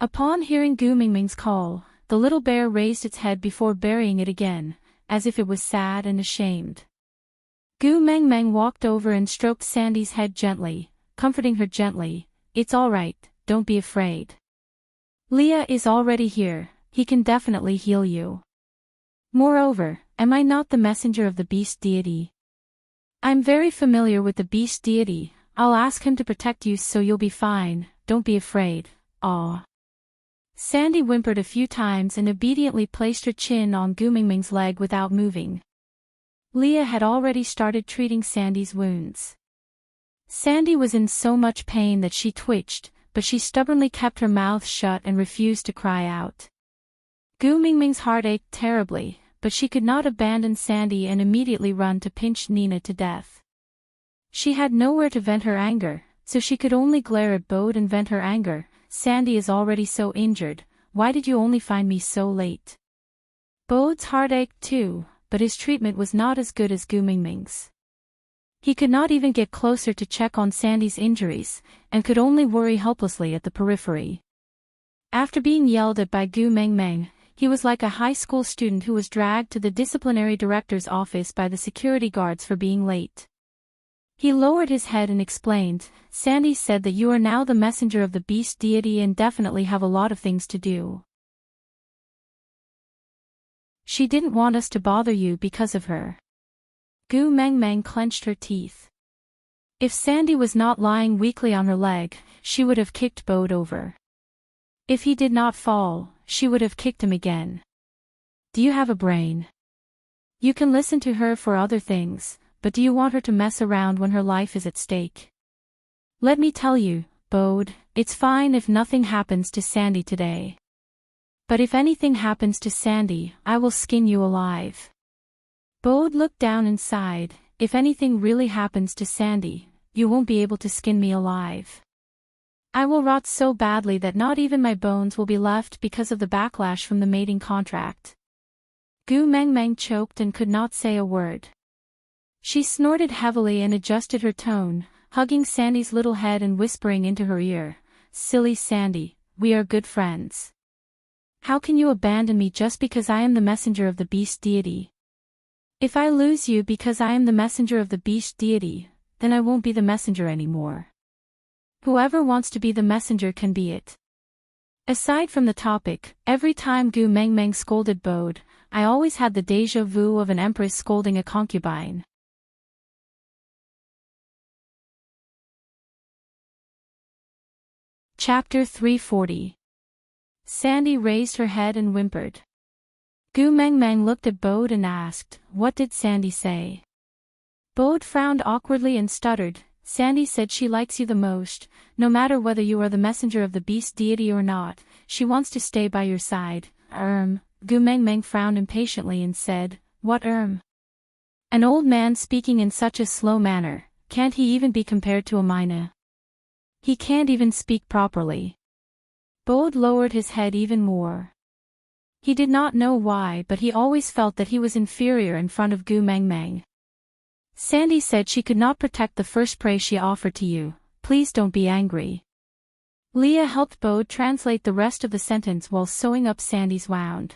Upon hearing Gu Meng Meng's call, the little bear raised its head before burying it again, as if it was sad and ashamed. Gu Meng Meng walked over and stroked Sandy's head gently, comforting her gently. "It's all right, don't be afraid. Leah is already here, he can definitely heal you. Moreover, am I not the messenger of the beast deity? I'm very familiar with the beast deity, I'll ask him to protect you so you'll be fine, don't be afraid, aw." Sandy whimpered a few times and obediently placed her chin on Gu Meng Meng's leg without moving. Leah had already started treating Sandy's wounds. Sandy was in so much pain that she twitched, but she stubbornly kept her mouth shut and refused to cry out. Gu Meng Meng's heart ached terribly, but she could not abandon Sandy and immediately run to pinch Nina to death. She had nowhere to vent her anger, so she could only glare at Bode and vent her anger. "Sandy is already so injured, why did you only find me so late?" Bode's heart ached too, but his treatment was not as good as Gu Meng Meng's. He could not even get closer to check on Sandy's injuries, and could only worry helplessly at the periphery. After being yelled at by Gu Meng Meng, he was like a high school student who was dragged to the disciplinary director's office by the security guards for being late. He lowered his head and explained, "Sandy said that you are now the messenger of the beast deity and definitely have a lot of things to do. She didn't want us to bother you because of her." Gu Meng Meng clenched her teeth. If Sandy was not lying weakly on her leg, she would have kicked Bode over. If he did not fall, she would have kicked him again. "Do you have a brain? You can listen to her for other things, but do you want her to mess around when her life is at stake? Let me tell you, Bode, it's fine if nothing happens to Sandy today. But if anything happens to Sandy, I will skin you alive." Bode looked down and sighed, "If anything really happens to Sandy, you won't be able to skin me alive. I will rot so badly that not even my bones will be left because of the backlash from the mating contract." Gu Meng Meng choked and could not say a word. She snorted heavily and adjusted her tone, hugging Sandy's little head and whispering into her ear, "Silly Sandy, we are good friends. How can you abandon me just because I am the messenger of the beast deity? If I lose you because I am the messenger of the beast deity, then I won't be the messenger anymore. Whoever wants to be the messenger can be it." Aside from the topic, every time Gu Meng Meng scolded Bode, I always had the déjà vu of an empress scolding a concubine. Chapter 340. Sandy raised her head and whimpered. Gu Meng Meng looked at Bode and asked, "What did Sandy say?" Bode frowned awkwardly and stuttered, "Sandy said she likes you the most, no matter whether you are the messenger of the beast deity or not, she wants to stay by your side." Gu Meng Meng frowned impatiently and said, "What An old man speaking in such a slow manner, can't he even be compared to a mina? He can't even speak properly." Bode lowered his head even more. He did not know why, but he always felt that he was inferior in front of Gu Meng Meng. "Sandy said she could not protect the first prey she offered to you, please don't be angry." Leah helped Bode translate the rest of the sentence while sewing up Sandy's wound.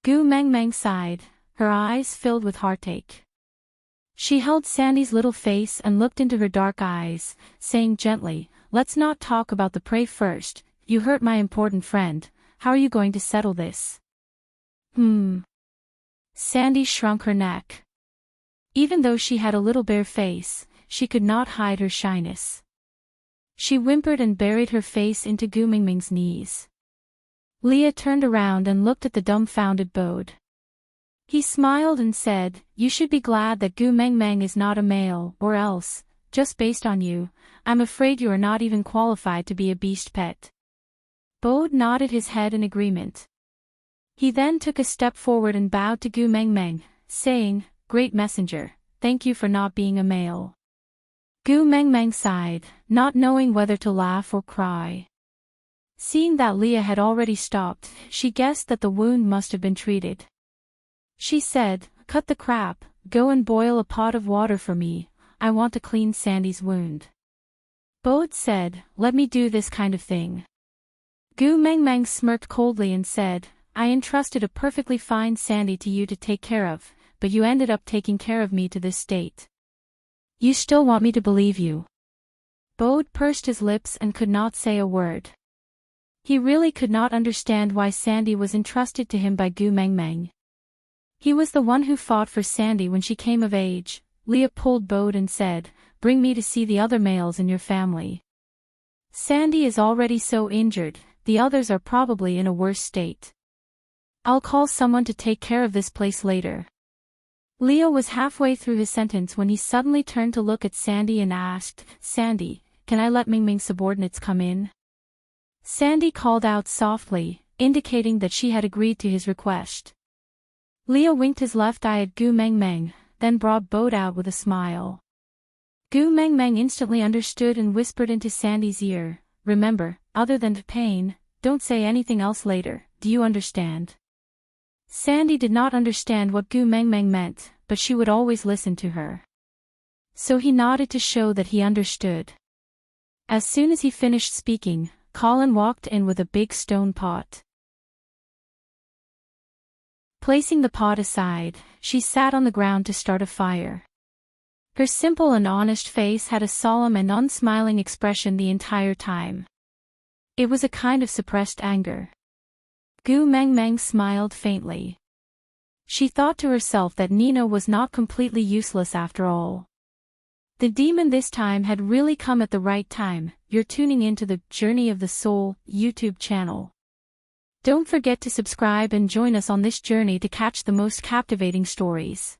Gu Meng Meng sighed, her eyes filled with heartache. She held Sandy's little face and looked into her dark eyes, saying gently, "Let's not talk about the prey first, you hurt my important friend, how are you going to settle this?" Sandy shrunk her neck. Even though she had a little bare face, she could not hide her shyness. She whimpered and buried her face into Gu Meng Meng's knees. Leah turned around and looked at the dumbfounded Bode. He smiled and said, "You should be glad that Gu Meng Meng is not a male, or else, just based on you, I'm afraid you are not even qualified to be a beast pet." Bode nodded his head in agreement. He then took a step forward and bowed to Gu Meng Meng, saying, "Great messenger, thank you for not being a male." Gu Meng Meng sighed, not knowing whether to laugh or cry. Seeing that Leah had already stopped, she guessed that the wound must have been treated. She said, "Cut the crap, go and boil a pot of water for me, I want to clean Sandy's wound." Bode said, "Let me do this kind of thing." Gu Mengmeng smirked coldly and said, "I entrusted a perfectly fine Sandy to you to take care of, but you ended up taking care of me to this state. You still want me to believe you?" Bode pursed his lips and could not say a word. He really could not understand why Sandy was entrusted to him by Gu Mengmeng. He was the one who fought for Sandy when she came of age. Leah pulled Bode and said, "Bring me to see the other males in your family. Sandy is already so injured, the others are probably in a worse state. I'll call someone to take care of this place later." Leo was halfway through his sentence when he suddenly turned to look at Sandy and asked, "Sandy, can I let Mingming's subordinates come in?" Sandy called out softly, indicating that she had agreed to his request. Leo winked his left eye at Gu Mengmeng, then brought Bode out with a smile. Gu Mengmeng instantly understood and whispered into Sandy's ear, "Remember, other than pain, don't say anything else later, do you understand?" Sandy did not understand what Gu Mengmeng meant, but she would always listen to her. So he nodded to show that he understood. As soon as he finished speaking, Colin walked in with a big stone pot. Placing the pot aside, she sat on the ground to start a fire. Her simple and honest face had a solemn and unsmiling expression the entire time. It was a kind of suppressed anger. Gu Mengmeng smiled faintly. She thought to herself that Nina was not completely useless after all. The demon this time had really come at the right time. You're tuning into the Journey of the Soul YouTube channel. Don't forget to subscribe and join us on this journey to catch the most captivating stories.